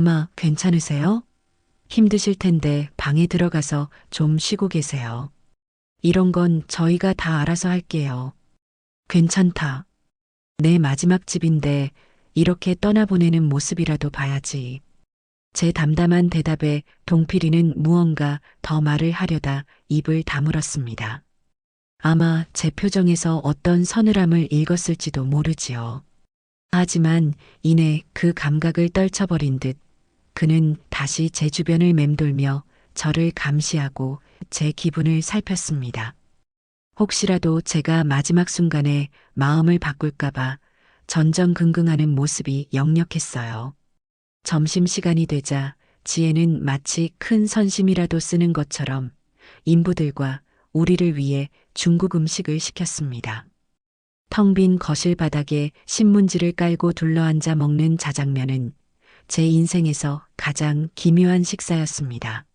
엄마, 괜찮으세요? 힘드실 텐데 방에 들어가서 좀 쉬고 계세요. 이런 건 저희가 다 알아서 할게요. 괜찮다. 내 마지막 집인데 이렇게 떠나보내는 모습이라도 봐야지. 제 담담한 대답에 동필이는 무언가 더 말을 하려다 입을 다물었습니다. 아마 제 표정에서 어떤 서늘함을 읽었을지도 모르지요. 하지만 이내 그 감각을 떨쳐버린 듯 그는 다시 제 주변을 맴돌며 저를 감시하고 제 기분을 살폈습니다. 혹시라도 제가 마지막 순간에 마음을 바꿀까봐 전전긍긍하는 모습이 역력했어요. 점심시간이 되자 지혜는 마치 큰 선심이라도 쓰는 것처럼 인부들과 우리를 위해 중국 음식을 시켰습니다. 텅 빈 거실 바닥에 신문지를 깔고 둘러앉아 먹는 자장면은 제 인생에서 가장 기묘한 식사였습니다.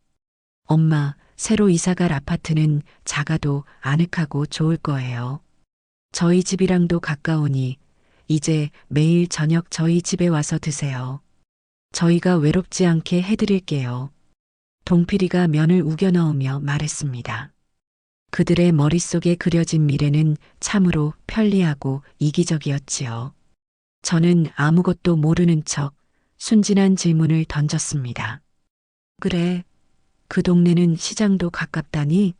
엄마, 새로 이사갈 아파트는 작아도 아늑하고 좋을 거예요. 저희 집이랑도 가까우니 이제 매일 저녁 저희 집에 와서 드세요. 저희가 외롭지 않게 해드릴게요. 동필이가 면을 우겨 넣으며 말했습니다. 그들의 머릿속에 그려진 미래는 참으로 편리하고 이기적이었지요. 저는 아무것도 모르는 척 순진한 질문을 던졌습니다. 그래, 그 동네는 시장도 가깝다니?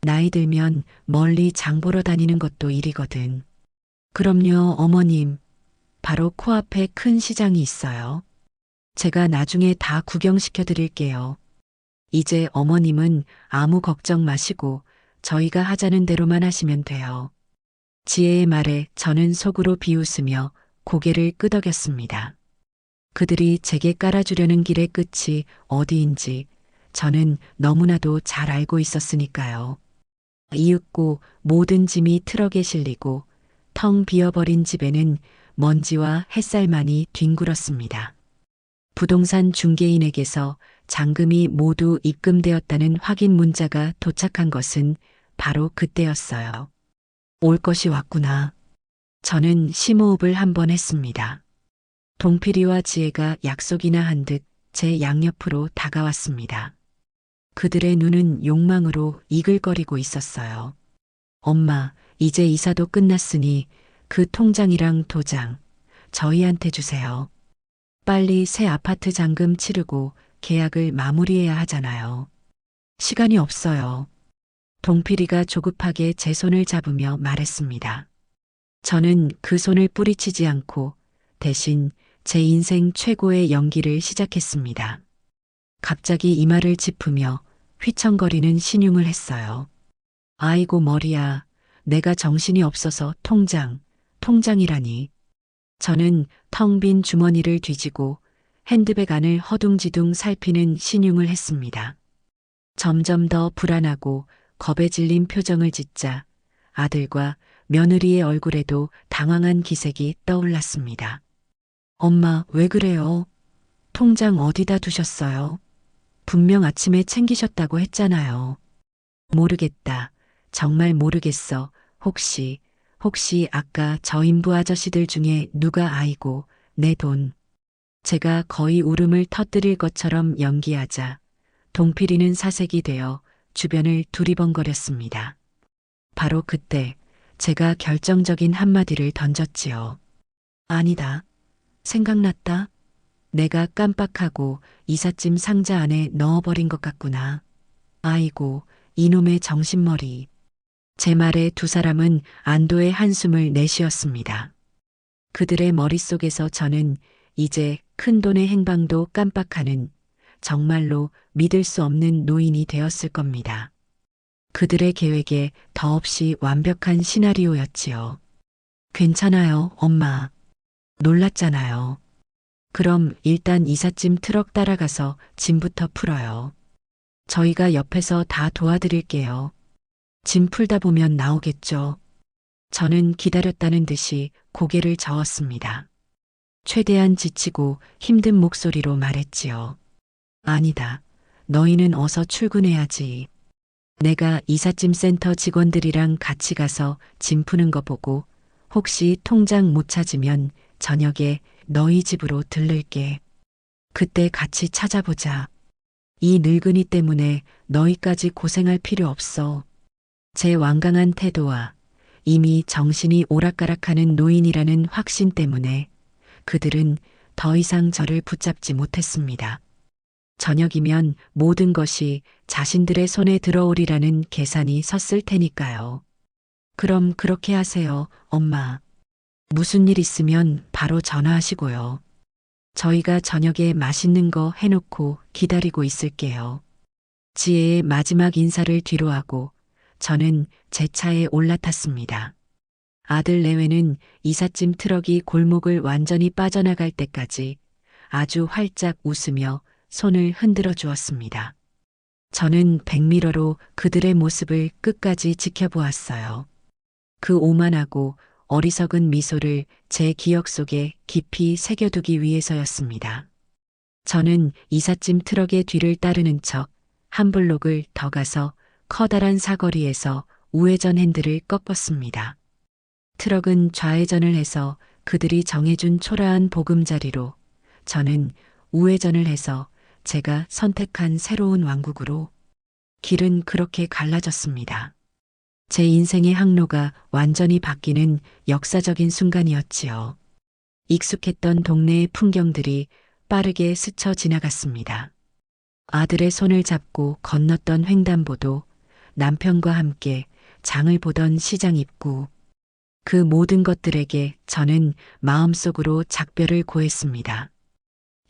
나이 들면 멀리 장 보러 다니는 것도 일이거든. 그럼요, 어머님. 바로 코앞에 큰 시장이 있어요. 제가 나중에 다 구경시켜 드릴게요. 이제 어머님은 아무 걱정 마시고 저희가 하자는 대로만 하시면 돼요. 지혜의 말에 저는 속으로 비웃으며 고개를 끄덕였습니다. 그들이 제게 깔아주려는 길의 끝이 어디인지 저는 너무나도 잘 알고 있었으니까요. 이윽고 모든 짐이 트럭에 실리고 텅 비어버린 집에는 먼지와 햇살만이 뒹굴었습니다. 부동산 중개인에게서 잔금이 모두 입금되었다는 확인 문자가 도착한 것은 바로 그때였어요. 올 것이 왔구나. 저는 심호흡을 한번 했습니다. 동필이와 지혜가 약속이나 한 듯 제 양옆으로 다가왔습니다. 그들의 눈은 욕망으로 이글거리고 있었어요. 엄마, 이제 이사도 끝났으니 그 통장이랑 도장 저희한테 주세요. 빨리 새 아파트 잔금 치르고 계약을 마무리해야 하잖아요. 시간이 없어요. 동필이가 조급하게 제 손을 잡으며 말했습니다. 저는 그 손을 뿌리치지 않고 대신 제 인생 최고의 연기를 시작했습니다. 갑자기 이마를 짚으며 휘청거리는 신용을 했어요. 아이고 머리야, 내가 정신이 없어서 통장이라니. 저는 텅 빈 주머니를 뒤지고 핸드백 안을 허둥지둥 살피는 신용을 했습니다. 점점 더 불안하고 겁에 질린 표정을 짓자 아들과 며느리의 얼굴에도 당황한 기색이 떠올랐습니다. 엄마, 왜 그래요? 통장 어디다 두셨어요? 분명 아침에 챙기셨다고 했잖아요. 모르겠다. 정말 모르겠어. 혹시 아까 저 인부 아저씨들 중에 누가 아이고 내 돈. 제가 거의 울음을 터뜨릴 것처럼 연기하자 동필이는 사색이 되어 주변을 두리번거렸습니다. 바로 그때 제가 결정적인 한마디를 던졌지요. 아니다. 생각났다. 내가 깜빡하고 이삿짐 상자 안에 넣어버린 것 같구나. 아이고, 이놈의 정신머리. 제 말에 두 사람은 안도의 한숨을 내쉬었습니다. 그들의 머릿속에서 저는 이제 큰돈의 행방도 깜빡하는 정말로 믿을 수 없는 노인이 되었을 겁니다. 그들의 계획에 더없이 완벽한 시나리오였지요. 괜찮아요, 엄마. 놀랐잖아요. 그럼 일단 이삿짐 트럭 따라가서 짐부터 풀어요. 저희가 옆에서 다 도와드릴게요. 짐 풀다 보면 나오겠죠. 저는 기다렸다는 듯이 고개를 저었습니다. 최대한 지치고 힘든 목소리로 말했지요. 아니다. 너희는 어서 출근해야지. 내가 이삿짐 센터 직원들이랑 같이 가서 짐 푸는 거 보고 혹시 통장 못 찾으면 저녁에 너희 집으로 들를게. 그때 같이 찾아보자. 이 늙은이 때문에 너희까지 고생할 필요 없어. 제 완강한 태도와 이미 정신이 오락가락하는 노인이라는 확신 때문에 그들은 더 이상 저를 붙잡지 못했습니다. 저녁이면 모든 것이 자신들의 손에 들어오리라는 계산이 섰을 테니까요. 그럼 그렇게 하세요, 엄마. 무슨 일 있으면 바로 전화하시고요. 저희가 저녁에 맛있는 거 해놓고 기다리고 있을게요. 지혜의 마지막 인사를 뒤로하고 저는 제 차에 올라탔습니다. 아들 내외는 이삿짐 트럭이 골목을 완전히 빠져나갈 때까지 아주 활짝 웃으며 손을 흔들어 주었습니다. 저는 백미러로 그들의 모습을 끝까지 지켜보았어요. 그 오만하고 어리석은 미소를 제 기억 속에 깊이 새겨두기 위해서였습니다. 저는 이삿짐 트럭의 뒤를 따르는 척 한 블록을 더 가서 커다란 사거리에서 우회전 핸들을 꺾었습니다. 트럭은 좌회전을 해서 그들이 정해준 초라한 보금자리로, 저는 우회전을 해서 제가 선택한 새로운 왕국으로. 길은 그렇게 갈라졌습니다. 제 인생의 항로가 완전히 바뀌는 역사적인 순간이었지요. 익숙했던 동네의 풍경들이 빠르게 스쳐 지나갔습니다. 아들의 손을 잡고 건넜던 횡단보도, 남편과 함께 장을 보던 시장 입구, 그 모든 것들에게 저는 마음속으로 작별을 고했습니다.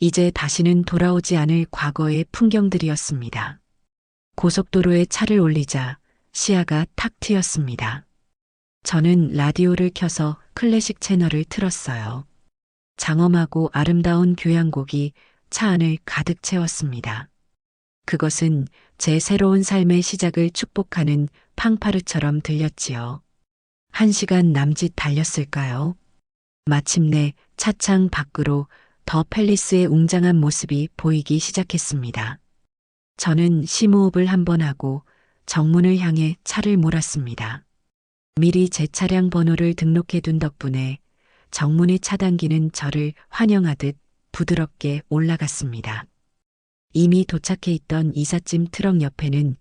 이제 다시는 돌아오지 않을 과거의 풍경들이었습니다. 고속도로에 차를 올리자 시야가 탁 트였습니다. 저는 라디오를 켜서 클래식 채널을 틀었어요. 장엄하고 아름다운 교향곡이 차 안을 가득 채웠습니다. 그것은 제 새로운 삶의 시작을 축복하는 팡파르처럼 들렸지요. 1시간 남짓 달렸을까요? 마침내 차창 밖으로 더 팰리스의 웅장한 모습이 보이기 시작했습니다. 저는 심호흡을 한번 하고 정문을 향해 차를 몰았습니다. 미리 제 차량 번호를 등록해 둔 덕분에 정문이 차당기는 저를 환영하듯 부드럽게 올라갔습니다. 이미 도착해 있던 이삿짐 트럭 옆에는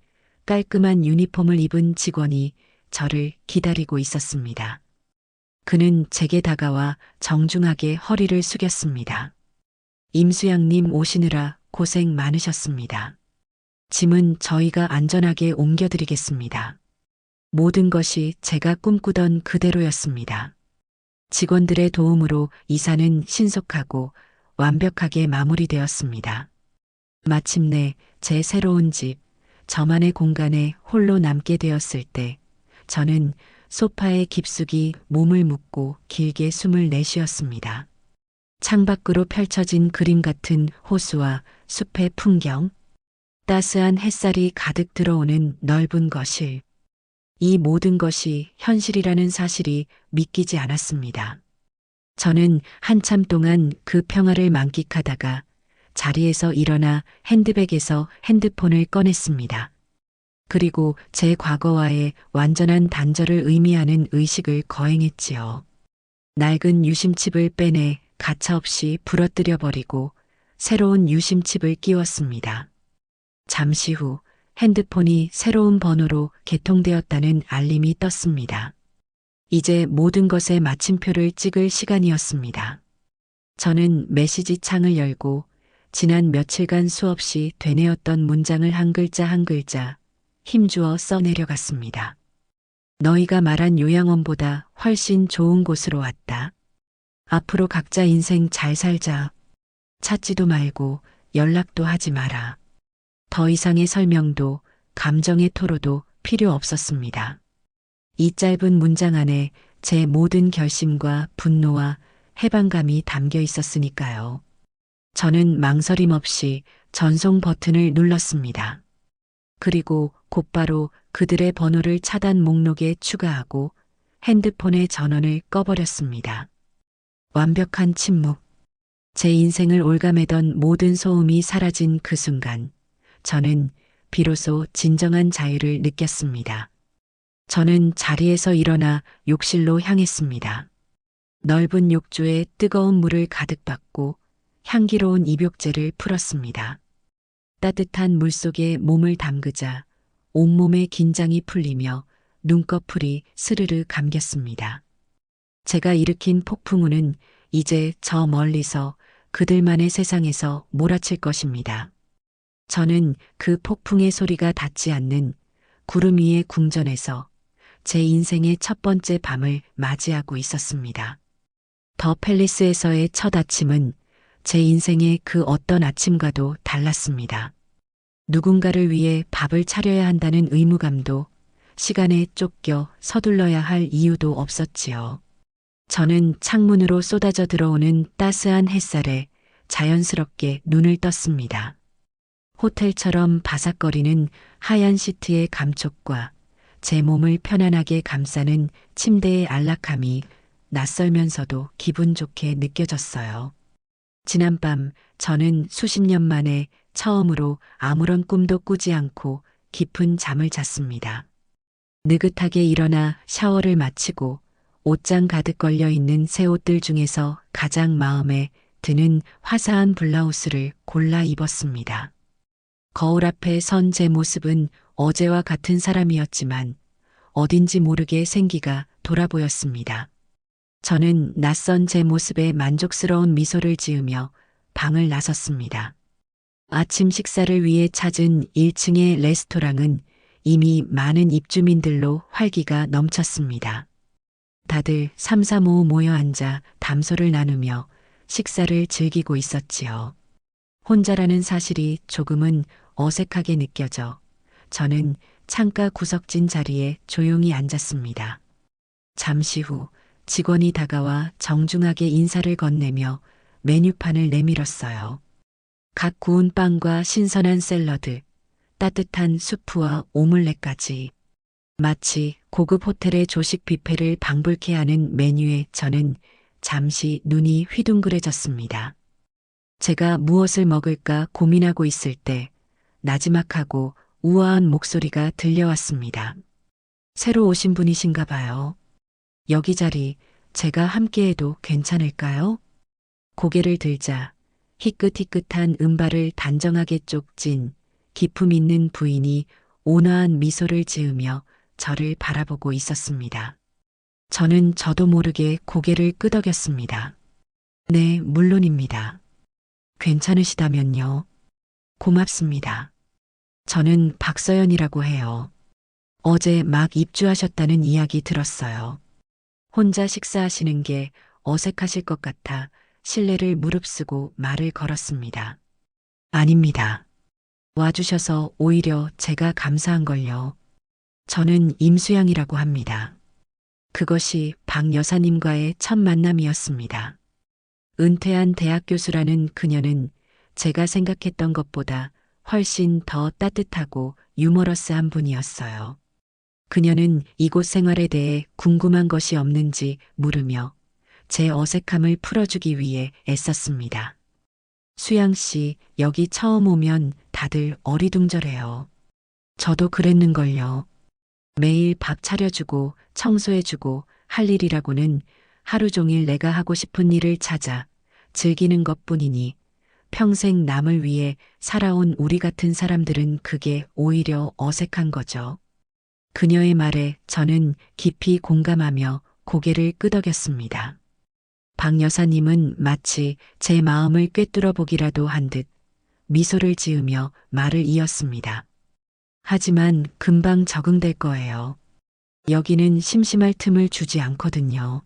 깔끔한 유니폼을 입은 직원이 저를 기다리고 있었습니다. 그는 제게 다가와 정중하게 허리를 숙였습니다. 임수양님 오시느라 고생 많으셨습니다. 짐은 저희가 안전하게 옮겨드리겠습니다. 모든 것이 제가 꿈꾸던 그대로였습니다. 직원들의 도움으로 이사는 신속하고 완벽하게 마무리되었습니다. 마침내 제 새로운 집, 저만의 공간에 홀로 남게 되었을 때 저는 소파에 깊숙이 몸을 묻고 길게 숨을 내쉬었습니다. 창밖으로 펼쳐진 그림 같은 호수와 숲의 풍경, 따스한 햇살이 가득 들어오는 넓은 거실. 이 모든 것이 현실이라는 사실이 믿기지 않았습니다. 저는 한참 동안 그 평화를 만끽하다가 자리에서 일어나 핸드백에서 핸드폰을 꺼냈습니다. 그리고 제 과거와의 완전한 단절을 의미하는 의식을 거행했지요. 낡은 유심칩을 빼내 가차없이 부러뜨려 버리고 새로운 유심칩을 끼웠습니다. 잠시 후 핸드폰이 새로운 번호로 개통되었다는 알림이 떴습니다. 이제 모든 것의 마침표를 찍을 시간이었습니다. 저는 메시지 창을 열고 지난 며칠간 수없이 되뇌었던 문장을 한 글자 한 글자 힘주어 써내려갔습니다. 너희가 말한 요양원보다 훨씬 좋은 곳으로 왔다. 앞으로 각자 인생 잘 살자. 찾지도 말고 연락도 하지 마라. 더 이상의 설명도 감정의 토로도 필요 없었습니다. 이 짧은 문장 안에 제 모든 결심과 분노와 해방감이 담겨 있었으니까요. 저는 망설임 없이 전송 버튼을 눌렀습니다. 그리고 곧바로 그들의 번호를 차단 목록에 추가하고 핸드폰의 전원을 꺼버렸습니다. 완벽한 침묵. 제 인생을 올가매던 모든 소음이 사라진 그 순간, 저는 비로소 진정한 자유를 느꼈습니다. 저는 자리에서 일어나 욕실로 향했습니다. 넓은 욕조에 뜨거운 물을 가득 받고 향기로운 입욕제를 풀었습니다. 따뜻한 물속에 몸을 담그자 온몸의 긴장이 풀리며 눈꺼풀이 스르르 감겼습니다. 제가 일으킨 폭풍우는 이제 저 멀리서 그들만의 세상에서 몰아칠 것입니다. 저는 그 폭풍의 소리가 닿지 않는 구름 위의 궁전에서 제 인생의 첫 번째 밤을 맞이하고 있었습니다. 더 팰리스에서의 첫 아침은 제 인생의 그 어떤 아침과도 달랐습니다. 누군가를 위해 밥을 차려야 한다는 의무감도 시간에 쫓겨 서둘러야 할 이유도 없었지요. 저는 창문으로 쏟아져 들어오는 따스한 햇살에 자연스럽게 눈을 떴습니다. 호텔처럼 바삭거리는 하얀 시트의 감촉과 제 몸을 편안하게 감싸는 침대의 안락함이 낯설면서도 기분 좋게 느껴졌어요. 지난밤 저는 수십 년 만에 처음으로 아무런 꿈도 꾸지 않고 깊은 잠을 잤습니다. 느긋하게 일어나 샤워를 마치고 옷장 가득 걸려 있는 새 옷들 중에서 가장 마음에 드는 화사한 블라우스를 골라 입었습니다. 거울 앞에 선 제 모습은 어제와 같은 사람이었지만 어딘지 모르게 생기가 돌아 보였습니다. 저는 낯선 제 모습에 만족스러운 미소를 지으며 방을 나섰습니다. 아침 식사를 위해 찾은 1층의 레스토랑은 이미 많은 입주민들로 활기가 넘쳤습니다. 다들 삼삼오오 모여 앉아 담소를 나누며 식사를 즐기고 있었지요. 혼자라는 사실이 조금은 어색하게 느껴져 저는 창가 구석진 자리에 조용히 앉았습니다. 잠시 후 직원이 다가와 정중하게 인사를 건네며 메뉴판을 내밀었어요. 각 구운 빵과 신선한 샐러드, 따뜻한 수프와 오믈렛까지 마치 고급 호텔의 조식 뷔페를 방불케 하는 메뉴에 저는 잠시 눈이 휘둥그레졌습니다. 제가 무엇을 먹을까 고민하고 있을 때 나지막하고 우아한 목소리가 들려왔습니다. 새로 오신 분이신가 봐요. 여기 자리 제가 함께해도 괜찮을까요? 고개를 들자 희끗희끗한 음발을 단정하게 쪽진 기품 있는 부인이 온화한 미소를 지으며 저를 바라보고 있었습니다. 저는 저도 모르게 고개를 끄덕였습니다. 네, 물론입니다. 괜찮으시다면요. 고맙습니다. 저는 박서연이라고 해요. 어제 막 입주하셨다는 이야기 들었어요. 혼자 식사하시는 게 어색하실 것 같아 실례를 무릅쓰고 말을 걸었습니다. 아닙니다. 와주셔서 오히려 제가 감사한걸요. 저는 임수양이라고 합니다. 그것이 박 여사님과의 첫 만남이었습니다. 은퇴한 대학 교수라는 그녀는 제가 생각했던 것보다 훨씬 더 따뜻하고 유머러스한 분이었어요. 그녀는 이곳 생활에 대해 궁금한 것이 없는지 물으며 제 어색함을 풀어주기 위해 애썼습니다. 수양 씨, 여기 처음 오면 다들 어리둥절해요. 저도 그랬는걸요. 매일 밥 차려주고 청소해주고 할 일이라고는 하루 종일 내가 하고 싶은 일을 찾아 즐기는 것뿐이니 평생 남을 위해 살아온 우리 같은 사람들은 그게 오히려 어색한 거죠. 그녀의 말에 저는 깊이 공감하며 고개를 끄덕였습니다. 박 여사님은 마치 제 마음을 꿰뚫어 보기라도 한 듯 미소를 지으며 말을 이었습니다. 하지만 금방 적응될 거예요. 여기는 심심할 틈을 주지 않거든요.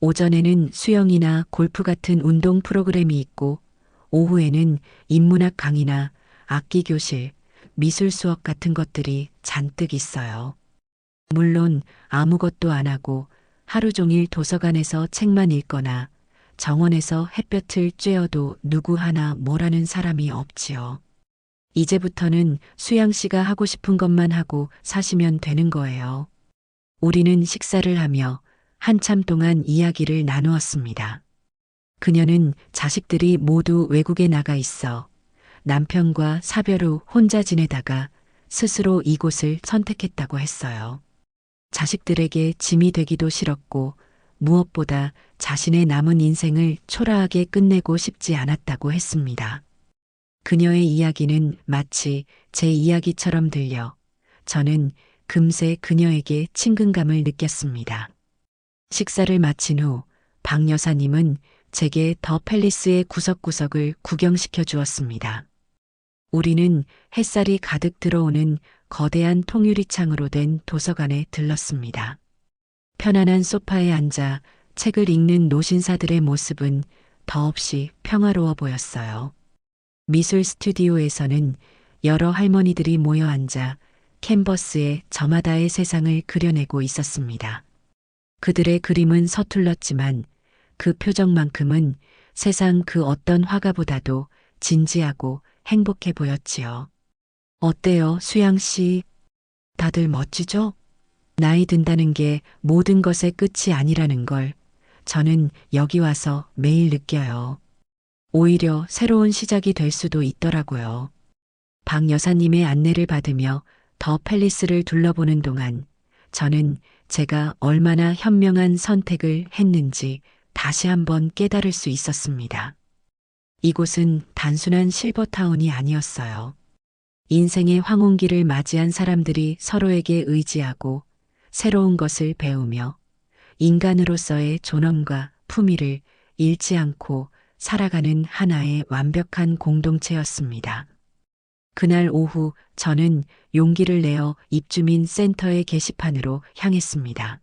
오전에는 수영이나 골프 같은 운동 프로그램이 있고 오후에는 인문학 강의나 악기 교실, 미술 수업 같은 것들이 잔뜩 있어요. 물론 아무것도 안 하고 하루 종일 도서관에서 책만 읽거나 정원에서 햇볕을 쬐어도 누구 하나 뭐라는 사람이 없지요. 이제부터는 수양 씨가 하고 싶은 것만 하고 사시면 되는 거예요. 우리는 식사를 하며 한참 동안 이야기를 나누었습니다. 그녀는 자식들이 모두 외국에 나가 있어 남편과 사별 후 혼자 지내다가 스스로 이곳을 선택했다고 했어요. 자식들에게 짐이 되기도 싫었고 무엇보다 자신의 남은 인생을 초라하게 끝내고 싶지 않았다고 했습니다. 그녀의 이야기는 마치 제 이야기처럼 들려 저는 금세 그녀에게 친근감을 느꼈습니다. 식사를 마친 후 박 여사님은 제게 더 팰리스의 구석구석을 구경시켜 주었습니다. 우리는 햇살이 가득 들어오는 거대한 통유리창으로 된 도서관에 들렀습니다. 편안한 소파에 앉아 책을 읽는 노신사들의 모습은 더없이 평화로워 보였어요. 미술 스튜디오에서는 여러 할머니들이 모여 앉아 캔버스에 저마다의 세상을 그려내고 있었습니다. 그들의 그림은 서툴렀지만 그 표정만큼은 세상 그 어떤 화가보다도 진지하고 행복해 보였지요. 어때요, 수양 씨? 다들 멋지죠? 나이 든다는 게 모든 것의 끝이 아니라는 걸 저는 여기 와서 매일 느껴요. 오히려 새로운 시작이 될 수도 있더라고요. 박 여사님의 안내를 받으며 더 팰리스를 둘러보는 동안 저는 제가 얼마나 현명한 선택을 했는지 다시 한번 깨달을 수 있었습니다. 이곳은 단순한 실버타운이 아니었어요. 인생의 황혼기를 맞이한 사람들이 서로에게 의지하고 새로운 것을 배우며 인간으로서의 존엄과 품위를 잃지 않고 살아가는 하나의 완벽한 공동체였습니다. 그날 오후 저는 용기를 내어 입주민 센터의 게시판으로 향했습니다.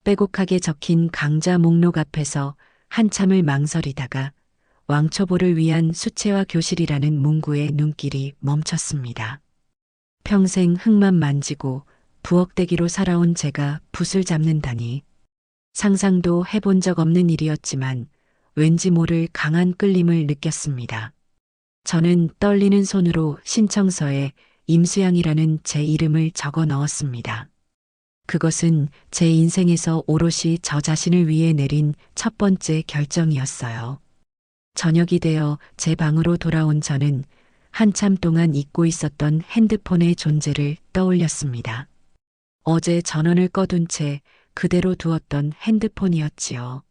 빼곡하게 적힌 강좌 목록 앞에서 한참을 망설이다가 왕초보를 위한 수채화 교실이라는 문구에 눈길이 멈췄습니다. 평생 흙만 만지고 부엌대기로 살아온 제가 붓을 잡는다니 상상도 해본 적 없는 일이었지만 왠지 모를 강한 끌림을 느꼈습니다. 저는 떨리는 손으로 신청서에 임수양이라는 제 이름을 적어 넣었습니다. 그것은 제 인생에서 오롯이 저 자신을 위해 내린 첫 번째 결정이었어요. 저녁이 되어 제 방으로 돌아온 저는 한참 동안 잊고 있었던 핸드폰의 존재를 떠올렸습니다. 어제 전원을 꺼둔 채 그대로 두었던 핸드폰이었지요.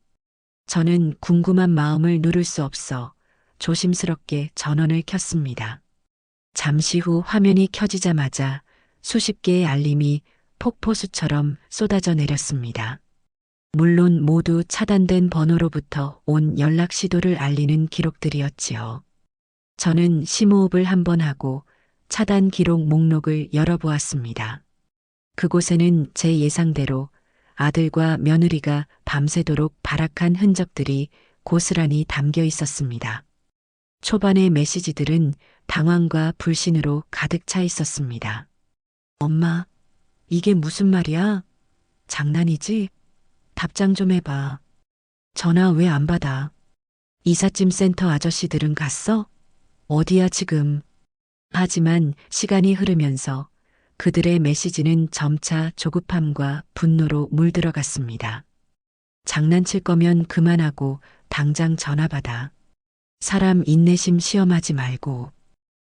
저는 궁금한 마음을 누를 수 없어 조심스럽게 전원을 켰습니다. 잠시 후 화면이 켜지자마자 수십 개의 알림이 폭포수처럼 쏟아져 내렸습니다. 물론 모두 차단된 번호로부터 온 연락 시도를 알리는 기록들이었지요. 저는 심호흡을 한번 하고 차단 기록 목록을 열어보았습니다. 그곳에는 제 예상대로 아들과 며느리가 밤새도록 발악한 흔적들이 고스란히 담겨 있었습니다. 초반의 메시지들은 당황과 불신으로 가득 차 있었습니다. 엄마, 이게 무슨 말이야? 장난이지? 답장 좀 해봐. 전화 왜 안 받아? 이삿짐 센터 아저씨들은 갔어? 어디야 지금? 하지만 시간이 흐르면서 그들의 메시지는 점차 조급함과 분노로 물들어갔습니다. 장난칠 거면 그만하고 당장 전화 받아. 사람 인내심 시험하지 말고.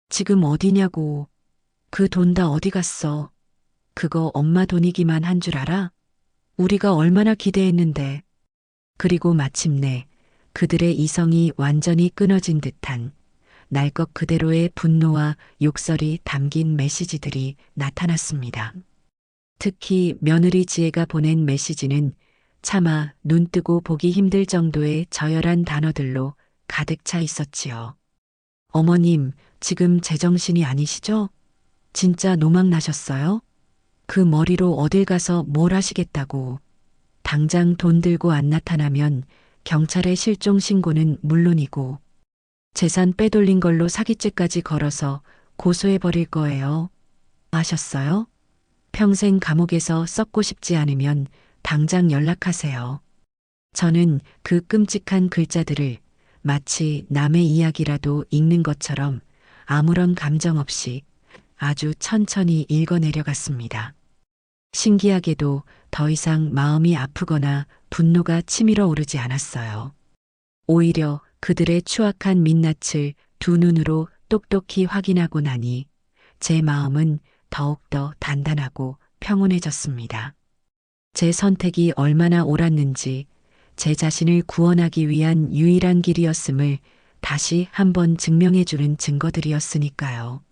지금 어디냐고. 그 돈 다 어디 갔어? 그거 엄마 돈이기만 한 줄 알아? 우리가 얼마나 기대했는데. 그리고 마침내 그들의 이성이 완전히 끊어진 듯한 날 것 그대로의 분노와 욕설이 담긴 메시지들이 나타났습니다. 특히 며느리 지혜가 보낸 메시지는 차마 눈 뜨고 보기 힘들 정도의 저열한 단어들로 가득 차 있었지요. 어머님, 지금 제정신이 아니시죠? 진짜 노망 나셨어요? 그 머리로 어딜 가서 뭘 하시겠다고. 당장 돈 들고 안 나타나면 경찰에 실종 신고는 물론이고 재산 빼돌린 걸로 사기죄까지 걸어서 고소해버릴 거예요. 아셨어요? 평생 감옥에서 썩고 싶지 않으면 당장 연락하세요. 저는 그 끔찍한 글자들을 마치 남의 이야기라도 읽는 것처럼 아무런 감정 없이 아주 천천히 읽어내려갔습니다. 신기하게도 더 이상 마음이 아프거나 분노가 치밀어 오르지 않았어요. 오히려 그들의 추악한 민낯을 두 눈으로 똑똑히 확인하고 나니 제 마음은 더욱더 단단하고 평온해졌습니다. 제 선택이 얼마나 옳았는지, 제 자신을 구원하기 위한 유일한 길이었음을 다시 한번 증명해주는 증거들이었으니까요.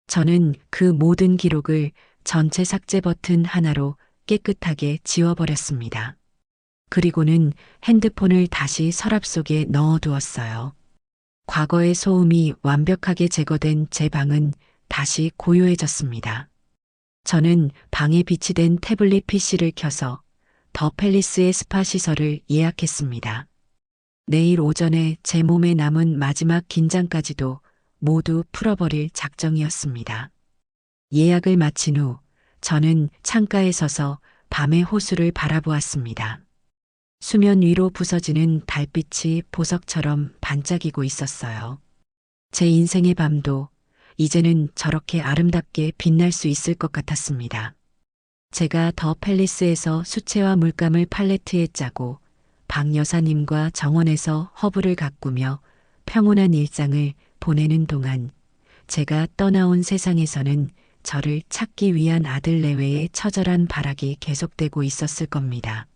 저는 그 모든 기록을 전체 삭제 버튼 하나로 깨끗하게 지워버렸습니다. 그리고는 핸드폰을 다시 서랍 속에 넣어두었어요. 과거의 소음이 완벽하게 제거된 제 방은 다시 고요해졌습니다. 저는 방에 비치된 태블릿 PC를 켜서 더 팰리스의 스파 시설을 예약했습니다. 내일 오전에 제 몸에 남은 마지막 긴장까지도 모두 풀어버릴 작정이었습니다. 예약을 마친 후 저는 창가에 서서 밤의 호수를 바라보았습니다. 수면 위로 부서지는 달빛이 보석처럼 반짝이고 있었어요. 제 인생의 밤도 이제는 저렇게 아름답게 빛날 수 있을 것 같았습니다. 제가 더 팰리스에서 수채화 물감을 팔레트에 짜고 박 여사님과 정원에서 허브를 가꾸며 평온한 일상을 보내는 동안 제가 떠나온 세상에서는 저를 찾기 위한 아들 내외의 처절한 발악이 계속되고 있었을 겁니다.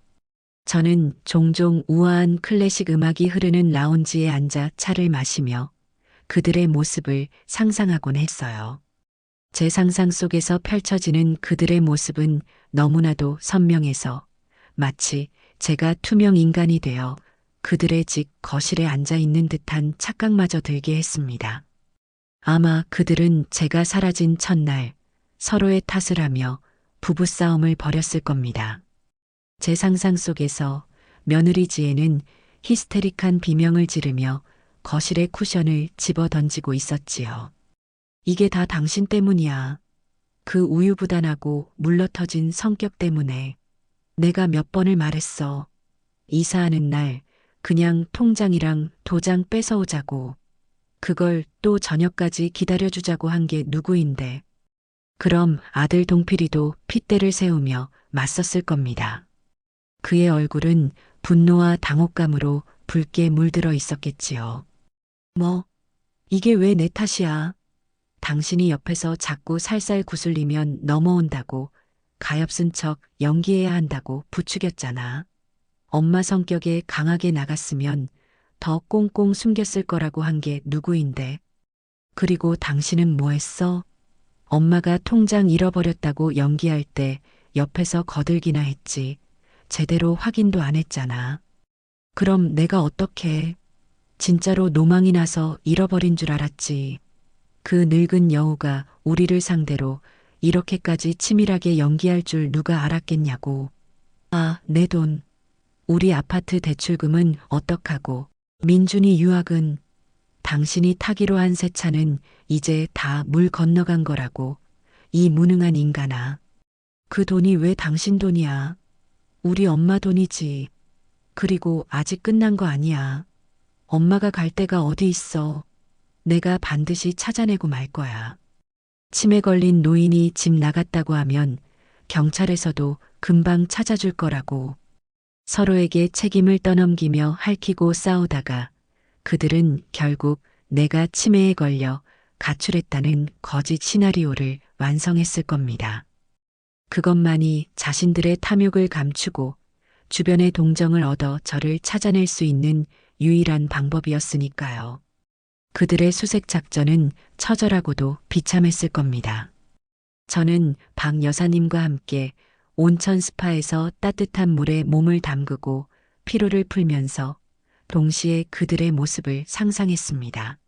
저는 종종 우아한 클래식 음악이 흐르는 라운지에 앉아 차를 마시며 그들의 모습을 상상하곤 했어요. 제 상상 속에서 펼쳐지는 그들의 모습은 너무나도 선명해서 마치 제가 투명 인간이 되어 그들의 집 거실에 앉아 있는 듯한 착각마저 들게 했습니다. 아마 그들은 제가 사라진 첫날 서로의 탓을 하며 부부싸움을 벌였을 겁니다. 제 상상 속에서 며느리 지혜는 히스테릭한 비명을 지르며 거실의 쿠션을 집어 던지고 있었지요. 이게 다 당신 때문이야. 그 우유부단하고 물러터진 성격 때문에 내가 몇 번을 말했어. 이사하는 날 그냥 통장이랑 도장 뺏어오자고. 그걸 또 저녁까지 기다려주자고 한 게 누구인데. 그럼 아들 동필이도 핏대를 세우며 맞섰을 겁니다. 그의 얼굴은 분노와 당혹감으로 붉게 물들어 있었겠지요. 뭐, 이게 왜 내 탓이야? 당신이 옆에서 자꾸 살살 구슬리면 넘어온다고 가엾은 척 연기해야 한다고 부추겼잖아. 엄마 성격에 강하게 나갔으면 더 꽁꽁 숨겼을 거라고 한 게 누구인데. 그리고 당신은 뭐 했어? 엄마가 통장 잃어버렸다고 연기할 때 옆에서 거들기나 했지. 제대로 확인도 안 했잖아. 그럼 내가 어떻게 진짜로 노망이 나서 잃어버린 줄 알았지. 그 늙은 여우가 우리를 상대로 이렇게까지 치밀하게 연기할 줄 누가 알았겠냐고. 아, 내 돈. 우리 아파트 대출금은 어떡하고. 민준이 유학은 당신이 타기로 한 새 차는 이제 다 물 건너간 거라고. 이 무능한 인간아. 그 돈이 왜 당신 돈이야? 우리 엄마 돈이지. 그리고 아직 끝난 거 아니야. 엄마가 갈 데가 어디 있어. 내가 반드시 찾아내고 말 거야. 치매 걸린 노인이 집 나갔다고 하면 경찰에서도 금방 찾아줄 거라고. 서로에게 책임을 떠넘기며 핥히고 싸우다가 그들은 결국 내가 치매에 걸려 가출했다는 거짓 시나리오를 완성했을 겁니다. 그것만이 자신들의 탐욕을 감추고 주변의 동정을 얻어 저를 찾아낼 수 있는 유일한 방법이었으니까요. 그들의 수색 작전은 처절하고도 비참했을 겁니다. 저는 박 여사님과 함께 온천 스파에서 따뜻한 물에 몸을 담그고 피로를 풀면서 동시에 그들의 모습을 상상했습니다.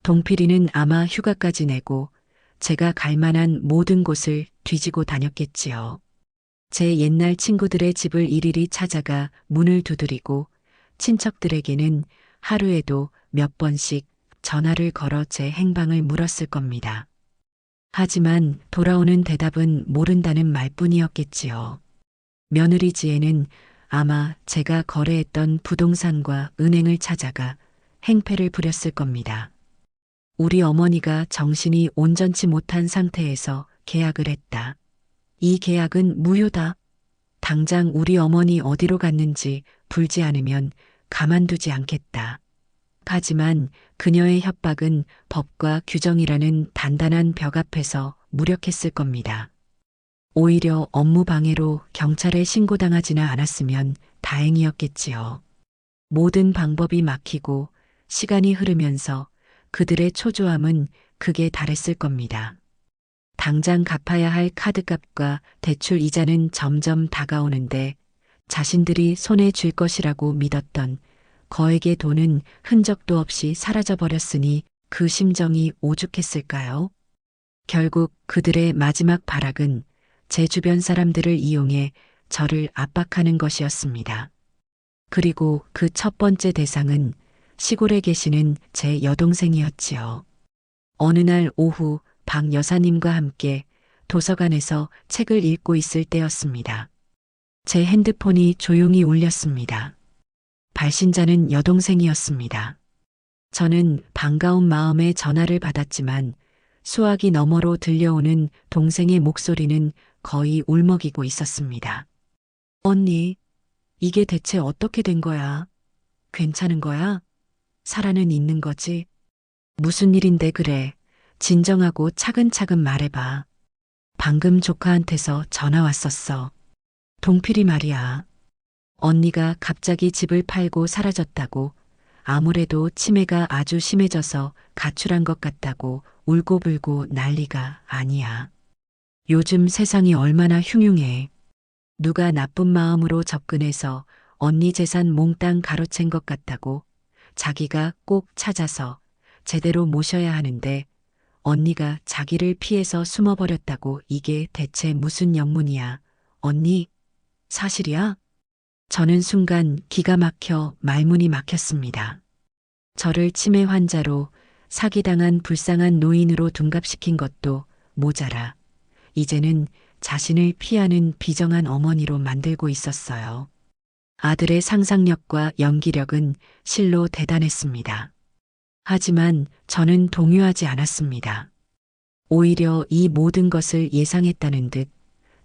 동필이는 아마 휴가까지 내고 제가 갈 만한 모든 곳을 뒤지고 다녔겠지요. 제 옛날 친구들의 집을 일일이 찾아가 문을 두드리고 친척들에게는 하루에도 몇 번씩 전화를 걸어 제 행방을 물었을 겁니다. 하지만 돌아오는 대답은 모른다는 말뿐이었겠지요. 며느리 지혜는 아마 제가 거래했던 부동산과 은행을 찾아가 행패를 부렸을 겁니다. 우리 어머니가 정신이 온전치 못한 상태에서 계약을 했다. 이 계약은 무효다. 당장 우리 어머니 어디로 갔는지 불지 않으면 가만두지 않겠다. 하지만 그녀의 협박은 법과 규정이라는 단단한 벽 앞에서 무력했을 겁니다. 오히려 업무 방해로 경찰에 신고당하지는 않았으면 다행이었겠지요. 모든 방법이 막히고 시간이 흐르면서 그들의 초조함은 극에 달했을 겁니다. 당장 갚아야 할 카드값과 대출 이자는 점점 다가오는데 자신들이 손에 쥘 것이라고 믿었던 거액의 돈은 흔적도 없이 사라져 버렸으니 그 심정이 오죽했을까요? 결국 그들의 마지막 발악은 제 주변 사람들을 이용해 저를 압박하는 것이었습니다. 그리고 그 첫 번째 대상은 시골에 계시는 제 여동생이었지요. 어느 날 오후 박 여사님과 함께 도서관에서 책을 읽고 있을 때였습니다. 제 핸드폰이 조용히 울렸습니다. 발신자는 여동생이었습니다. 저는 반가운 마음에 전화를 받았지만 수화기 너머로 들려오는 동생의 목소리는 거의 울먹이고 있었습니다. 언니, 이게 대체 어떻게 된 거야? 괜찮은 거야? 살아는 있는 거지? 무슨 일인데 그래? 진정하고 차근차근 말해봐. 방금 조카한테서 전화 왔었어. 동필이 말이야. 언니가 갑자기 집을 팔고 사라졌다고, 아무래도 치매가 아주 심해져서 가출한 것 같다고 울고불고 난리가 아니야. 요즘 세상이 얼마나 흉흉해. 누가 나쁜 마음으로 접근해서 언니 재산 몽땅 가로챈 것 같다고 자기가 꼭 찾아서 제대로 모셔야 하는데 언니가 자기를 피해서 숨어버렸다고 이게 대체 무슨 영문이야. 언니, 사실이야? 저는 순간 기가 막혀 말문이 막혔습니다. 저를 치매 환자로 사기당한 불쌍한 노인으로 둔갑시킨 것도 모자라 이제는 자신을 피하는 비정한 어머니로 만들고 있었어요. 아들의 상상력과 연기력은 실로 대단했습니다. 하지만 저는 동요하지 않았습니다. 오히려 이 모든 것을 예상했다는 듯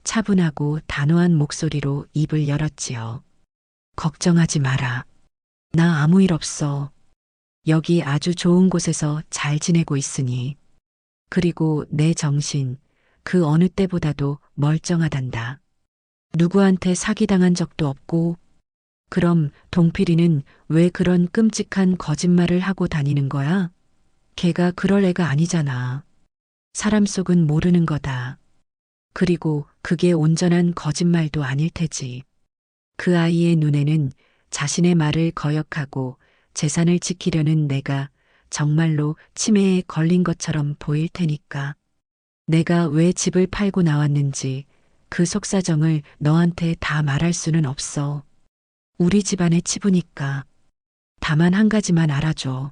차분하고 단호한 목소리로 입을 열었지요. 걱정하지 마라. 나 아무 일 없어. 여기 아주 좋은 곳에서 잘 지내고 있으니. 그리고 내 정신, 그 어느 때보다도 멀쩡하단다. 누구한테 사기당한 적도 없고, 그럼 동필이는 왜 그런 끔찍한 거짓말을 하고 다니는 거야? 걔가 그럴 애가 아니잖아. 사람 속은 모르는 거다. 그리고 그게 온전한 거짓말도 아닐 테지. 그 아이의 눈에는 자신의 말을 거역하고 재산을 지키려는 내가 정말로 치매에 걸린 것처럼 보일 테니까. 내가 왜 집을 팔고 나왔는지 그 속사정을 너한테 다 말할 수는 없어. 우리 집안의 치부니까. 다만 한 가지만 알아줘.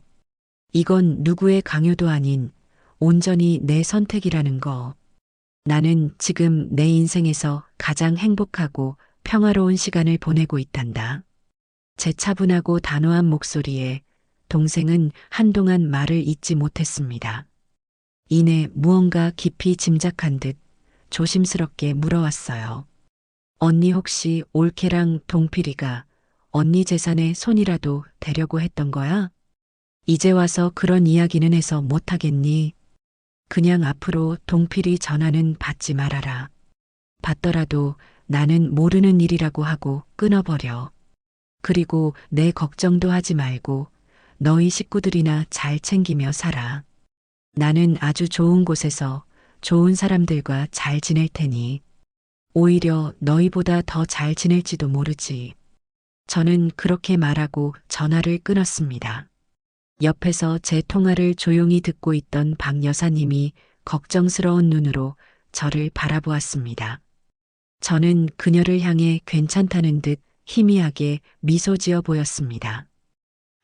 이건 누구의 강요도 아닌 온전히 내 선택이라는 거. 나는 지금 내 인생에서 가장 행복하고 평화로운 시간을 보내고 있단다. 제 차분하고 단호한 목소리에 동생은 한동안 말을 잇지 못했습니다. 이내 무언가 깊이 짐작한 듯 조심스럽게 물어왔어요. 언니 혹시 올케랑 동필이가 언니 재산에 손이라도 대려고 했던 거야? 이제 와서 그런 이야기는 해서 못하겠니? 그냥 앞으로 동필이 전화는 받지 말아라. 받더라도 나는 모르는 일이라고 하고 끊어버려. 그리고 내 걱정도 하지 말고 너희 식구들이나 잘 챙기며 살아. 나는 아주 좋은 곳에서 좋은 사람들과 잘 지낼 테니 오히려 너희보다 더 잘 지낼지도 모르지. 저는 그렇게 말하고 전화를 끊었습니다. 옆에서 제 통화를 조용히 듣고 있던 박 여사님이 걱정스러운 눈으로 저를 바라보았습니다. 저는 그녀를 향해 괜찮다는 듯 희미하게 미소 지어 보였습니다.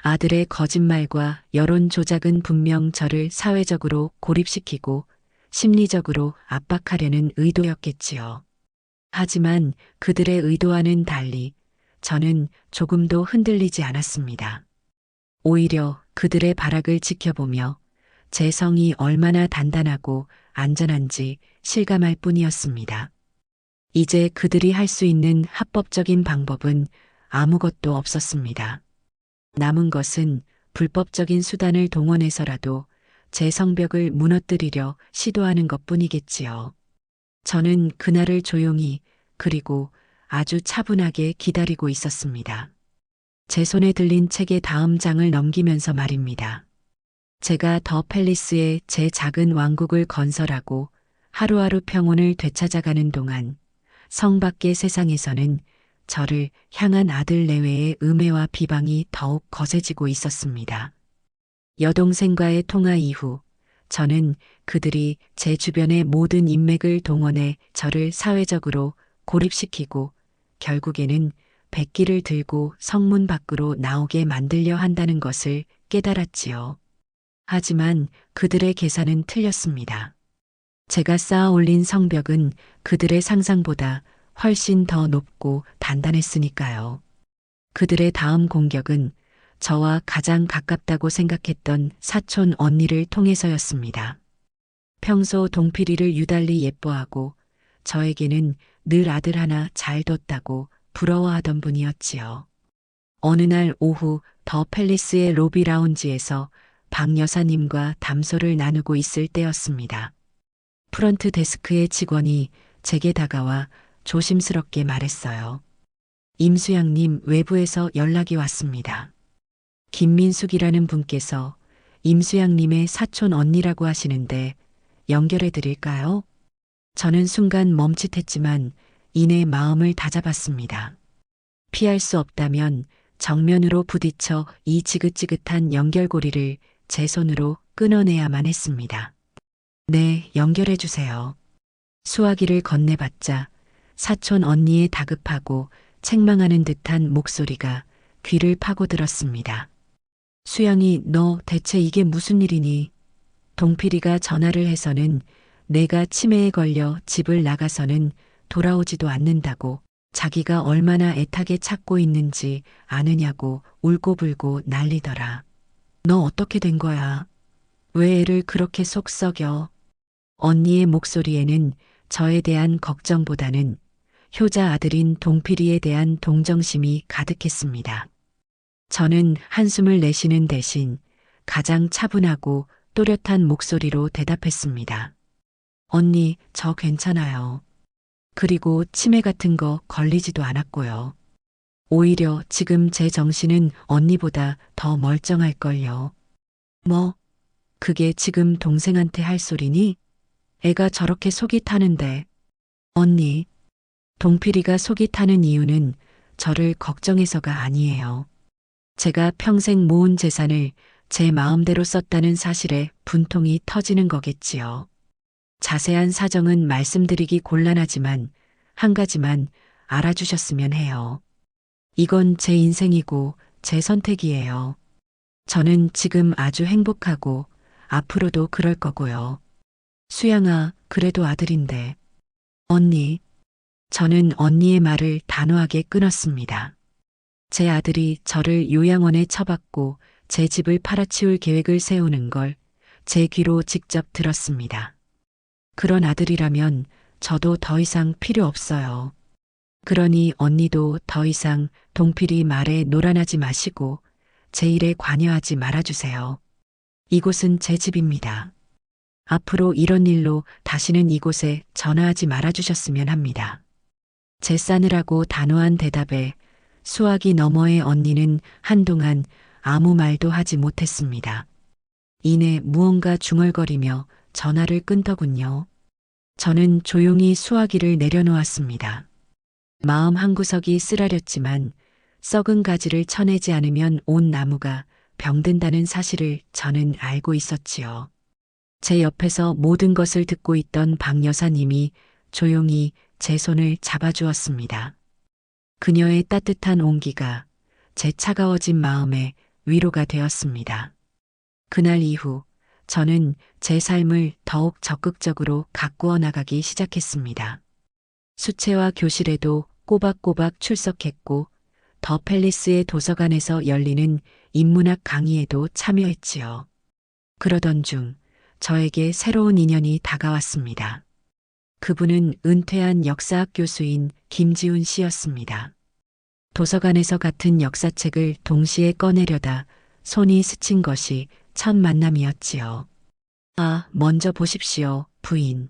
아들의 거짓말과 여론 조작은 분명 저를 사회적으로 고립시키고 심리적으로 압박하려는 의도였겠지요. 하지만 그들의 의도와는 달리 저는 조금도 흔들리지 않았습니다. 오히려 그들의 발악을 지켜보며 제 성이 얼마나 단단하고 안전한지 실감할 뿐이었습니다. 이제 그들이 할 수 있는 합법적인 방법은 아무것도 없었습니다. 남은 것은 불법적인 수단을 동원해서라도 제 성벽을 무너뜨리려 시도하는 것뿐이겠지요. 저는 그날을 조용히 그리고 아주 차분하게 기다리고 있었습니다. 제 손에 들린 책의 다음 장을 넘기면서 말입니다. 제가 더 팰리스에 제 작은 왕국을 건설하고 하루하루 평온을 되찾아가는 동안 성 밖의 세상에서는 저를 향한 아들 내외의 음해와 비방이 더욱 거세지고 있었습니다. 여동생과의 통화 이후 저는 그들이 제 주변의 모든 인맥을 동원해 저를 사회적으로 고립시키고 결국에는 백기를 들고 성문 밖으로 나오게 만들려 한다는 것을 깨달았지요. 하지만 그들의 계산은 틀렸습니다. 제가 쌓아 올린 성벽은 그들의 상상보다 훨씬 더 높고 단단했으니까요. 그들의 다음 공격은 저와 가장 가깝다고 생각했던 사촌 언니를 통해서였습니다. 평소 동필이를 유달리 예뻐하고 저에게는 늘 아들 하나 잘 뒀다고 부러워하던 분이었지요. 어느 날 오후 더 팰리스의 로비 라운지에서 박 여사님과 담소를 나누고 있을 때였습니다. 프런트 데스크의 직원이 제게 다가와 조심스럽게 말했어요. 임수양님, 외부에서 연락이 왔습니다. 김민숙이라는 분께서 임수양님의 사촌 언니라고 하시는데 연결해 드릴까요? 저는 순간 멈칫했지만 이내 마음을 다잡았습니다. 피할 수 없다면 정면으로 부딪혀 이 지긋지긋한 연결고리를 제 손으로 끊어내야만 했습니다. 네, 연결해 주세요. 수화기를 건네받자 사촌 언니의 다급하고 책망하는 듯한 목소리가 귀를 파고들었습니다. 수영이, 너 대체 이게 무슨 일이니? 동필이가 전화를 해서는 내가 치매에 걸려 집을 나가서는 돌아오지도 않는다고, 자기가 얼마나 애타게 찾고 있는지 아느냐고 울고불고 난리더라. 너 어떻게 된 거야? 왜 애를 그렇게 속 썩여? 언니의 목소리에는 저에 대한 걱정보다는 효자 아들인 동필이에 대한 동정심이 가득했습니다. 저는 한숨을 내쉬는 대신 가장 차분하고 또렷한 목소리로 대답했습니다. 언니, 저 괜찮아요. 그리고 치매 같은 거 걸리지도 않았고요. 오히려 지금 제 정신은 언니보다 더 멀쩡할걸요. 뭐, 그게 지금 동생한테 할 소리니? 애가 저렇게 속이 타는데. 언니, 동필이가 속이 타는 이유는 저를 걱정해서가 아니에요. 제가 평생 모은 재산을 제 마음대로 썼다는 사실에 분통이 터지는 거겠지요. 자세한 사정은 말씀드리기 곤란하지만 한 가지만 알아주셨으면 해요. 이건 제 인생이고 제 선택이에요. 저는 지금 아주 행복하고 앞으로도 그럴 거고요. 수양아, 그래도 아들인데. 언니, 저는 언니의 말을 단호하게 끊었습니다. 제 아들이 저를 요양원에 처박고 제 집을 팔아치울 계획을 세우는 걸 제 귀로 직접 들었습니다. 그런 아들이라면 저도 더 이상 필요 없어요. 그러니 언니도 더 이상 동필이 말에 노란하지 마시고 제 일에 관여하지 말아주세요. 이곳은 제 집입니다. 앞으로 이런 일로 다시는 이곳에 전화하지 말아주셨으면 합니다. 제 싸늘하고 단호한 대답에 수화기 너머의 언니는 한동안 아무 말도 하지 못했습니다. 이내 무언가 중얼거리며 전화를 끊더군요. 저는 조용히 수화기를 내려놓았습니다. 마음 한구석이 쓰라렸지만 썩은 가지를 쳐내지 않으면 온 나무가 병든다는 사실을 저는 알고 있었지요. 제 옆에서 모든 것을 듣고 있던 박 여사님이 조용히 제 손을 잡아주었습니다. 그녀의 따뜻한 온기가 제 차가워진 마음에 위로가 되었습니다. 그날 이후 저는 제 삶을 더욱 적극적으로 가꾸어 나가기 시작했습니다. 수채화 교실에도 꼬박꼬박 출석했고 더 팰리스의 도서관에서 열리는 인문학 강의에도 참여했지요. 그러던 중 저에게 새로운 인연이 다가왔습니다. 그분은 은퇴한 역사학 교수인 김지훈 씨였습니다. 도서관에서 같은 역사책을 동시에 꺼내려다 손이 스친 것이 첫 만남이었지요. 아, 먼저 보십시오, 부인.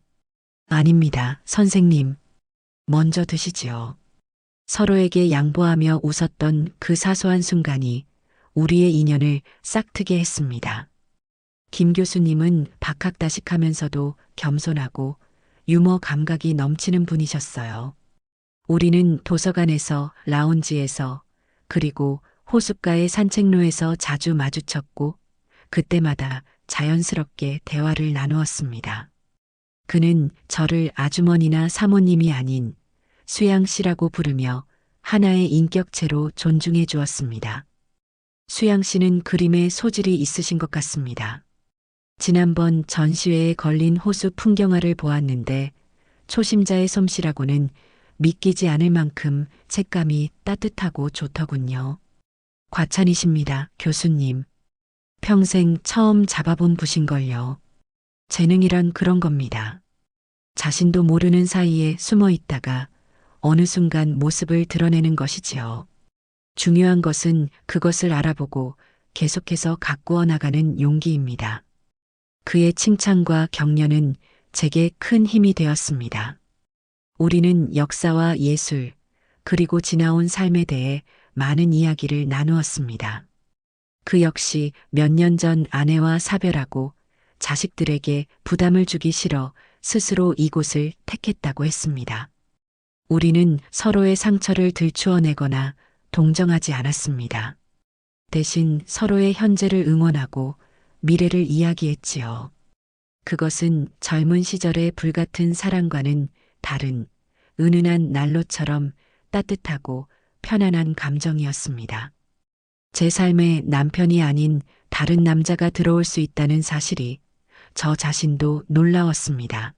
아닙니다, 선생님. 먼저 드시지요. 서로에게 양보하며 웃었던 그 사소한 순간이 우리의 인연을 싹트게 했습니다. 김 교수님은 박학다식하면서도 겸손하고 유머 감각이 넘치는 분이셨어요. 우리는 도서관에서, 라운지에서, 그리고 호숫가의 산책로에서 자주 마주쳤고, 그때마다 자연스럽게 대화를 나누었습니다. 그는 저를 아주머니나 사모님이 아닌 수양 씨라고 부르며 하나의 인격체로 존중해 주었습니다. 수양 씨는 그림에 소질이 있으신 것 같습니다. 지난번 전시회에 걸린 호수 풍경화를 보았는데 초심자의 솜씨라고는 믿기지 않을 만큼 색감이 따뜻하고 좋더군요. 과찬이십니다, 교수님. 평생 처음 잡아본 붓인걸요. 재능이란 그런 겁니다. 자신도 모르는 사이에 숨어 있다가 어느 순간 모습을 드러내는 것이지요. 중요한 것은 그것을 알아보고 계속해서 가꾸어 나가는 용기입니다. 그의 칭찬과 격려는 제게 큰 힘이 되었습니다. 우리는 역사와 예술, 그리고 지나온 삶에 대해 많은 이야기를 나누었습니다. 그 역시 몇 년 전 아내와 사별하고 자식들에게 부담을 주기 싫어 스스로 이곳을 택했다고 했습니다. 우리는 서로의 상처를 들추어내거나 동정하지 않았습니다. 대신 서로의 현재를 응원하고 미래를 이야기했지요. 그것은 젊은 시절의 불같은 사랑과는 다른 은은한 난로처럼 따뜻하고 편안한 감정이었습니다. 제 삶에 남편이 아닌 다른 남자가 들어올 수 있다는 사실이 저 자신도 놀라웠습니다.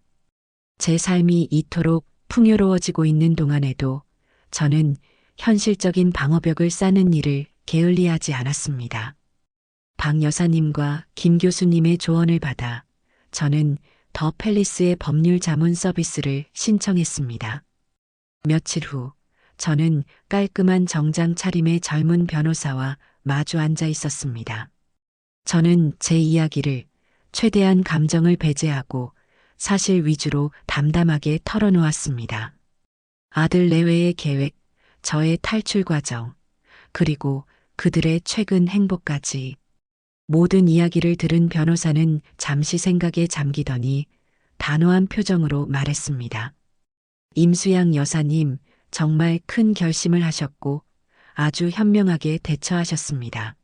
제 삶이 이토록 풍요로워지고 있는 동안에도 저는 현실적인 방어벽을 쌓는 일을 게을리하지 않았습니다. 박 여사님과 김 교수님의 조언을 받아 저는 더 팰리스의 법률 자문 서비스를 신청했습니다. 며칠 후 저는 깔끔한 정장 차림의 젊은 변호사와 마주 앉아 있었습니다. 저는 제 이야기를 최대한 감정을 배제하고 사실 위주로 담담하게 털어놓았습니다. 아들 내외의 계획, 저의 탈출 과정, 그리고 그들의 최근 행보까지. 모든 이야기를 들은 변호사는 잠시 생각에 잠기더니 단호한 표정으로 말했습니다. 임수양 여사님, 정말 큰 결심을 하셨고 아주 현명하게 대처하셨습니다.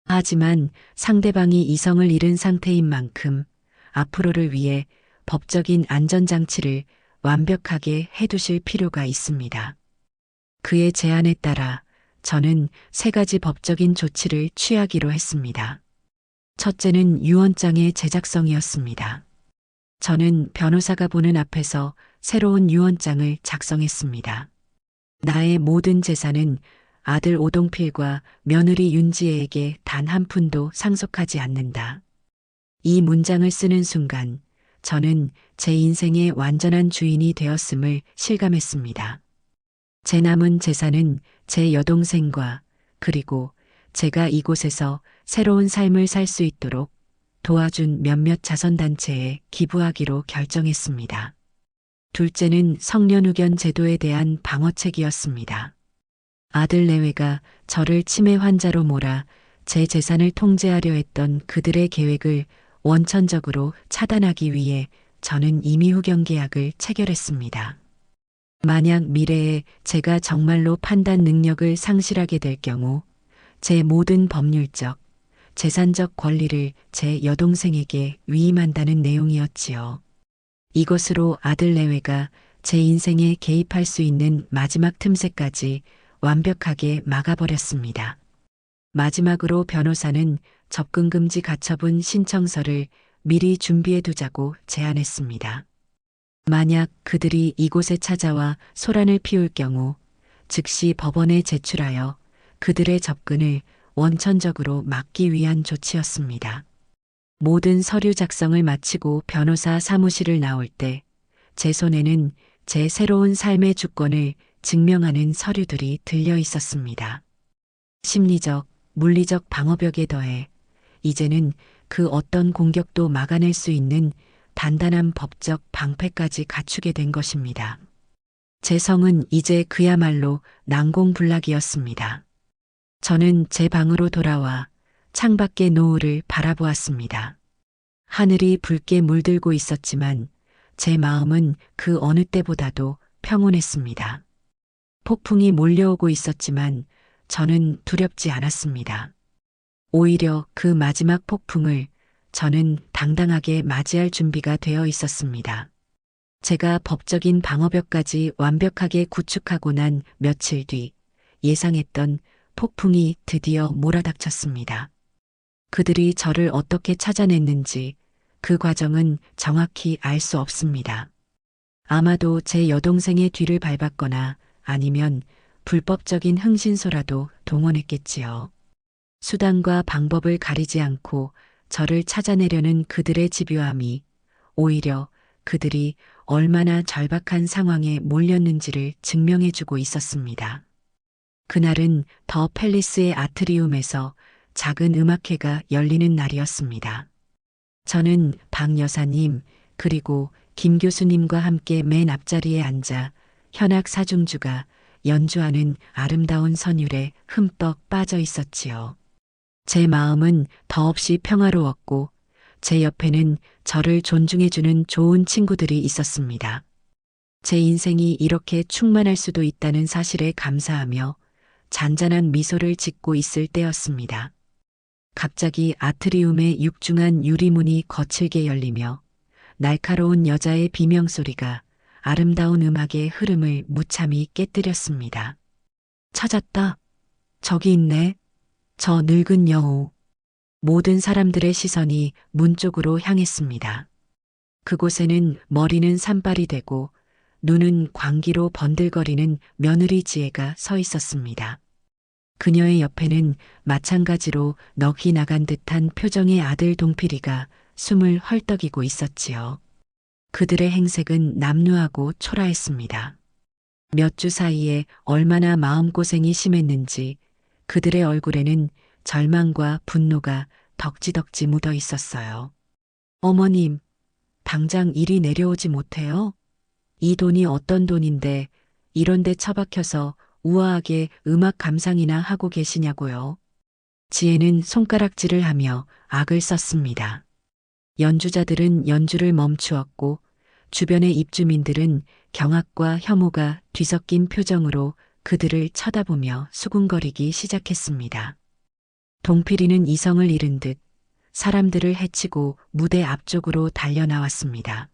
하지만 상대방이 이성을 잃은 상태인 만큼 앞으로를 위해 법적인 안전장치를 완벽하게 해두실 필요가 있습니다. 그의 제안에 따라 저는 3가지 법적인 조치를 취하기로 했습니다. 첫째는 유언장의 제작성이었습니다. 저는 변호사가 보는 앞에서 새로운 유언장을 작성했습니다. 나의 모든 재산은 아들 오동필과 며느리 윤지혜에게 단 한 푼도 상속하지 않는다. 이 문장을 쓰는 순간 저는 제 인생의 완전한 주인이 되었음을 실감했습니다. 제 남은 재산은 제 여동생과 그리고 제가 이곳에서 새로운 삶을 살 수 있도록 도와준 몇몇 자선단체에 기부하기로 결정했습니다. 둘째는 성년후견 제도에 대한 방어책이었습니다. 아들 내외가 저를 치매 환자로 몰아 제 재산을 통제하려 했던 그들의 계획을 원천적으로 차단하기 위해 저는 임의후견 계약을 체결했습니다. 만약 미래에 제가 정말로 판단 능력을 상실하게 될 경우 제 모든 법률적, 재산적 권리를 제 여동생에게 위임한다는 내용이었지요. 이것으로 아들 내외가 제 인생에 개입할 수 있는 마지막 틈새까지 완벽하게 막아버렸습니다. 마지막으로 변호사는 접근금지 가처분 신청서를 미리 준비해 두자고 제안했습니다. 만약 그들이 이곳에 찾아와 소란을 피울 경우 즉시 법원에 제출하여 그들의 접근을 원천적으로 막기 위한 조치였습니다. 모든 서류 작성을 마치고 변호사 사무실을 나올 때 제 손에는 제 새로운 삶의 주권을 증명하는 서류들이 들려 있었습니다. 심리적, 물리적 방어벽에 더해 이제는 그 어떤 공격도 막아낼 수 있는 단단한 법적 방패까지 갖추게 된 것입니다. 제 성은 이제 그야말로 난공불락이었습니다. 저는 제 방으로 돌아와 창밖의 노을을 바라보았습니다. 하늘이 붉게 물들고 있었지만 제 마음은 그 어느 때보다도 평온했습니다. 폭풍이 몰려오고 있었지만 저는 두렵지 않았습니다. 오히려 그 마지막 폭풍을 저는 당당하게 맞이할 준비가 되어 있었습니다. 제가 법적인 방어벽까지 완벽하게 구축하고 난 며칠 뒤 예상했던 폭풍이 드디어 몰아닥쳤습니다. 그들이 저를 어떻게 찾아냈는지 그 과정은 정확히 알 수 없습니다. 아마도 제 여동생의 뒤를 밟았거나 아니면 불법적인 흥신소라도 동원했겠지요. 수단과 방법을 가리지 않고 저를 찾아내려는 그들의 집요함이 오히려 그들이 얼마나 절박한 상황에 몰렸는지를 증명해주고 있었습니다. 그날은 더 팰리스의 아트리움에서 작은 음악회가 열리는 날이었습니다. 저는 박 여사님 그리고 김 교수님과 함께 맨 앞자리에 앉아 현악 사중주가 연주하는 아름다운 선율에 흠뻑 빠져 있었지요. 제 마음은 더없이 평화로웠고 제 옆에는 저를 존중해주는 좋은 친구들이 있었습니다. 제 인생이 이렇게 충만할 수도 있다는 사실에 감사하며 잔잔한 미소를 짓고 있을 때였습니다. 갑자기 아트리움의 육중한 유리문이 거칠게 열리며 날카로운 여자의 비명소리가 아름다운 음악의 흐름을 무참히 깨뜨렸습니다. 찾았다. 저기 있네. 저 늙은 여우. 모든 사람들의 시선이 문 쪽으로 향했습니다. 그곳에는 머리는 산발이 되고 눈은 광기로 번들거리는 며느리 지혜가 서 있었습니다. 그녀의 옆에는 마찬가지로 넋이 나간 듯한 표정의 아들 동필이가 숨을 헐떡이고 있었지요. 그들의 행색은 남루하고 초라했습니다. 몇 주 사이에 얼마나 마음고생이 심했는지 그들의 얼굴에는 절망과 분노가 덕지덕지 묻어 있었어요. 어머님, 당장 이리 내려오지 못해요? 이 돈이 어떤 돈인데 이런 데 처박혀서 우아하게 음악 감상이나 하고 계시냐고요. 지혜는 손가락질을 하며 악을 썼습니다. 연주자들은 연주를 멈추었고 주변의 입주민들은 경악과 혐오가 뒤섞인 표정으로 그들을 쳐다보며 수군거리기 시작했습니다. 동필이는 이성을 잃은 듯 사람들을 해치고 무대 앞쪽으로 달려나왔습니다.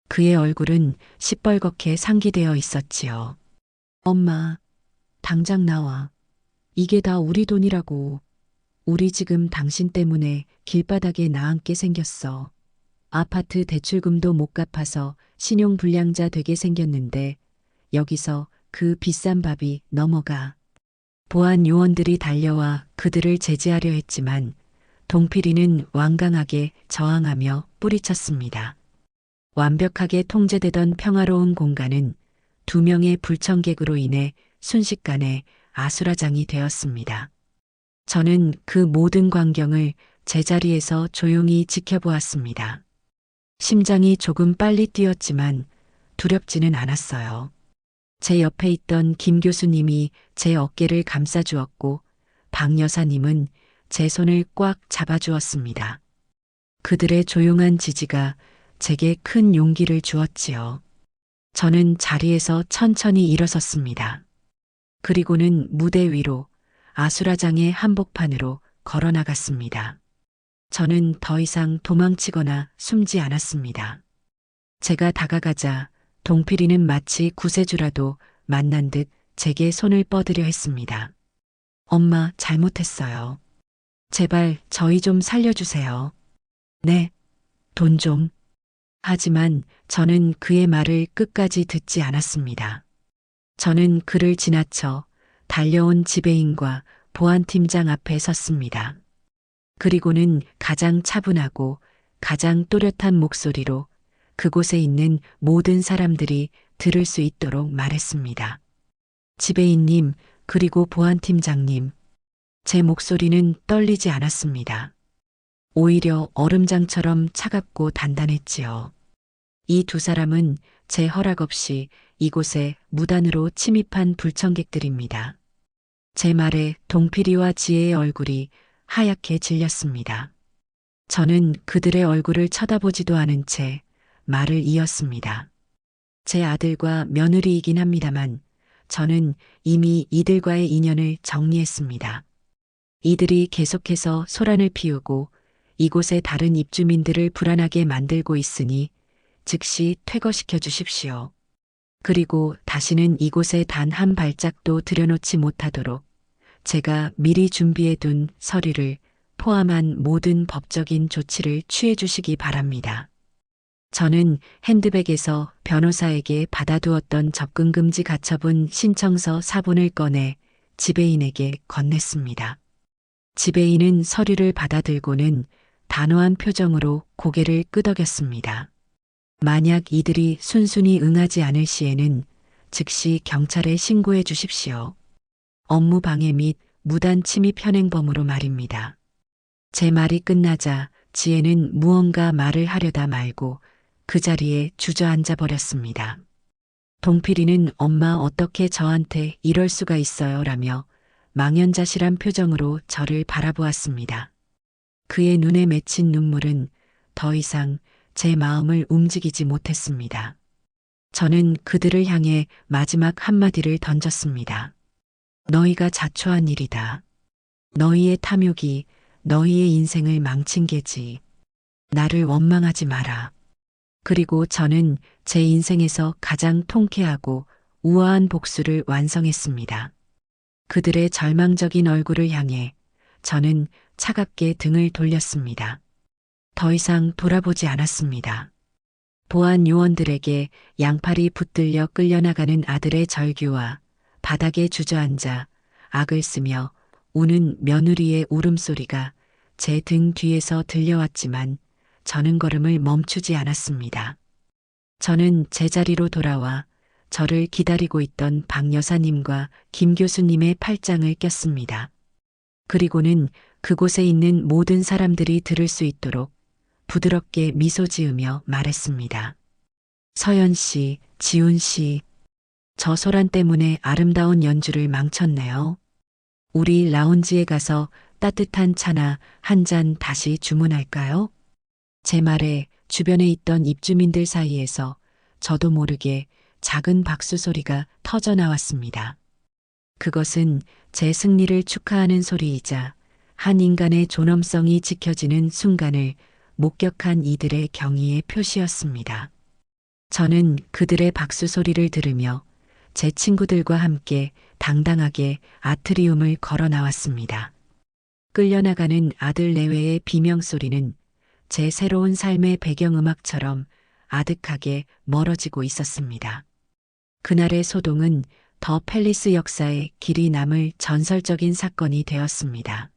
그의 얼굴은 시뻘겋게 상기되어 있었지요. 엄마, 당장 나와. 이게 다 우리 돈이라고. 우리 지금 당신 때문에 길바닥에 나앉게 생겼어. 아파트 대출금도 못 갚아서 신용불량자 되게 생겼는데 여기서 그 비싼 밥이 넘어가. 보안 요원들이 달려와 그들을 제지하려 했지만 동필이는 완강하게 저항하며 뿌리쳤습니다. 완벽하게 통제되던 평화로운 공간은 두 명의 불청객으로 인해 순식간에 아수라장이 되었습니다. 저는 그 모든 광경을 제자리에서 조용히 지켜보았습니다. 심장이 조금 빨리 뛰었지만 두렵지는 않았어요. 제 옆에 있던 김 교수님이 제 어깨를 감싸주었고 박 여사님은 제 손을 꽉 잡아주었습니다. 그들의 조용한 지지가 제게 큰 용기를 주었지요. 저는 자리에서 천천히 일어섰습니다. 그리고는 무대 위로 아수라장의 한복판으로 걸어 나갔습니다. 저는 더 이상 도망치거나 숨지 않았습니다. 제가 다가가자 동필이는 마치 구세주라도 만난 듯 제게 손을 뻗으려 했습니다. 엄마, 잘못했어요. 제발 저희 좀 살려주세요. 네, 돈 좀. 하지만 저는 그의 말을 끝까지 듣지 않았습니다. 저는 그를 지나쳐 달려온 지배인과 보안팀장 앞에 섰습니다. 그리고는 가장 차분하고 가장 또렷한 목소리로 그곳에 있는 모든 사람들이 들을 수 있도록 말했습니다. 지배인님, 그리고 보안팀장님, 제 목소리는 떨리지 않았습니다. 오히려 얼음장처럼 차갑고 단단했지요. 이 두 사람은 제 허락 없이 이곳에 무단으로 침입한 불청객들입니다. 제 말에 동필이와 지혜의 얼굴이 하얗게 질렸습니다. 저는 그들의 얼굴을 쳐다보지도 않은 채 말을 이었습니다. 제 아들과 며느리이긴 합니다만 저는 이미 이들과의 인연을 정리했습니다. 이들이 계속해서 소란을 피우고 이곳의 다른 입주민들을 불안하게 만들고 있으니 즉시 퇴거시켜 주십시오. 그리고 다시는 이곳에 단 한 발짝도 들여놓지 못하도록 제가 미리 준비해둔 서류를 포함한 모든 법적인 조치를 취해 주시기 바랍니다. 저는 핸드백에서 변호사에게 받아두었던 접근금지 가처분 신청서 사본을 꺼내 지배인에게 건넸습니다. 지배인은 서류를 받아들고는 단호한 표정으로 고개를 끄덕였습니다. 만약 이들이 순순히 응하지 않을 시에는 즉시 경찰에 신고해 주십시오. 업무 방해 및 무단 침입 현행범으로 말입니다. 제 말이 끝나자 지혜는 무언가 말을 하려다 말고 그 자리에 주저앉아 버렸습니다. 동필이는 엄마 어떻게 저한테 이럴 수가 있어요 라며 망연자실한 표정으로 저를 바라보았습니다. 그의 눈에 맺힌 눈물은 더 이상 제 마음을 움직이지 못했습니다. 저는 그들을 향해 마지막 한마디를 던졌습니다. 너희가 자초한 일이다. 너희의 탐욕이 너희의 인생을 망친 게지. 나를 원망하지 마라. 그리고 저는 제 인생에서 가장 통쾌하고 우아한 복수를 완성했습니다. 그들의 절망적인 얼굴을 향해 저는 차갑게 등을 돌렸습니다. 더 이상 돌아보지 않았습니다. 보안 요원들에게 양팔이 붙들려 끌려나가는 아들의 절규와 바닥에 주저앉아 악을 쓰며 우는 며느리의 울음소리가 제 등 뒤에서 들려왔지만 저는 걸음을 멈추지 않았습니다. 저는 제자리로 돌아와 저를 기다리고 있던 박 여사님과 김 교수님의 팔짱을 꼈습니다. 그리고는 그곳에 있는 모든 사람들이 들을 수 있도록 부드럽게 미소 지으며 말했습니다. 서연 씨, 지훈 씨, 저 소란 때문에 아름다운 연주를 망쳤네요. 우리 라운지에 가서 따뜻한 차나 한 잔 다시 주문할까요? 제 말에 주변에 있던 입주민들 사이에서 저도 모르게 작은 박수 소리가 터져 나왔습니다. 그것은 제 승리를 축하하는 소리이자 한 인간의 존엄성이 지켜지는 순간을 목격한 이들의 경의의 표시였습니다. 저는 그들의 박수 소리를 들으며 제 친구들과 함께 당당하게 아트리움을 걸어 나왔습니다. 끌려나가는 아들 내외의 비명소리는 제 새로운 삶의 배경음악처럼 아득하게 멀어지고 있었습니다. 그날의 소동은 더 팰리스 역사에 길이 남을 전설적인 사건이 되었습니다.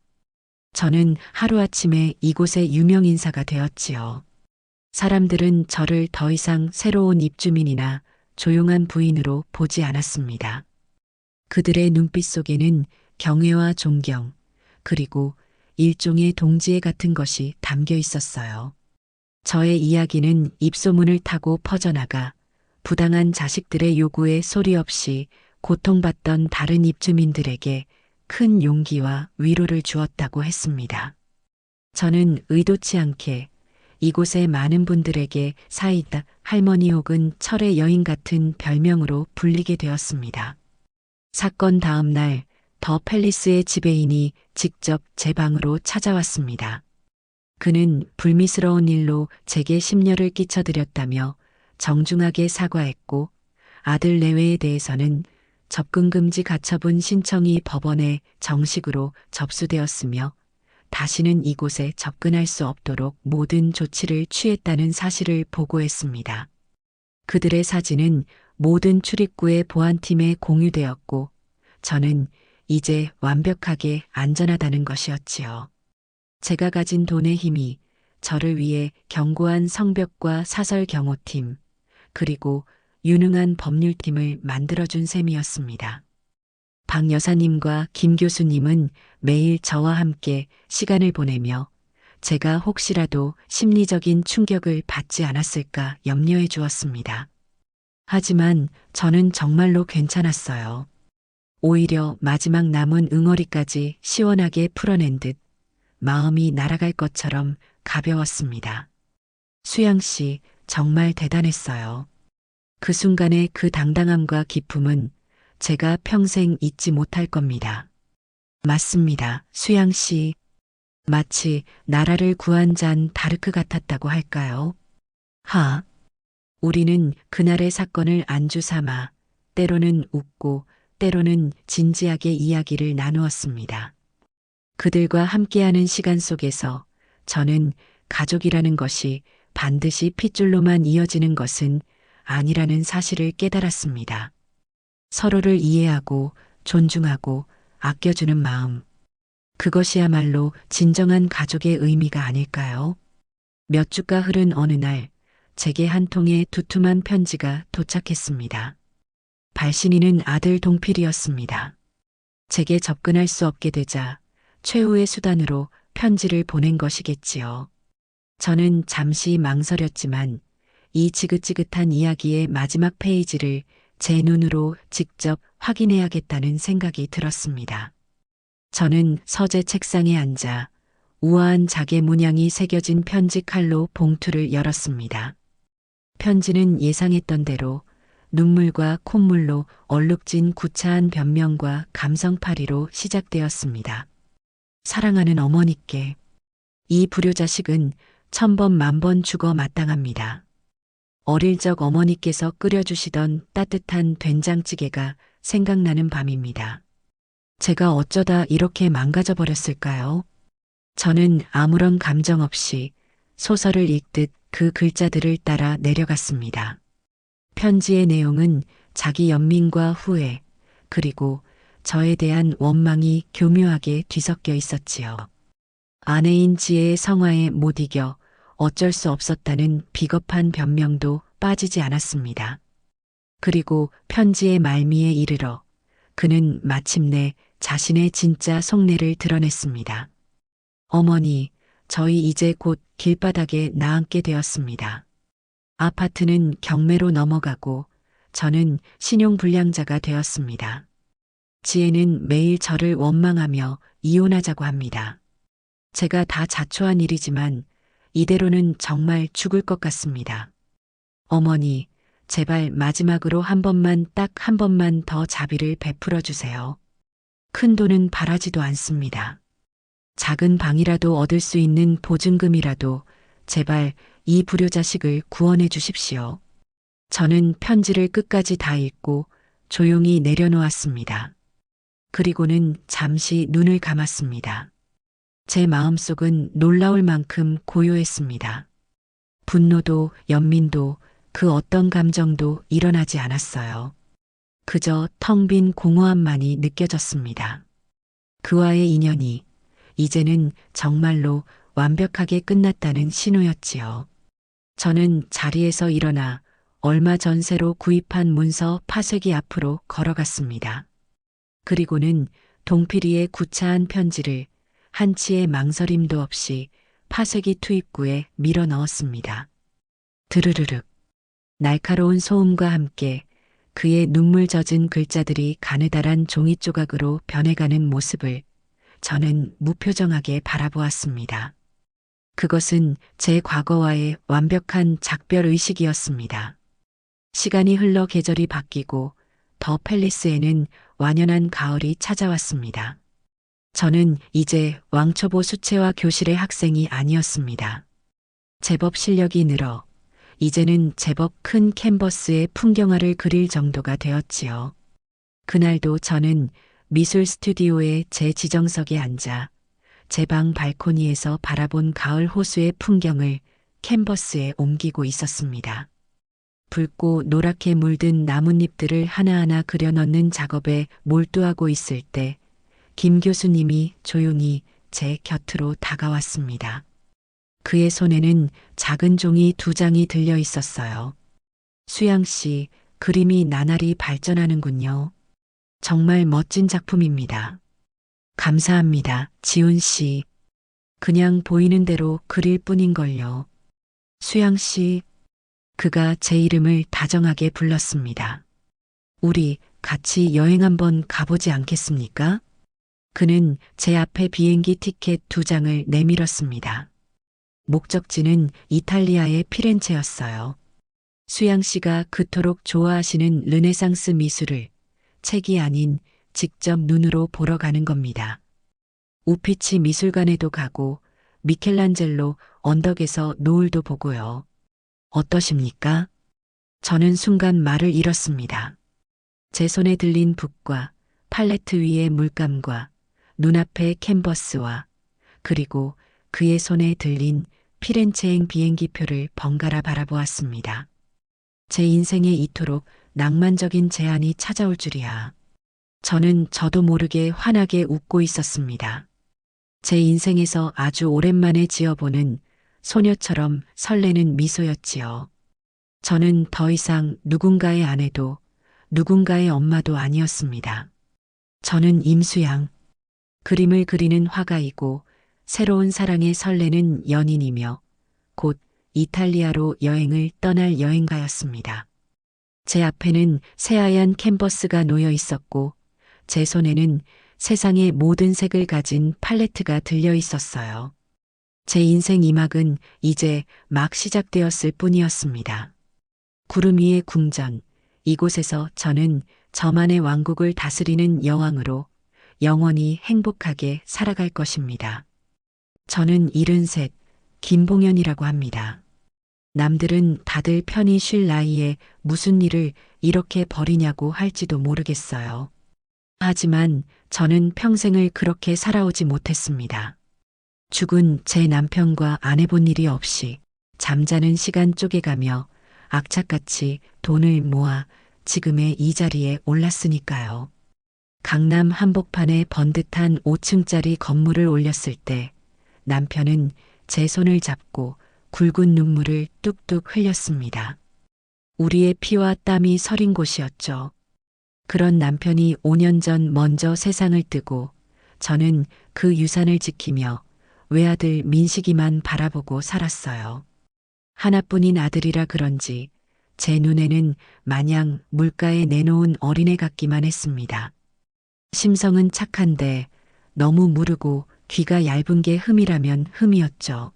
저는 하루아침에 이곳의 유명인사가 되었지요. 사람들은 저를 더 이상 새로운 입주민이나 조용한 부인으로 보지 않았습니다. 그들의 눈빛 속에는 경외와 존경, 그리고 일종의 동지애 같은 것이 담겨 있었어요. 저의 이야기는 입소문을 타고 퍼져나가 부당한 자식들의 요구에 소리 없이 고통받던 다른 입주민들에게 큰 용기와 위로를 주었다고 했습니다. 저는 의도치 않게 이곳의 많은 분들에게 사이다 할머니 혹은 철의 여인 같은 별명으로 불리게 되었습니다. 사건 다음 날 더 팰리스의 지배인이 직접 제 방으로 찾아왔습니다. 그는 불미스러운 일로 제게 심려를 끼쳐드렸다며 정중하게 사과했고 아들 내외에 대해서는 접근금지 가처분 신청이 법원에 정식으로 접수되었으며 다시는 이곳에 접근할 수 없도록 모든 조치를 취했다는 사실을 보고했습니다. 그들의 사진은 모든 출입구의 보안팀에 공유되었고 저는 이제 완벽하게 안전하다는 것이었지요. 제가 가진 돈의 힘이 저를 위해 견고한 성벽과 사설 경호팀, 그리고 유능한 법률팀을 만들어준 셈이었습니다. 박 여사님과 김 교수님은 매일 저와 함께 시간을 보내며 제가 혹시라도 심리적인 충격을 받지 않았을까 염려해 주었습니다. 하지만 저는 정말로 괜찮았어요. 오히려 마지막 남은 응어리까지 시원하게 풀어낸 듯 마음이 날아갈 것처럼 가벼웠습니다. 수양 씨, 정말 대단했어요. 그 순간의 그 당당함과 기쁨은 제가 평생 잊지 못할 겁니다. 맞습니다. 수양 씨. 마치 나라를 구한 잔 다르크 같았다고 할까요? 우리는 그날의 사건을 안주 삼아 때로는 웃고 때로는 진지하게 이야기를 나누었습니다. 그들과 함께하는 시간 속에서 저는 가족이라는 것이 반드시 핏줄로만 이어지는 것은 아니라는 사실을 깨달았습니다. 서로를 이해하고 존중하고 아껴주는 마음. 그것이야말로 진정한 가족의 의미가 아닐까요? 몇 주가 흐른 어느 날, 제게 한 통의 두툼한 편지가 도착했습니다. 발신인은 아들 동필이었습니다. 제게 접근할 수 없게 되자 최후의 수단으로 편지를 보낸 것이겠지요. 저는 잠시 망설였지만 이 지긋지긋한 이야기의 마지막 페이지를 제 눈으로 직접 확인해야겠다는 생각이 들었습니다. 저는 서재 책상에 앉아 우아한 자개 문양이 새겨진 편지 칼로 봉투를 열었습니다. 편지는 예상했던 대로 눈물과 콧물로 얼룩진 구차한 변명과 감성파리로 시작되었습니다. 사랑하는 어머니께 이 불효자식은 천번 만번 죽어 마땅합니다. 어릴 적 어머니께서 끓여주시던 따뜻한 된장찌개가 생각나는 밤입니다. 제가 어쩌다 이렇게 망가져 버렸을까요? 저는 아무런 감정 없이 소설을 읽듯 그 글자들을 따라 내려갔습니다. 편지의 내용은 자기 연민과 후회, 그리고 저에 대한 원망이 교묘하게 뒤섞여 있었지요. 아내인 지혜의 성화에 못 이겨 어쩔 수 없었다는 비겁한 변명도 빠지지 않았습니다. 그리고 편지의 말미에 이르러 그는 마침내 자신의 진짜 속내를 드러냈습니다. 어머니, 저희 이제 곧 길바닥에 나앉게 되었습니다. 아파트는 경매로 넘어가고 저는 신용불량자가 되었습니다. 지혜는 매일 저를 원망하며 이혼하자고 합니다. 제가 다 자초한 일이지만 이대로는 정말 죽을 것 같습니다. 어머니, 제발 마지막으로 한 번만 딱 한 번만 더 자비를 베풀어 주세요. 큰 돈은 바라지도 않습니다. 작은 방이라도 얻을 수 있는 보증금이라도 제발 이 불효자식을 구원해 주십시오. 저는 편지를 끝까지 다 읽고 조용히 내려놓았습니다. 그리고는 잠시 눈을 감았습니다. 제 마음속은 놀라울 만큼 고요했습니다. 분노도 연민도 그 어떤 감정도 일어나지 않았어요. 그저 텅 빈 공허함만이 느껴졌습니다. 그와의 인연이 이제는 정말로 완벽하게 끝났다는 신호였지요. 저는 자리에서 일어나 얼마 전 새로 구입한 문서 파쇄기 앞으로 걸어갔습니다. 그리고는 동필이의 구차한 편지를 한치의 망설임도 없이 파쇄기 투입구에 밀어 넣었습니다. 드르르륵. 날카로운 소음과 함께 그의 눈물 젖은 글자들이 가느다란 종이 조각으로 변해가는 모습을 저는 무표정하게 바라보았습니다. 그것은 제 과거와의 완벽한 작별의식이었습니다. 시간이 흘러 계절이 바뀌고 더 팰리스에는 완연한 가을이 찾아왔습니다. 저는 이제 왕초보 수채화 교실의 학생이 아니었습니다. 제법 실력이 늘어 이제는 제법 큰 캔버스에 풍경화를 그릴 정도가 되었지요. 그날도 저는 미술 스튜디오의 제 지정석에 앉아 제 방 발코니에서 바라본 가을 호수의 풍경을 캔버스에 옮기고 있었습니다. 붉고 노랗게 물든 나뭇잎들을 하나하나 그려 넣는 작업에 몰두하고 있을 때 김 교수님이 조용히 제 곁으로 다가왔습니다. 그의 손에는 작은 종이 2장이 들려 있었어요. 수양 씨, 그림이 나날이 발전하는군요. 정말 멋진 작품입니다. 감사합니다, 지훈 씨. 그냥 보이는 대로 그릴 뿐인걸요. 수양 씨, 그가 제 이름을 다정하게 불렀습니다. 우리 같이 여행 한번 가보지 않겠습니까? 그는 제 앞에 비행기 티켓 2장을 내밀었습니다. 목적지는 이탈리아의 피렌체였어요. 수양 씨가 그토록 좋아하시는 르네상스 미술을 책이 아닌 직접 눈으로 보러 가는 겁니다. 우피치 미술관에도 가고 미켈란젤로 언덕에서 노을도 보고요. 어떠십니까? 저는 순간 말을 잃었습니다. 제 손에 들린 붓과 팔레트 위의 물감과 눈앞의 캔버스와 그리고 그의 손에 들린 피렌체행 비행기표를 번갈아 바라보았습니다. 제 인생에 이토록 낭만적인 제안이 찾아올 줄이야. 저도 모르게 환하게 웃고 있었습니다. 제 인생에서 아주 오랜만에 지어보는 소녀처럼 설레는 미소였지요. 저는 더 이상 누군가의 아내도 누군가의 엄마도 아니었습니다. 저는 임수양, 그림을 그리는 화가이고 새로운 사랑에 설레는 연인이며 곧 이탈리아로 여행을 떠날 여행가였습니다. 제 앞에는 새하얀 캔버스가 놓여 있었고 제 손에는 세상의 모든 색을 가진 팔레트가 들려 있었어요. 제 인생 2막은 이제 막 시작되었을 뿐이었습니다. 구름 위의 궁전, 이곳에서 저는 저만의 왕국을 다스리는 여왕으로 영원히 행복하게 살아갈 것입니다. 저는 73, 김봉현이라고 합니다. 남들은 다들 편히 쉴 나이에 무슨 일을 이렇게 버리냐고 할지도 모르겠어요. 하지만 저는 평생을 그렇게 살아오지 못했습니다. 죽은 제 남편과 안 해본 일이 없이 잠자는 시간 쪼개가며 악착같이 돈을 모아 지금의 이 자리에 올랐으니까요. 강남 한복판에 번듯한 5층짜리 건물을 올렸을 때 남편은 제 손을 잡고 굵은 눈물을 뚝뚝 흘렸습니다. 우리의 피와 땀이 서린 곳이었죠. 그런 남편이 5년 전 먼저 세상을 뜨고 저는 그 유산을 지키며 외아들 민식이만 바라보고 살았어요. 하나뿐인 아들이라 그런지 제 눈에는 마냥 물가에 내놓은 어린애 같기만 했습니다. 심성은 착한데 너무 무르고 귀가 얇은 게 흠이라면 흠이었죠.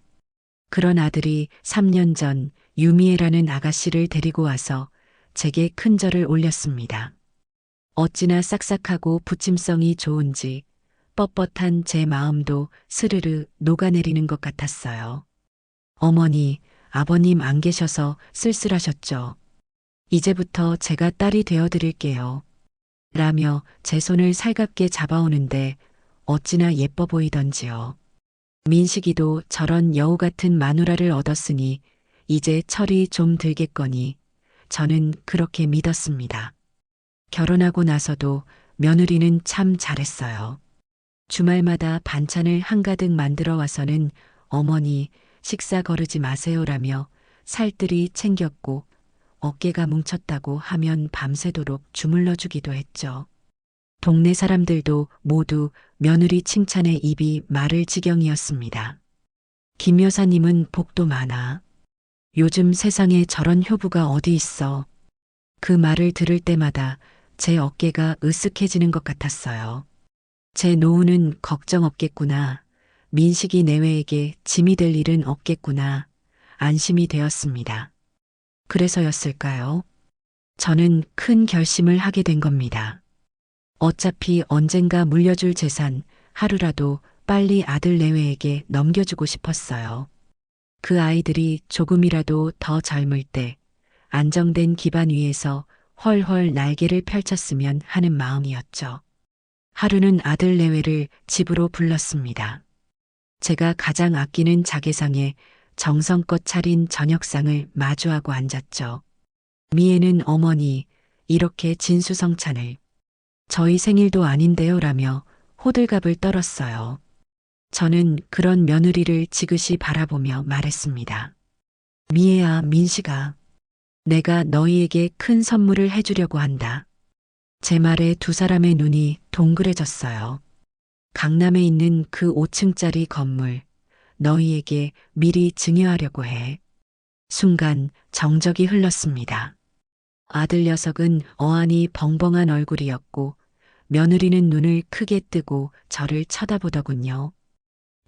그런 아들이 3년 전 유미애라는 아가씨를 데리고 와서 제게 큰 절을 올렸습니다. 어찌나 싹싹하고 부침성이 좋은지 뻣뻣한 제 마음도 스르르 녹아내리는 것 같았어요. 어머니, 아버님 안 계셔서 쓸쓸하셨죠. 이제부터 제가 딸이 되어드릴게요. 라며 제 손을 살갑게 잡아오는데 어찌나 예뻐 보이던지요. 민식이도 저런 여우 같은 마누라를 얻었으니 이제 철이 좀 들겠거니 저는 그렇게 믿었습니다. 결혼하고 나서도 며느리는 참 잘했어요. 주말마다 반찬을 한가득 만들어 와서는 어머니 식사 거르지 마세요라며 살뜰히 챙겼고 어깨가 뭉쳤다고 하면 밤새도록 주물러 주기도 했죠. 동네 사람들도 모두 며느리 칭찬에 입이 마를 지경이었습니다. 김 여사님은 복도 많아. 요즘 세상에 저런 효부가 어디 있어. 그 말을 들을 때마다 제 어깨가 으쓱해지는 것 같았어요. 제 노후는 걱정 없겠구나. 민식이 내외에게 짐이 될 일은 없겠구나. 안심이 되었습니다. 그래서였을까요? 저는 큰 결심을 하게 된 겁니다. 어차피 언젠가 물려줄 재산 하루라도 빨리 아들 내외에게 넘겨주고 싶었어요. 그 아이들이 조금이라도 더 젊을 때 안정된 기반 위에서 헐헐 날개를 펼쳤으면 하는 마음이었죠. 하루는 아들 내외를 집으로 불렀습니다. 제가 가장 아끼는 자개상에 정성껏 차린 저녁상을 마주하고 앉았죠. 미애는 어머니, 이렇게 진수성찬을 저희 생일도 아닌데요 라며 호들갑을 떨었어요. 저는 그런 며느리를 지그시 바라보며 말했습니다. 미애야, 민식아, 내가 너희에게 큰 선물을 해주려고 한다. 제 말에 두 사람의 눈이 동그래졌어요. 강남에 있는 그 5층짜리 건물, 너희에게 미리 증여하려고 해. 순간 정적이 흘렀습니다. 아들 녀석은 어안이 벙벙한 얼굴이었고 며느리는 눈을 크게 뜨고 저를 쳐다보더군요.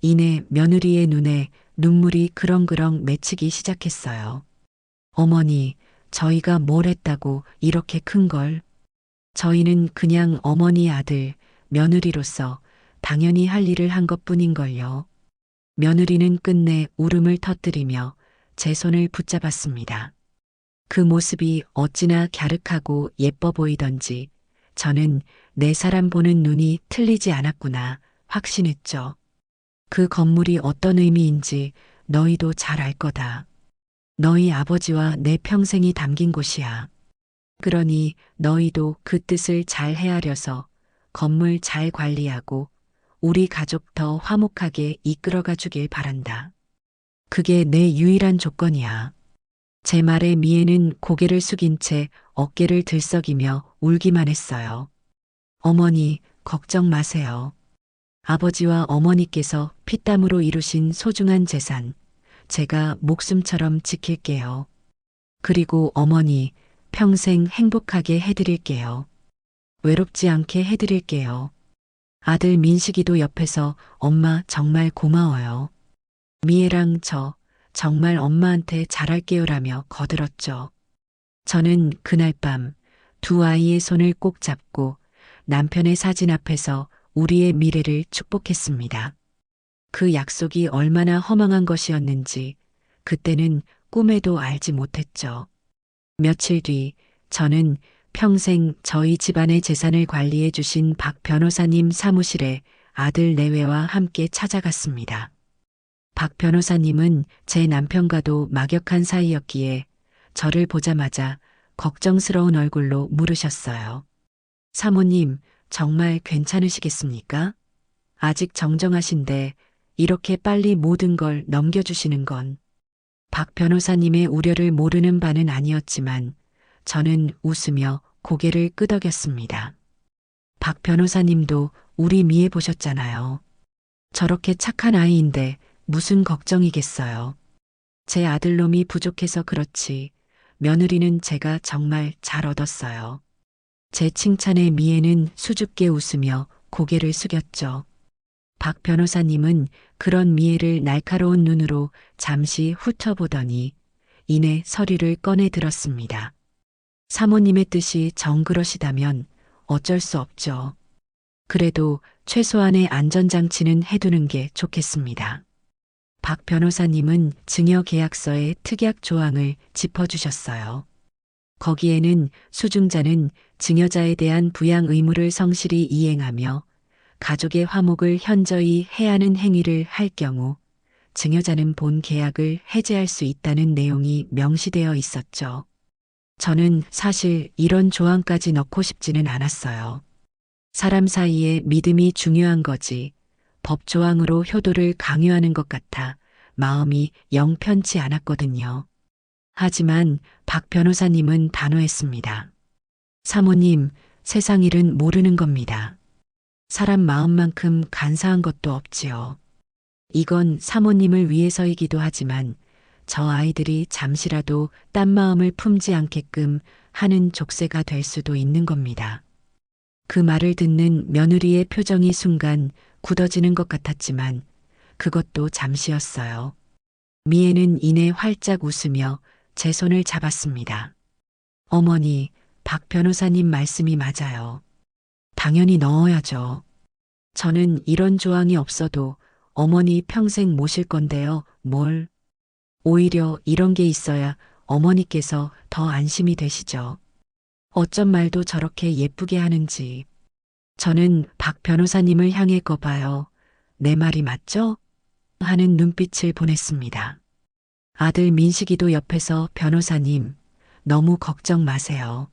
이내 며느리의 눈에 눈물이 그렁그렁 맺히기 시작했어요. 어머니, 저희가 뭘 했다고 이렇게 큰 걸? 저희는 그냥 어머니 아들, 며느리로서 당연히 할 일을 한 것뿐인걸요. 며느리는 끝내 울음을 터뜨리며 제 손을 붙잡았습니다. 그 모습이 어찌나 갸륵하고 예뻐 보이던지 저는 내 사람 보는 눈이 틀리지 않았구나 확신했죠. 그 건물이 어떤 의미인지 너희도 잘 알 거다. 너희 아버지와 내 평생이 담긴 곳이야. 그러니 너희도 그 뜻을 잘 헤아려서 건물 잘 관리하고 우리 가족 더 화목하게 이끌어가 주길 바란다. 그게 내 유일한 조건이야. 제 말에 미애는 고개를 숙인 채 어깨를 들썩이며 울기만 했어요. 어머니, 걱정 마세요. 아버지와 어머니께서 피땀으로 이루신 소중한 재산, 제가 목숨처럼 지킬게요. 그리고 어머니, 평생 행복하게 해드릴게요. 외롭지 않게 해드릴게요. 아들 민식이도 옆에서 엄마 정말 고마워요. 미애랑 저 정말 엄마한테 잘할게요라며 거들었죠. 저는 그날 밤 두 아이의 손을 꼭 잡고 남편의 사진 앞에서 우리의 미래를 축복했습니다. 그 약속이 얼마나 허망한 것이었는지 그때는 꿈에도 알지 못했죠. 며칠 뒤 저는 평생 저희 집안의 재산을 관리해 주신 박 변호사님 사무실에 아들 내외와 함께 찾아갔습니다. 박 변호사님은 제 남편과도 막역한 사이였기에 저를 보자마자 걱정스러운 얼굴로 물으셨어요. 사모님, 정말 괜찮으시겠습니까? 아직 정정하신데 이렇게 빨리 모든 걸 넘겨주시는 건. 박 변호사님의 우려를 모르는 바는 아니었지만 저는 웃으며 고개를 끄덕였습니다. 박 변호사님도 우리 미애 보셨잖아요. 저렇게 착한 아이인데 무슨 걱정이겠어요. 제 아들놈이 부족해서 그렇지 며느리는 제가 정말 잘 얻었어요. 제 칭찬에 미애는 수줍게 웃으며 고개를 숙였죠. 박 변호사님은 그런 미애를 날카로운 눈으로 잠시 훑어보더니 이내 서류를 꺼내 들었습니다. 사모님의 뜻이 정그러시다면 어쩔 수 없죠. 그래도 최소한의 안전장치는 해두는 게 좋겠습니다. 박 변호사님은 증여계약서의 특약 조항을 짚어주셨어요. 거기에는 수중자는 증여자에 대한 부양 의무를 성실히 이행하며 가족의 화목을 현저히 해하는 행위를 할 경우 증여자는 본 계약을 해지할 수 있다는 내용이 명시되어 있었죠. 저는 사실 이런 조항까지 넣고 싶지는 않았어요. 사람 사이에 믿음이 중요한 거지 법 조항으로 효도를 강요하는 것 같아 마음이 영 편치 않았거든요. 하지만 박 변호사님은 단호했습니다. 사모님, 세상 일은 모르는 겁니다. 사람 마음만큼 간사한 것도 없지요. 이건 사모님을 위해서이기도 하지만 저 아이들이 잠시라도 딴 마음을 품지 않게끔 하는 족쇄가 될 수도 있는 겁니다. 그 말을 듣는 며느리의 표정이 순간 굳어지는 것 같았지만 그것도 잠시였어요. 미애는 이내 활짝 웃으며 제 손을 잡았습니다. 어머니, 박 변호사님 말씀이 맞아요. 당연히 넣어야죠. 저는 이런 조항이 없어도 어머니 평생 모실 건데요. 뭘? 오히려 이런 게 있어야 어머니께서 더 안심이 되시죠. 어쩜 말도 저렇게 예쁘게 하는지. 저는 박 변호사님을 향해 거봐요. 내 말이 맞죠? 하는 눈빛을 보냈습니다. 아들 민식이도 옆에서 변호사님, 너무 걱정 마세요.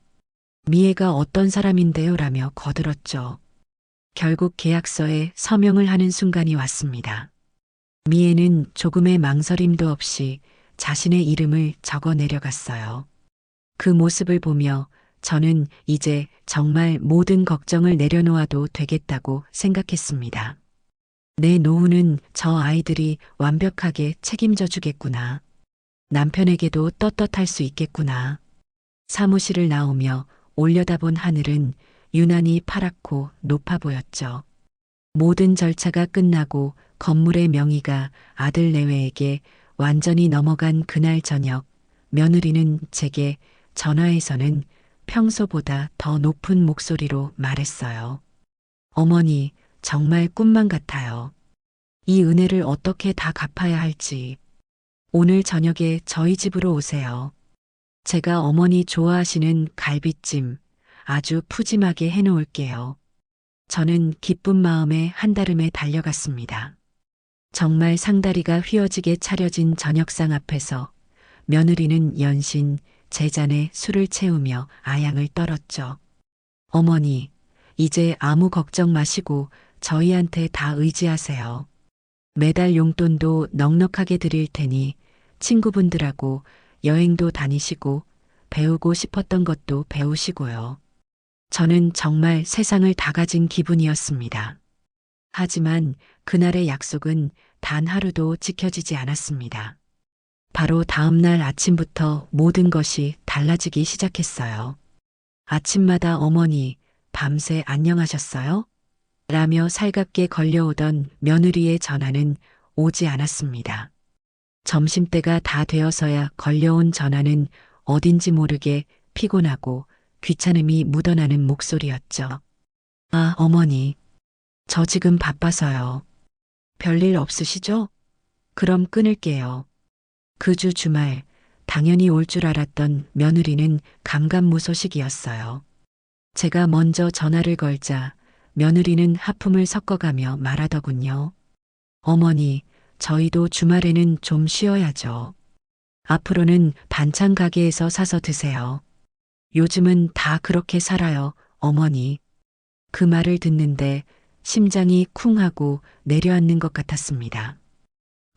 미애가 어떤 사람인데요? 라며 거들었죠. 결국 계약서에 서명을 하는 순간이 왔습니다. 미애는 조금의 망설임도 없이 자신의 이름을 적어 내려갔어요. 그 모습을 보며 저는 이제 정말 모든 걱정을 내려놓아도 되겠다고 생각했습니다. 내 노후는 저 아이들이 완벽하게 책임져 주겠구나. 남편에게도 떳떳할 수 있겠구나. 사무실을 나오며 올려다본 하늘은 유난히 파랗고 높아 보였죠. 모든 절차가 끝나고 건물의 명의가 아들 내외에게 완전히 넘어간 그날 저녁, 며느리는 제게 전화에서는 평소보다 더 높은 목소리로 말했어요. 어머니, 정말 꿈만 같아요. 이 은혜를 어떻게 다 갚아야 할지. 오늘 저녁에 저희 집으로 오세요. 제가 어머니 좋아하시는 갈비찜 아주 푸짐하게 해놓을게요. 저는 기쁜 마음에 한달음에 달려갔습니다. 정말 상다리가 휘어지게 차려진 저녁상 앞에서 며느리는 연신 제 잔에 술을 채우며 아양을 떨었죠. 어머니, 이제 아무 걱정 마시고 저희한테 다 의지하세요. 매달 용돈도 넉넉하게 드릴 테니 친구분들하고 여행도 다니시고 배우고 싶었던 것도 배우시고요. 저는 정말 세상을 다 가진 기분이었습니다. 하지만 그날의 약속은 단 하루도 지켜지지 않았습니다. 바로 다음 날 아침부터 모든 것이 달라지기 시작했어요. 아침마다 어머니, 밤새 안녕하셨어요? 라며 살갑게 걸려오던 며느리의 전화는 오지 않았습니다. 점심때가 다 되어서야 걸려온 전화는 어딘지 모르게 피곤하고 귀찮음이 묻어나는 목소리였죠. 아, 어머니. 저 지금 바빠서요. 별일 없으시죠? 그럼 끊을게요. 그 주 주말, 당연히 올 줄 알았던 며느리는 감감무소식이었어요. 제가 먼저 전화를 걸자 며느리는 하품을 섞어가며 말하더군요. 어머니, 저희도 주말에는 좀 쉬어야죠. 앞으로는 반찬 가게에서 사서 드세요. 요즘은 다 그렇게 살아요, 어머니. 그 말을 듣는데 심장이 쿵 하고 내려앉는 것 같았습니다.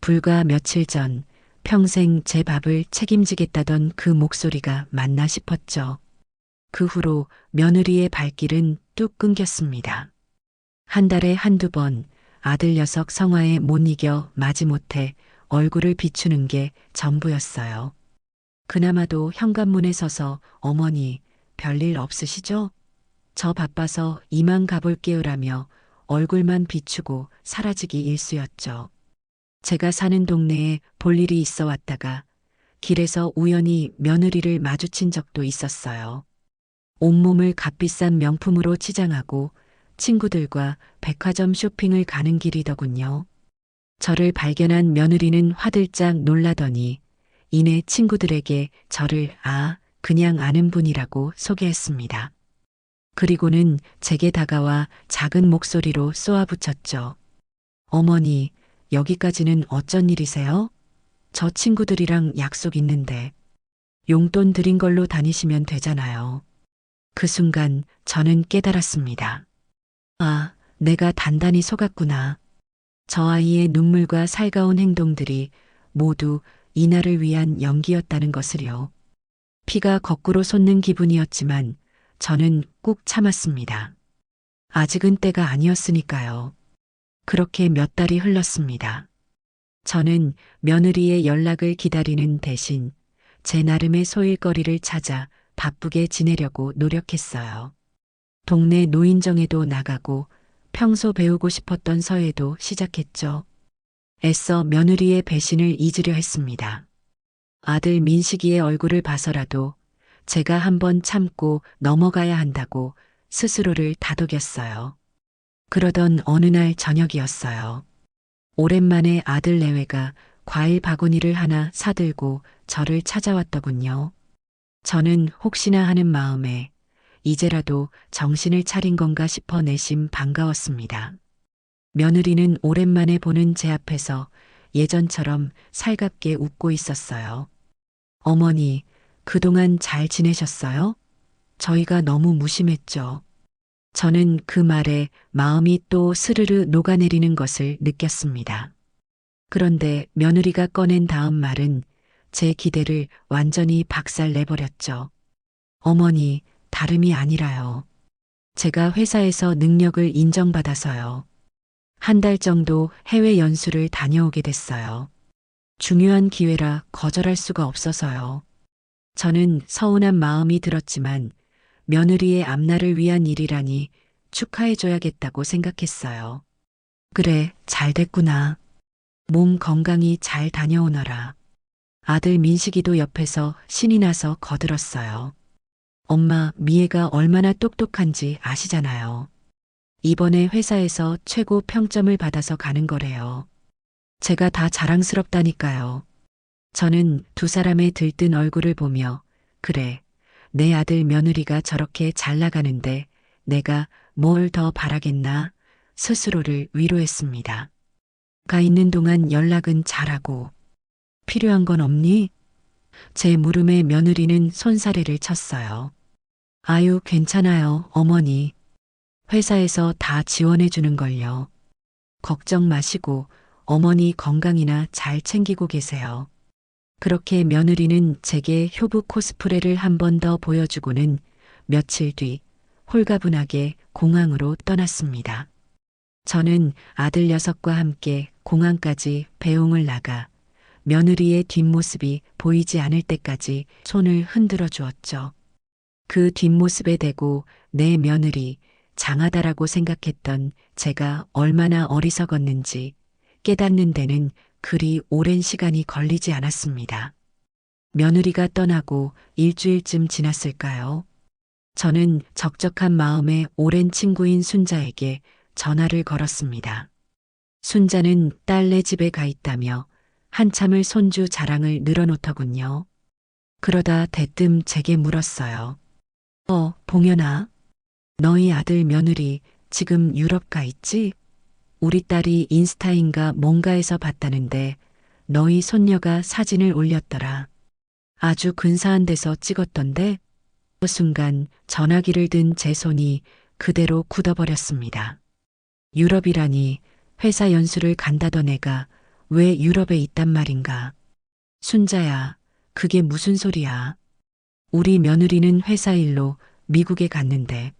불과 며칠 전 평생 제 밥을 책임지겠다던 그 목소리가 맞나 싶었죠. 그 후로 며느리의 발길은 뚝 끊겼습니다. 한 달에 한두 번 아들 녀석 성화에 못 이겨 마지못해 얼굴을 비추는 게 전부였어요. 그나마도 현관문에 서서 어머니, 별일 없으시죠? 저 바빠서 이만 가볼게요라며 얼굴만 비추고 사라지기 일쑤였죠. 제가 사는 동네에 볼 일이 있어 왔다가 길에서 우연히 며느리를 마주친 적도 있었어요. 온몸을 값비싼 명품으로 치장하고 친구들과 백화점 쇼핑을 가는 길이더군요. 저를 발견한 며느리는 화들짝 놀라더니 이내 친구들에게 저를 그냥 아는 분이라고 소개했습니다. 그리고는 제게 다가와 작은 목소리로 쏘아붙였죠. 어머니, 여기까지는 어쩐 일이세요? 저 친구들이랑 약속 있는데 용돈 드린 걸로 다니시면 되잖아요. 그 순간 저는 깨달았습니다. 아, 내가 단단히 속았구나. 저 아이의 눈물과 살가운 행동들이 모두 이날을 위한 연기였다는 것을요. 피가 거꾸로 솟는 기분이었지만 저는 꾹 참았습니다. 아직은 때가 아니었으니까요. 그렇게 몇 달이 흘렀습니다. 저는 며느리의 연락을 기다리는 대신 제 나름의 소일거리를 찾아 바쁘게 지내려고 노력했어요. 동네 노인정에도 나가고 평소 배우고 싶었던 서예도 시작했죠. 애써 며느리의 배신을 잊으려 했습니다. 아들 민식이의 얼굴을 봐서라도 제가 한번 참고 넘어가야 한다고 스스로를 다독였어요. 그러던 어느 날 저녁이었어요. 오랜만에 아들 내외가 과일 바구니를 하나 사들고 저를 찾아왔더군요. 저는 혹시나 하는 마음에 이제라도 정신을 차린 건가 싶어 내심 반가웠습니다. 며느리는 오랜만에 보는 제 앞에서 예전처럼 살갑게 웃고 있었어요. 어머니, 그동안 잘 지내셨어요? 저희가 너무 무심했죠. 저는 그 말에 마음이 또 스르르 녹아내리는 것을 느꼈습니다. 그런데 며느리가 꺼낸 다음 말은 제 기대를 완전히 박살내버렸죠. 어머니, 다름이 아니라요. 제가 회사에서 능력을 인정받아서요. 한 달 정도 해외 연수를 다녀오게 됐어요. 중요한 기회라 거절할 수가 없어서요. 저는 서운한 마음이 들었지만 며느리의 앞날을 위한 일이라니 축하해줘야겠다고 생각했어요. 그래, 잘 됐구나. 몸 건강히 잘 다녀오너라. 아들 민식이도 옆에서 신이 나서 거들었어요. 엄마, 미애가 얼마나 똑똑한지 아시잖아요. 이번에 회사에서 최고 평점을 받아서 가는 거래요. 제가 다 자랑스럽다니까요. 저는 두 사람의 들뜬 얼굴을 보며, 그래, 내 아들 며느리가 저렇게 잘 나가는데 내가 뭘 더 바라겠나 스스로를 위로했습니다. 가 있는 동안 연락은 잘하고, 필요한 건 없니? 제 물음에 며느리는 손사래를 쳤어요. 아유, 괜찮아요, 어머니. 회사에서 다 지원해 주는 걸요. 걱정 마시고 어머니 건강이나 잘 챙기고 계세요. 그렇게 며느리는 제게 효부 코스프레를 한 번 더 보여주고는 며칠 뒤 홀가분하게 공항으로 떠났습니다. 저는 아들 녀석과 함께 공항까지 배웅을 나가 며느리의 뒷모습이 보이지 않을 때까지 손을 흔들어 주었죠. 그 뒷모습에 대고 내 며느리 장하다라고 생각했던 제가 얼마나 어리석었는지 깨닫는 데는 그리 오랜 시간이 걸리지 않았습니다. 며느리가 떠나고 일주일쯤 지났을까요? 저는 적적한 마음에 오랜 친구인 순자에게 전화를 걸었습니다. 순자는 딸네 집에 가 있다며 한참을 손주 자랑을 늘어놓더군요. 그러다 대뜸 제게 물었어요. 봉연아, 너희 아들 며느리 지금 유럽 가 있지? 우리 딸이 인스타인가 뭔가에서 봤다는데 너희 손녀가 사진을 올렸더라. 아주 근사한 데서 찍었던데? 그 순간 전화기를 든 제 손이 그대로 굳어버렸습니다. 유럽이라니 회사 연수를 간다던 애가 왜 유럽에 있단 말인가? 순자야, 그게 무슨 소리야? 우리 며느리는 회사 일로 미국에 갔는데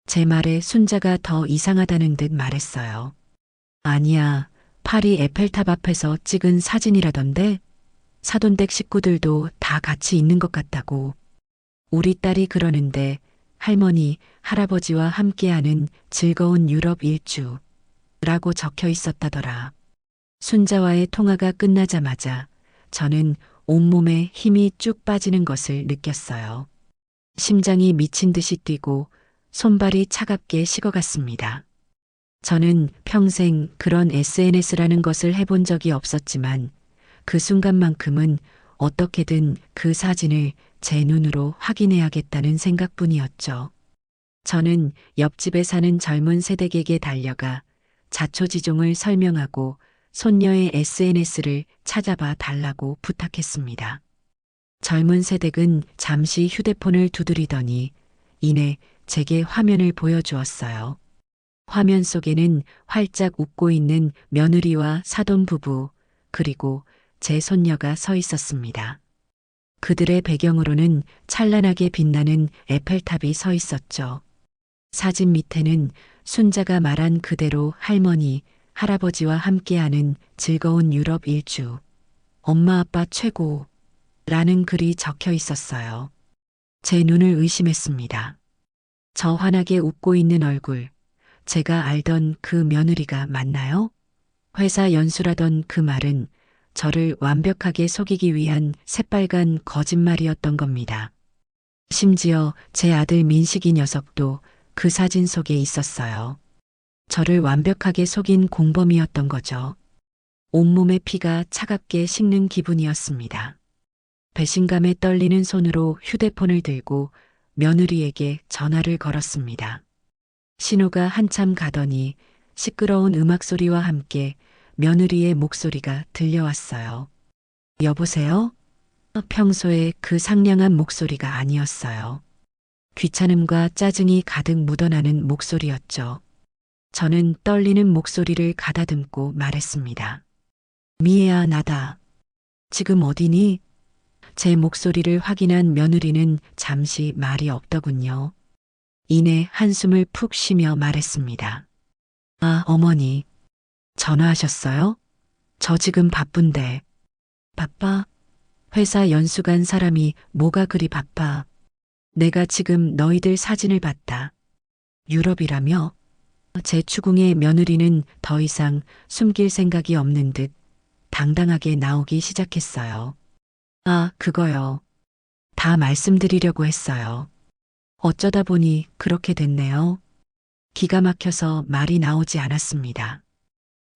제 말에 순자가 더 이상하다는 듯 말했어요. 아니야, 파리 에펠탑 앞에서 찍은 사진이라던데 사돈댁 식구들도 다 같이 있는 것 같다고. 우리 딸이 그러는데 할머니, 할아버지와 함께하는 즐거운 유럽 일주라고 적혀 있었다더라. 순자와의 통화가 끝나자마자 저는 온몸에 힘이 쭉 빠지는 것을 느꼈어요. 심장이 미친 듯이 뛰고 손발이 차갑게 식어갔습니다. 저는 평생 그런 SNS라는 것을 해본 적이 없었지만 그 순간만큼은 어떻게든 그 사진을 제 눈으로 확인해야겠다는 생각뿐이었죠. 저는 옆집에 사는 젊은 세댁에게 달려가 자초지종을 설명하고 손녀의 SNS를 찾아봐 달라고 부탁했습니다. 젊은 세댁은 잠시 휴대폰을 두드리더니 이내 제게 화면을 보여주었어요. 화면 속에는 활짝 웃고 있는 며느리와 사돈 부부, 그리고 제 손녀가 서 있었습니다. 그들의 배경으로는 찬란하게 빛나는 에펠탑이 서 있었죠. 사진 밑에는 순자가 말한 그대로 할머니, 할아버지와 함께하는 즐거운 유럽 일주, 엄마 아빠 최고, 라는 글이 적혀 있었어요. 제 눈을 의심했습니다. 저 환하게 웃고 있는 얼굴, 제가 알던 그 며느리가 맞나요? 회사 연수라던 그 말은 저를 완벽하게 속이기 위한 새빨간 거짓말이었던 겁니다. 심지어 제 아들 민식이 녀석도 그 사진 속에 있었어요. 저를 완벽하게 속인 공범이었던 거죠. 온몸의 피가 차갑게 식는 기분이었습니다. 배신감에 떨리는 손으로 휴대폰을 들고 며느리에게 전화를 걸었습니다. 신호가 한참 가더니 시끄러운 음악 소리와 함께 며느리의 목소리가 들려왔어요. 여보세요? 평소에 그 상냥한 목소리가 아니었어요. 귀찮음과 짜증이 가득 묻어나는 목소리였죠. 저는 떨리는 목소리를 가다듬고 말했습니다. 미애야, 나다. 지금 어디니? 제 목소리를 확인한 며느리는 잠시 말이 없더군요. 이내 한숨을 푹 쉬며 말했습니다. 아, 어머니. 전화하셨어요? 저 지금 바쁜데. 바빠? 회사 연수 간 사람이 뭐가 그리 바빠? 내가 지금 너희들 사진을 봤다. 유럽이라며? 제 추궁의 며느리는 더 이상 숨길 생각이 없는 듯 당당하게 나오기 시작했어요. 아, 그거요. 다 말씀드리려고 했어요. 어쩌다 보니 그렇게 됐네요. 기가 막혀서 말이 나오지 않았습니다.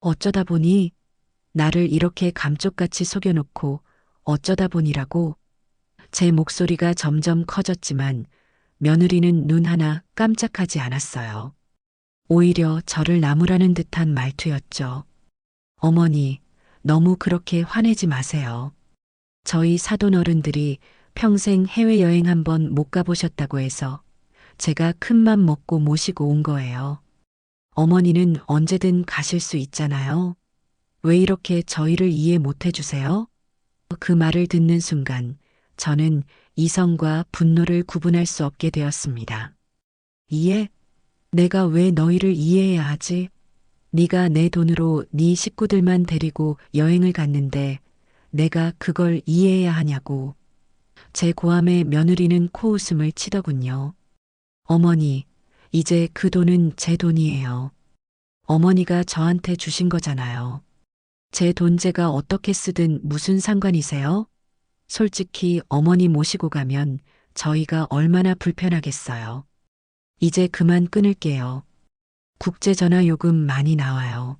어쩌다 보니 나를 이렇게 감쪽같이 속여놓고 어쩌다 보니라고. 제 목소리가 점점 커졌지만 며느리는 눈 하나 깜짝하지 않았어요. 오히려 저를 나무라는 듯한 말투였죠. 어머니, 너무 그렇게 화내지 마세요. 저희 사돈 어른들이 평생 해외여행 한번 못 가보셨다고 해서 제가 큰 맘 먹고 모시고 온 거예요. 어머니는 언제든 가실 수 있잖아요. 왜 이렇게 저희를 이해 못 해주세요? 그 말을 듣는 순간 저는 이성과 분노를 구분할 수 없게 되었습니다. 이해? 내가 왜 너희를 이해해야 하지? 네가 내 돈으로 네 식구들만 데리고 여행을 갔는데 내가 그걸 이해해야 하냐고. 제 고함에 며느리는 코웃음을 치더군요. 어머니, 이제 그 돈은 제 돈이에요. 어머니가 저한테 주신 거잖아요. 제 돈 제가 어떻게 쓰든 무슨 상관이세요? 솔직히 어머니 모시고 가면 저희가 얼마나 불편하겠어요. 이제 그만 끊을게요. 국제전화 요금 많이 나와요.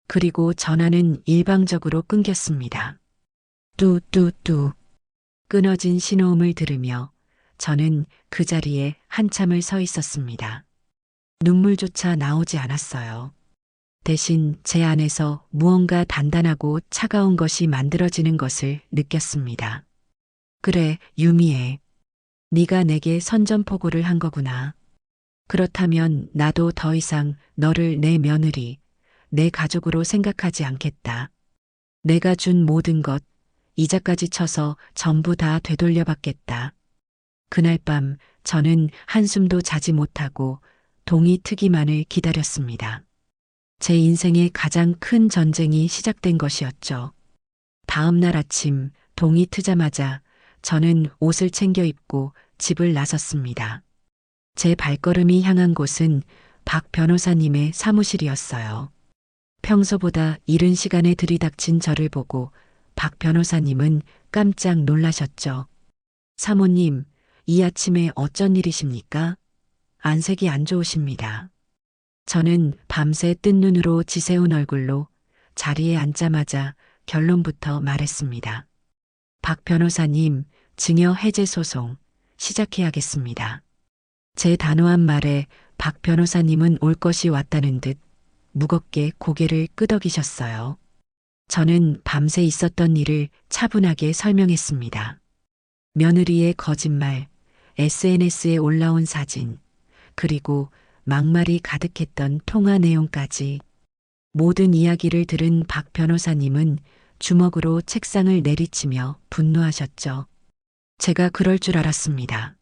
그리고 전화는 일방적으로 끊겼습니다. 뚜뚜뚜. 끊어진 신호음을 들으며 저는 그 자리에 한참을 서 있었습니다. 눈물조차 나오지 않았어요. 대신 제 안에서 무언가 단단하고 차가운 것이 만들어지는 것을 느꼈습니다. 그래, 유미애. 네가 내게 선전포고를 한 거구나. 그렇다면 나도 더 이상 너를 내 며느리, 내 가족으로 생각하지 않겠다. 내가 준 모든 것, 이자까지 쳐서 전부 다 되돌려 받겠다. 그날 밤 저는 한숨도 자지 못하고 동이 트기만을 기다렸습니다. 제 인생의 가장 큰 전쟁이 시작된 것이었죠. 다음 날 아침 동이 트자마자 저는 옷을 챙겨 입고 집을 나섰습니다. 제 발걸음이 향한 곳은 박 변호사님의 사무실이었어요. 평소보다 이른 시간에 들이닥친 저를 보고 박 변호사님은 깜짝 놀라셨죠. 사모님, 이 아침에 어쩐 일이십니까? 안색이 안 좋으십니다. 저는 밤새 뜬 눈으로 지새운 얼굴로 자리에 앉자마자 결론부터 말했습니다. 박 변호사님, 증여 해제 소송 시작해야겠습니다. 제 단호한 말에 박 변호사님은 올 것이 왔다는 듯 무겁게 고개를 끄덕이셨어요. 저는 밤새 있었던 일을 차분하게 설명했습니다. 며느리의 거짓말, SNS에 올라온 사진, 그리고 막말이 가득했던 통화 내용까지 모든 이야기를 들은 박 변호사님은 주먹으로 책상을 내리치며 분노하셨죠. 제가 그럴 줄 알았습니다.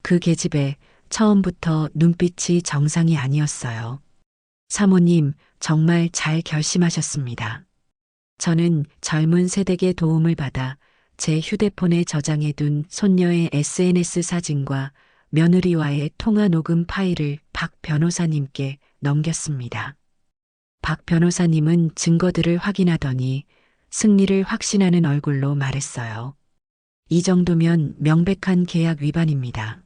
그 계집애 처음부터 눈빛이 정상이 아니었어요. 사모님, 정말 잘 결심하셨습니다. 저는 젊은 세대의 도움을 받아 제 휴대폰에 저장해둔 손녀의 SNS 사진과 며느리와의 통화 녹음 파일을 박 변호사님께 넘겼습니다. 박 변호사님은 증거들을 확인하더니 승리를 확신하는 얼굴로 말했어요. 이 정도면 명백한 계약 위반입니다.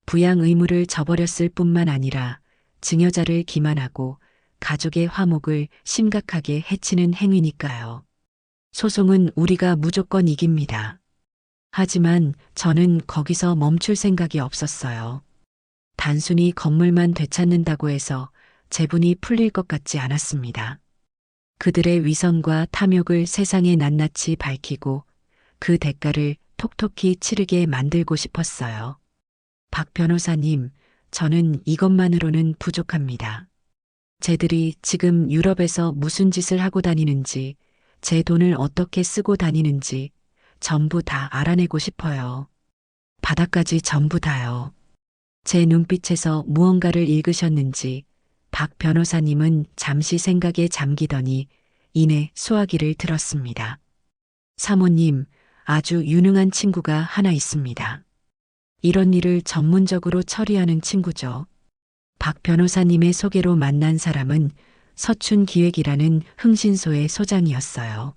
부양 의무를 저버렸을 뿐만 아니라 증여자를 기만하고 가족의 화목을 심각하게 해치는 행위니까요. 소송은 우리가 무조건 이깁니다. 하지만 저는 거기서 멈출 생각이 없었어요. 단순히 건물만 되찾는다고 해서 제분이 풀릴 것 같지 않았습니다. 그들의 위선과 탐욕을 세상에 낱낱이 밝히고 그 대가를 톡톡히 치르게 만들고 싶었어요. 박 변호사님, 저는 이것만으로는 부족합니다. 쟤들이 지금 유럽에서 무슨 짓을 하고 다니는지, 제 돈을 어떻게 쓰고 다니는지 전부 다 알아내고 싶어요. 바닥까지 전부 다요. 제 눈빛에서 무언가를 읽으셨는지 박 변호사님은 잠시 생각에 잠기더니 이내 수화기를 들었습니다. 사모님, 아주 유능한 친구가 하나 있습니다. 이런 일을 전문적으로 처리하는 친구죠. 박 변호사님의 소개로 만난 사람은 서춘기획이라는 흥신소의 소장이었어요.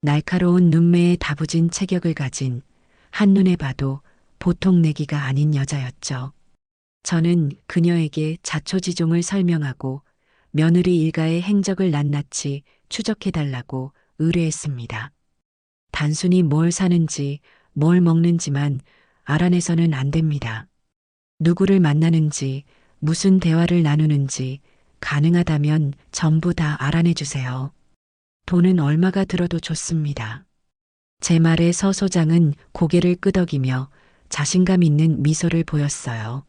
날카로운 눈매에 다부진 체격을 가진 한눈에 봐도 보통 내기가 아닌 여자였죠. 저는 그녀에게 자초지종을 설명하고 며느리 일가의 행적을 낱낱이 추적해달라고 의뢰했습니다. 단순히 뭘 사는지 뭘 먹는지만 알아내서는 안 됩니다. 누구를 만나는지 무슨 대화를 나누는지 가능하다면 전부 다 알아내 주세요. 돈은 얼마가 들어도 좋습니다. 제 말에 서 소장은 고개를 끄덕이며 자신감 있는 미소를 보였어요.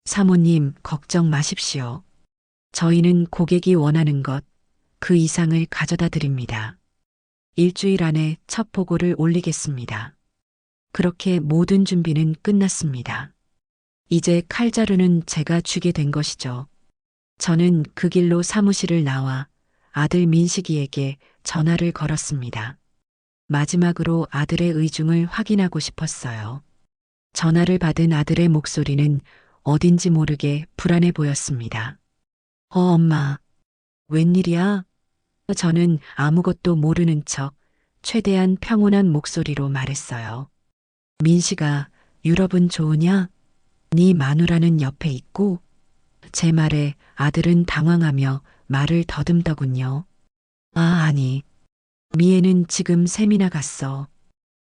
사모님, 걱정 마십시오. 저희는 고객이 원하는 것, 그 이상을 가져다 드립니다. 일주일 안에 첫 보고를 올리겠습니다. 그렇게 모든 준비는 끝났습니다. 이제 칼자루는 제가 쥐게 된 것이죠. 저는 그 길로 사무실을 나와 아들 민식이에게 전화를 걸었습니다. 마지막으로 아들의 의중을 확인하고 싶었어요. 전화를 받은 아들의 목소리는 어딘지 모르게 불안해 보였습니다. 엄마. 웬일이야? 저는 아무것도 모르는 척 최대한 평온한 목소리로 말했어요. 민식아, 유럽은 좋으냐? 네 마누라는 옆에 있고? 제 말에 아들은 당황하며 말을 더듬더군요. 아니. 미애는 지금 세미나 갔어.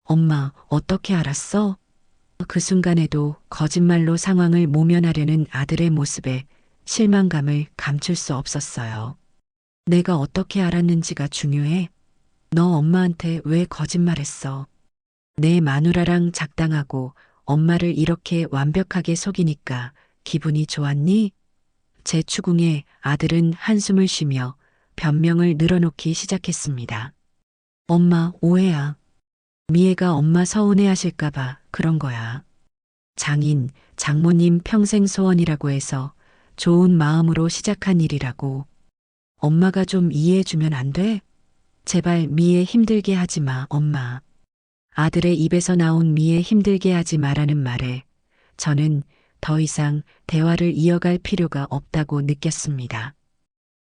엄마, 어떻게 알았어? 그 순간에도 거짓말로 상황을 모면하려는 아들의 모습에 실망감을 감출 수 없었어요. 내가 어떻게 알았는지가 중요해? 너 엄마한테 왜 거짓말했어? 내 마누라랑 작당하고 엄마를 이렇게 완벽하게 속이니까 기분이 좋았니? 제 추궁에 아들은 한숨을 쉬며 변명을 늘어놓기 시작했습니다. 엄마, 오해야. 미애가 엄마 서운해하실까봐 그런 거야. 장모님 평생 소원이라고 해서 좋은 마음으로 시작한 일이라고. 엄마가 좀 이해해주면 안 돼? 제발 미애 힘들게 하지 마, 엄마. 아들의 입에서 나온 미애 힘들게 하지 마라는 말에 저는 더 이상 대화를 이어갈 필요가 없다고 느꼈습니다.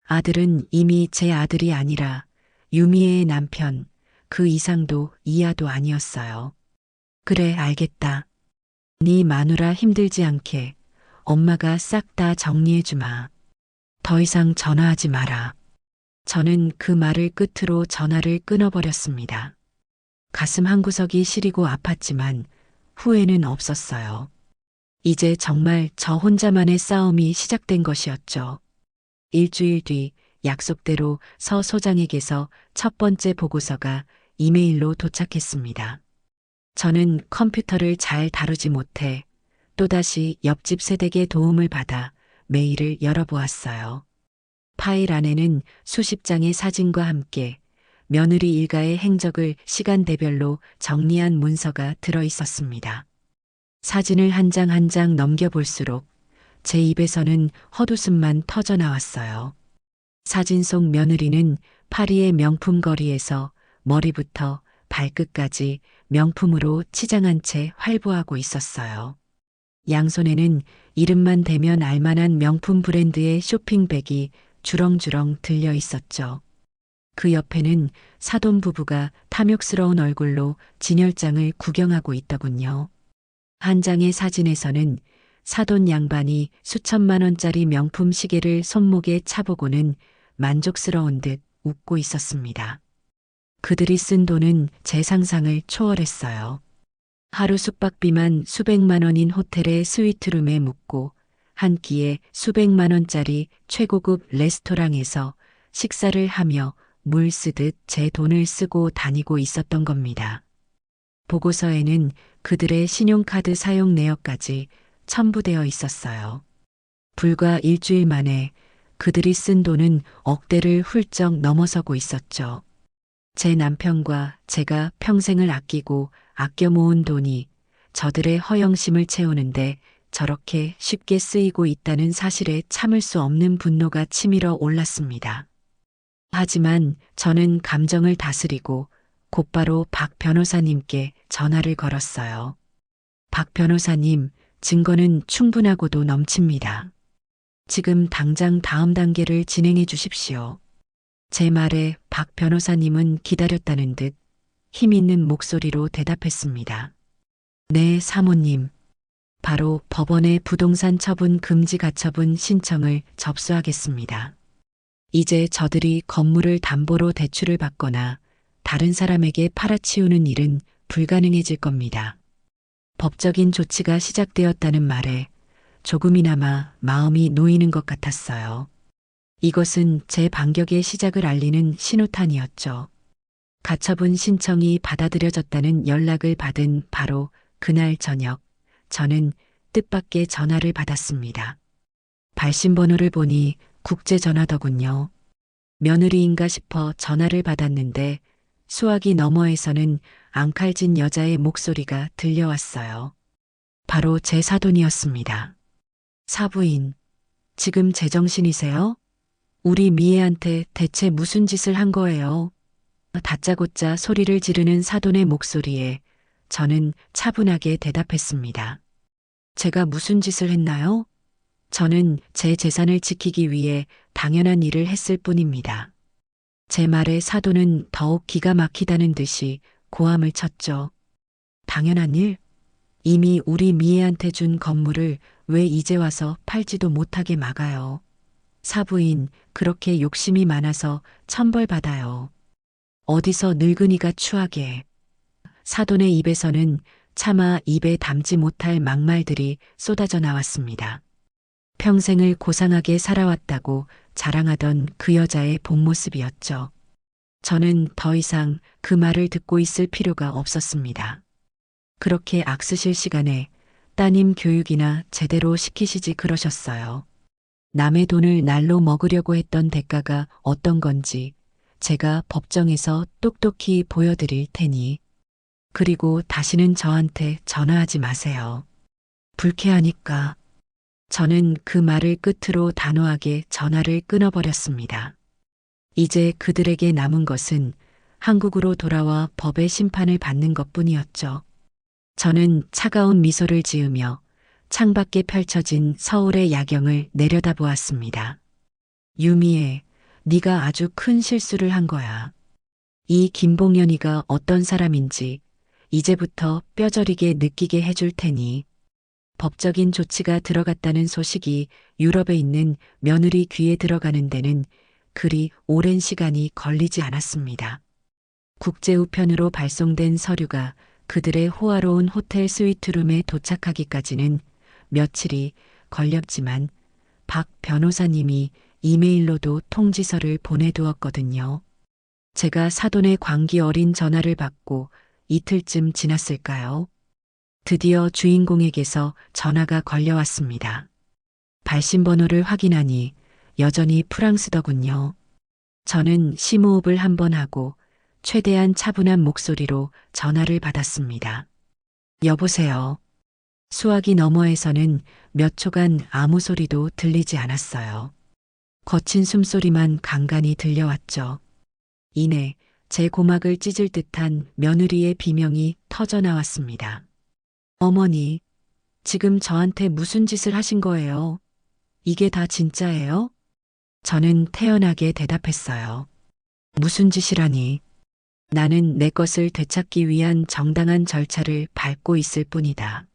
아들은 이미 제 아들이 아니라 유미애의 남편, 그 이상도 이하도 아니었어요. 그래, 알겠다. 네 마누라 힘들지 않게 엄마가 싹 다 정리해주마. 더 이상 전화하지 마라. 저는 그 말을 끝으로 전화를 끊어버렸습니다. 가슴 한구석이 시리고 아팠지만 후회는 없었어요. 이제 정말 저 혼자만의 싸움이 시작된 것이었죠. 일주일 뒤 약속대로 서 소장에게서 첫 번째 보고서가 이메일로 도착했습니다. 저는 컴퓨터를 잘 다루지 못해 또다시 옆집 세댁의 도움을 받아 메일을 열어보았어요. 파일 안에는 수십 장의 사진과 함께 며느리 일가의 행적을 시간대별로 정리한 문서가 들어 있었습니다. 사진을 한 장 한 장 넘겨볼수록 제 입에서는 헛웃음만 터져 나왔어요. 사진 속 며느리는 파리의 명품 거리에서 머리부터 발끝까지 명품으로 치장한 채 활보하고 있었어요. 양손에는 이름만 대면 알만한 명품 브랜드의 쇼핑백이 주렁주렁 들려 있었죠. 그 옆에는 사돈 부부가 탐욕스러운 얼굴로 진열장을 구경하고 있더군요. 한 장의 사진에서는 사돈 양반이 수천만 원짜리 명품 시계를 손목에 차보고는 만족스러운 듯 웃고 있었습니다. 그들이 쓴 돈은 제 상상을 초월했어요. 하루 숙박비만 수백만 원인 호텔의 스위트룸에 묵고 한 끼에 수백만 원짜리 최고급 레스토랑에서 식사를 하며 물 쓰듯 제 돈을 쓰고 다니고 있었던 겁니다. 보고서에는 그들의 신용카드 사용 내역까지 첨부되어 있었어요. 불과 일주일 만에 그들이 쓴 돈은 억대를 훌쩍 넘어서고 있었죠. 제 남편과 제가 평생을 아끼고 아껴 모은 돈이 저들의 허영심을 채우는데 저렇게 쉽게 쓰이고 있다는 사실에 참을 수 없는 분노가 치밀어 올랐습니다. 하지만 저는 감정을 다스리고 곧바로 박 변호사님께 전화를 걸었어요. 박 변호사님, 증거는 충분하고도 넘칩니다. 지금 당장 다음 단계를 진행해 주십시오. 제 말에 박 변호사님은 기다렸다는 듯 힘 있는 목소리로 대답했습니다. 네, 사모님. 바로 법원에 부동산 처분 금지 가처분 신청을 접수하겠습니다. 이제 저들이 건물을 담보로 대출을 받거나 다른 사람에게 팔아치우는 일은 불가능해질 겁니다. 법적인 조치가 시작되었다는 말에 조금이나마 마음이 놓이는 것 같았어요. 이것은 제 반격의 시작을 알리는 신호탄이었죠. 가처분 신청이 받아들여졌다는 연락을 받은 바로 그날 저녁, 저는 뜻밖의 전화를 받았습니다. 발신번호를 보니 국제전화더군요. 며느리인가 싶어 전화를 받았는데 수화기 너머에서는 앙칼진 여자의 목소리가 들려왔어요. 바로 제 사돈이었습니다. 사부인, 지금 제정신이세요? 우리 미애한테 대체 무슨 짓을 한 거예요? 다짜고짜 소리를 지르는 사돈의 목소리에 저는 차분하게 대답했습니다. 제가 무슨 짓을 했나요? 저는 제 재산을 지키기 위해 당연한 일을 했을 뿐입니다. 제 말에 사돈은 더욱 기가 막히다는 듯이 고함을 쳤죠. 당연한 일? 이미 우리 미애한테 준 건물을 왜 이제 와서 팔지도 못하게 막아요. 사부인, 그렇게 욕심이 많아서 천벌받아요. 어디서 늙은이가 추하게. 사돈의 입에서는 차마 입에 담지 못할 막말들이 쏟아져 나왔습니다. 평생을 고상하게 살아왔다고 자랑하던 그 여자의 본 모습이었죠. 저는 더 이상 그 말을 듣고 있을 필요가 없었습니다. 그렇게 악쓰실 시간에 따님 교육이나 제대로 시키시지 그러셨어요. 남의 돈을 날로 먹으려고 했던 대가가 어떤 건지 제가 법정에서 똑똑히 보여드릴 테니. 그리고 다시는 저한테 전화하지 마세요. 불쾌하니까. 저는 그 말을 끝으로 단호하게 전화를 끊어버렸습니다. 이제 그들에게 남은 것은 한국으로 돌아와 법의 심판을 받는 것뿐이었죠. 저는 차가운 미소를 지으며 창밖에 펼쳐진 서울의 야경을 내려다보았습니다. 유미애, 네가 아주 큰 실수를 한 거야. 이 김봉연이가 어떤 사람인지 이제부터 뼈저리게 느끼게 해줄 테니. 법적인 조치가 들어갔다는 소식이 유럽에 있는 며느리 귀에 들어가는 데는 그리 오랜 시간이 걸리지 않았습니다. 국제우편으로 발송된 서류가 그들의 호화로운 호텔 스위트룸에 도착하기까지는 며칠이 걸렸지만 박 변호사님이 이메일로도 통지서를 보내두었거든요. 제가 사돈의 광기 어린 전화를 받고 이틀쯤 지났을까요? 드디어 주인공에게서 전화가 걸려왔습니다. 발신번호를 확인하니 여전히 프랑스더군요. 저는 심호흡을 한번 하고 최대한 차분한 목소리로 전화를 받았습니다. 여보세요. 수화기 너머에서는 몇 초간 아무 소리도 들리지 않았어요. 거친 숨소리만 간간히 들려왔죠. 이내 제 고막을 찢을 듯한 며느리의 비명이 터져 나왔습니다. 어머니, 지금 저한테 무슨 짓을 하신 거예요? 이게 다 진짜예요? 저는 태연하게 대답했어요. 무슨 짓이라니? 나는 내 것을 되찾기 위한 정당한 절차를 밟고 있을 뿐이다.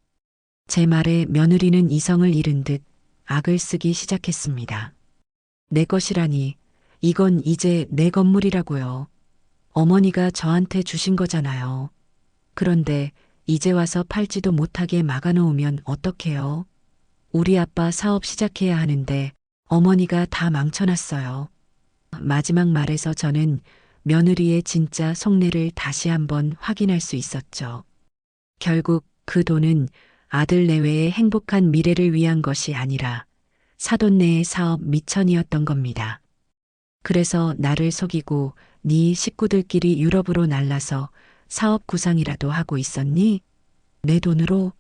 제 말에 며느리는 이성을 잃은 듯 악을 쓰기 시작했습니다. 내 것이라니, 이건 이제 내 건물이라고요. 어머니가 저한테 주신 거잖아요. 그런데 이제 와서 팔지도 못하게 막아놓으면 어떡해요? 우리 아빠 사업 시작해야 하는데 어머니가 다 망쳐놨어요. 마지막 말에서 저는 며느리의 진짜 속내를 다시 한번 확인할 수 있었죠. 결국 그 돈은 아들 내외의 행복한 미래를 위한 것이 아니라 사돈네의 사업 미천이었던 겁니다. 그래서 나를 속이고 네 식구들끼리 유럽으로 날라서 사업 구상이라도 하고 있었니? 내 돈으로?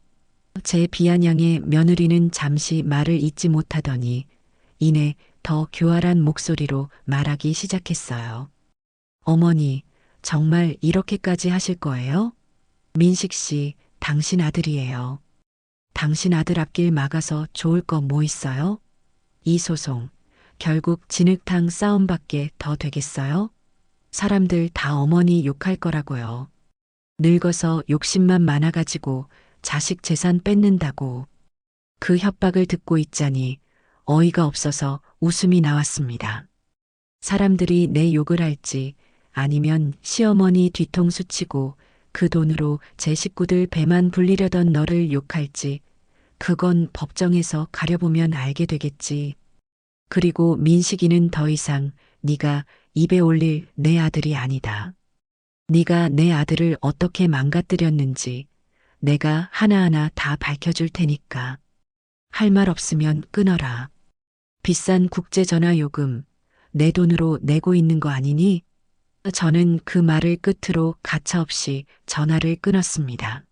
제 비아냥의 며느리는 잠시 말을 잇지 못하더니 이내 더 교활한 목소리로 말하기 시작했어요. 어머니, 정말 이렇게까지 하실 거예요? 민식 씨, 당신 아들이에요. 당신 아들 앞길 막아서 좋을 거 뭐 있어요? 이 소송, 결국 진흙탕 싸움밖에 더 되겠어요? 사람들 다 어머니 욕할 거라고요. 늙어서 욕심만 많아가지고 자식 재산 뺏는다고. 그 협박을 듣고 있자니 어이가 없어서 웃음이 나왔습니다. 사람들이 내 욕을 할지 아니면 시어머니 뒤통수 치고 그 돈으로 제 식구들 배만 불리려던 너를 욕할지 그건 법정에서 가려보면 알게 되겠지. 그리고 민식이는 더 이상 네가 입에 올릴 내 아들이 아니다. 네가 내 아들을 어떻게 망가뜨렸는지 내가 하나하나 다 밝혀줄 테니까. 할 말 없으면 끊어라. 비싼 국제전화 요금 내 돈으로 내고 있는 거 아니니? 저는 그 말을 끝으로 가차없이 전화를 끊었습니다.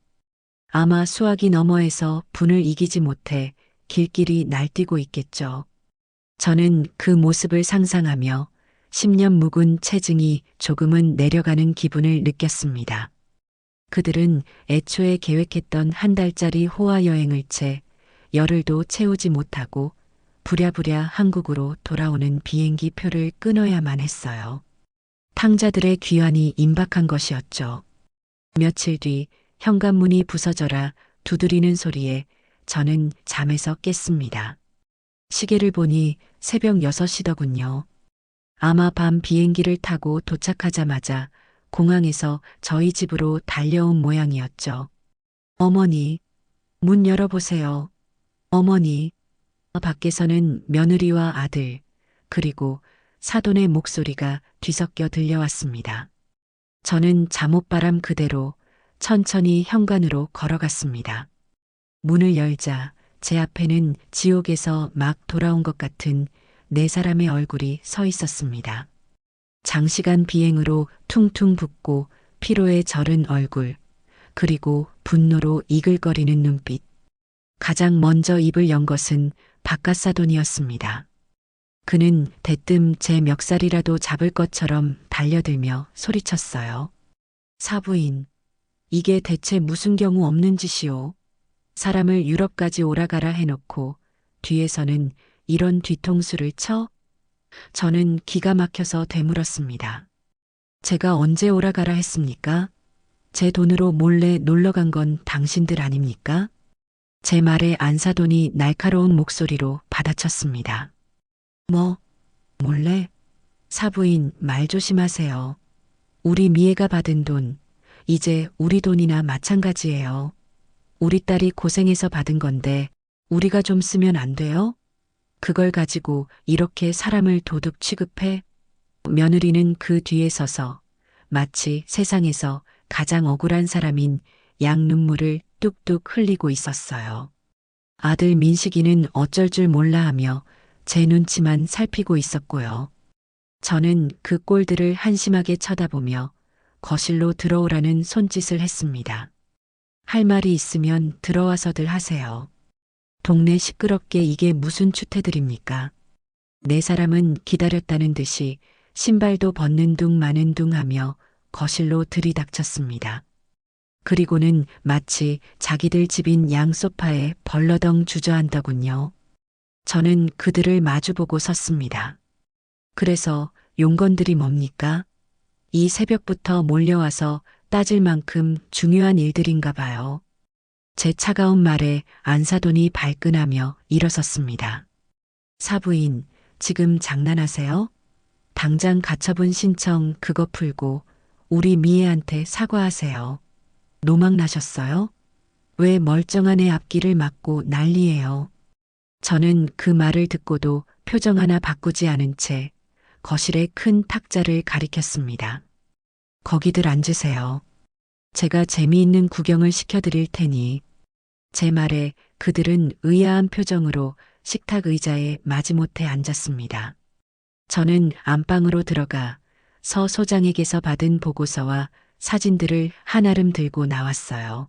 아마 수화기 너머에서 분을 이기지 못해 길길이 날뛰고 있겠죠. 저는 그 모습을 상상하며 10년 묵은 체증이 조금은 내려가는 기분을 느꼈습니다. 그들은 애초에 계획했던 한 달짜리 호화 여행을 채 열흘도 채우지 못하고 부랴부랴 한국으로 돌아오는 비행기 표를 끊어야만 했어요. 탕자들의 귀환이 임박한 것이었죠. 며칠 뒤 현관문이 부서져라 두드리는 소리에 저는 잠에서 깼습니다. 시계를 보니 새벽 6시더군요. 아마 밤 비행기를 타고 도착하자마자 공항에서 저희 집으로 달려온 모양이었죠. 어머니, 문 열어보세요. 어머니. 밖에서는 며느리와 아들, 그리고 사돈의 목소리가 뒤섞여 들려왔습니다. 저는 잠옷바람 그대로 천천히 현관으로 걸어갔습니다. 문을 열자 제 앞에는 지옥에서 막 돌아온 것 같은 네 사람의 얼굴이 서 있었습니다. 장시간 비행으로 퉁퉁 붓고 피로에 절은 얼굴, 그리고 분노로 이글거리는 눈빛. 가장 먼저 입을 연 것은 박갓사돈이었습니다. 그는 대뜸 제 멱살이라도 잡을 것처럼 달려들며 소리쳤어요. 사부인, 이게 대체 무슨 경우 없는 짓이오. 사람을 유럽까지 오라가라 해놓고 뒤에서는 이런 뒤통수를 쳐? 저는 기가 막혀서 되물었습니다. 제가 언제 오라가라 했습니까? 제 돈으로 몰래 놀러 간 건 당신들 아닙니까? 제 말에 안사돈이 날카로운 목소리로 받아쳤습니다. 뭐, 몰래? 사부인, 말 조심하세요. 우리 미애가 받은 돈, 이제 우리 돈이나 마찬가지예요. 우리 딸이 고생해서 받은 건데 우리가 좀 쓰면 안 돼요? 그걸 가지고 이렇게 사람을 도둑 취급해? 며느리는 그 뒤에 서서 마치 세상에서 가장 억울한 사람인 양 눈물을 뚝뚝 흘리고 있었어요. 아들 민식이는 어쩔 줄 몰라 하며 제 눈치만 살피고 있었고요. 저는 그 꼴들을 한심하게 쳐다보며 거실로 들어오라는 손짓을 했습니다. 할 말이 있으면 들어와서들 하세요. 동네 시끄럽게 이게 무슨 추태들입니까? 네 사람은 기다렸다는 듯이 신발도 벗는 둥 마는 둥 하며 거실로 들이닥쳤습니다. 그리고는 마치 자기들 집인 양 소파에 벌러덩 주저앉더군요. 저는 그들을 마주보고 섰습니다. 그래서 용건들이 뭡니까? 이 새벽부터 몰려와서 따질 만큼 중요한 일들인가 봐요. 제 차가운 말에 안사돈이 발끈하며 일어섰습니다. 사부인, 지금 장난하세요? 당장 가처분 신청 그거 풀고 우리 미애한테 사과하세요. 노망 나셨어요? 왜 멀쩡한 애 앞길을 막고 난리예요? 저는 그 말을 듣고도 표정 하나 바꾸지 않은 채 거실의 큰 탁자를 가리켰습니다. 거기들 앉으세요. 제가 재미있는 구경을 시켜드릴 테니. 제 말에 그들은 의아한 표정으로 식탁 의자에 마지못해 앉았습니다. 저는 안방으로 들어가 서 소장에게서 받은 보고서와 사진들을 한아름 들고 나왔어요.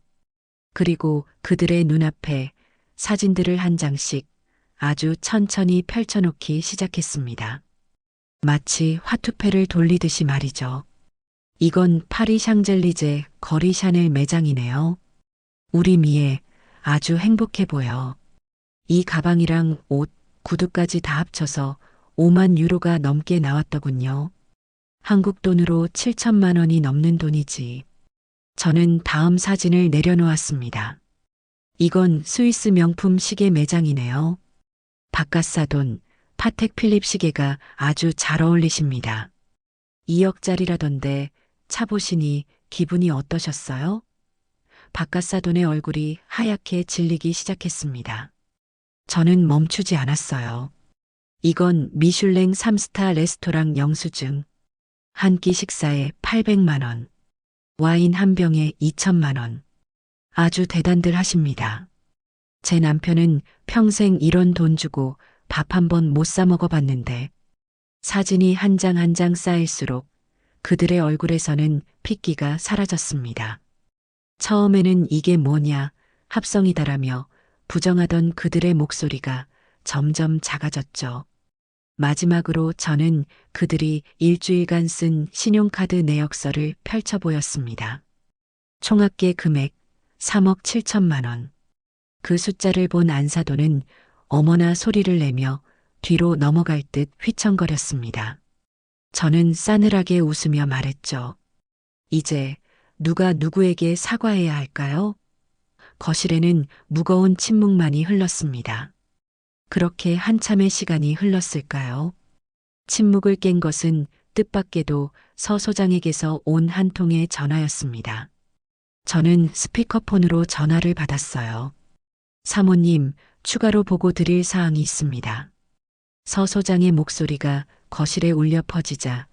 그리고 그들의 눈앞에 사진들을 한 장씩 아주 천천히 펼쳐놓기 시작했습니다. 마치 화투패를 돌리듯이 말이죠. 이건 파리 샹젤리제 거리 샤넬 매장이네요. 우리 미애 아주 행복해 보여. 이 가방이랑 옷, 구두까지 다 합쳐서 5만 유로가 넘게 나왔더군요. 한국 돈으로 7천만 원이 넘는 돈이지. 저는 다음 사진을 내려놓았습니다. 이건 스위스 명품 시계 매장이네요. 바카사돈, 파텍 필립 시계가 아주 잘 어울리십니다. 2억짜리라던데 차 보시니 기분이 어떠셨어요? 바카사돈의 얼굴이 하얗게 질리기 시작했습니다. 저는 멈추지 않았어요. 이건 미슐랭 3스타 레스토랑 영수증. 한 끼 식사에 800만 원. 와인 한 병에 2천만 원. 아주 대단들 하십니다. 제 남편은 평생 이런 돈 주고 밥 한 번 못 사 먹어봤는데 사진이 한 장 한 장 쌓일수록 그들의 얼굴에서는 핏기가 사라졌습니다. 처음에는 이게 뭐냐, 합성이다라며 부정하던 그들의 목소리가 점점 작아졌죠. 마지막으로 저는 그들이 일주일간 쓴 신용카드 내역서를 펼쳐 보였습니다. 총합계 금액 3억 7천만 원. 그 숫자를 본 안사돈은 어머나 소리를 내며 뒤로 넘어갈 듯 휘청거렸습니다. 저는 싸늘하게 웃으며 말했죠. 이제 누가 누구에게 사과해야 할까요? 거실에는 무거운 침묵만이 흘렀습니다. 그렇게 한참의 시간이 흘렀을까요? 침묵을 깬 것은 뜻밖에도 서 소장에게서 온 한 통의 전화였습니다. 저는 스피커폰으로 전화를 받았어요. 사모님, 추가로 보고 드릴 사항이 있습니다. 서 소장의 목소리가 거실에 울려 퍼지자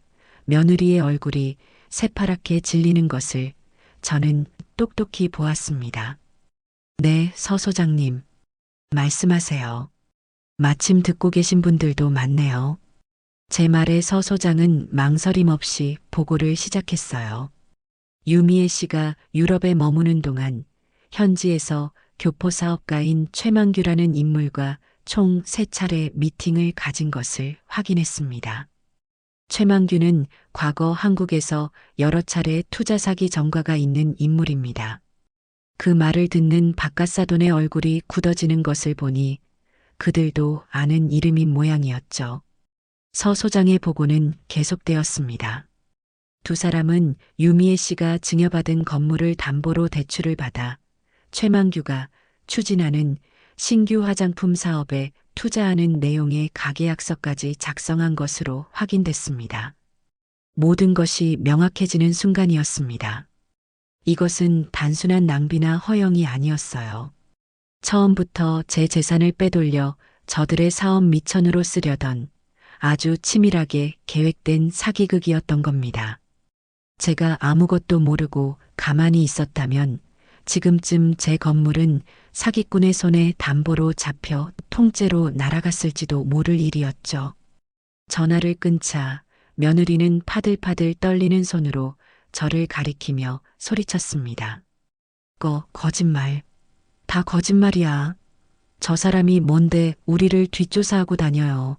며느리의 얼굴이 새파랗게 질리는 것을 저는 똑똑히 보았습니다. 네, 서 소장님. 말씀하세요. 마침 듣고 계신 분들도 많네요. 제 말에 서 소장은 망설임 없이 보고를 시작했어요. 유미애 씨가 유럽에 머무는 동안 현지에서 교포 사업가인 최만규라는 인물과 총 3차례 미팅을 가진 것을 확인했습니다. 최만규는 과거 한국에서 여러 차례 투자 사기 전과가 있는 인물입니다. 그 말을 듣는 바카사돈의 얼굴이 굳어지는 것을 보니 그들도 아는 이름인 모양이었죠. 서 소장의 보고는 계속되었습니다. 두 사람은 유미애 씨가 증여받은 건물을 담보로 대출을 받아 최만규가 추진하는 신규 화장품 사업에 투자하는 내용의 가계약서까지 작성한 것으로 확인됐습니다. 모든 것이 명확해지는 순간이었습니다. 이것은 단순한 낭비나 허영이 아니었어요. 처음부터 제 재산을 빼돌려 저들의 사업 미천으로 쓰려던 아주 치밀하게 계획된 사기극이었던 겁니다. 제가 아무것도 모르고 가만히 있었다면 지금쯤 제 건물은 사기꾼의 손에 담보로 잡혀 통째로 날아갔을지도 모를 일이었죠. 전화를 끊자 며느리는 파들파들 떨리는 손으로 저를 가리키며 소리쳤습니다. 거짓말. 다 거짓말이야. 저 사람이 뭔데 우리를 뒷조사하고 다녀요.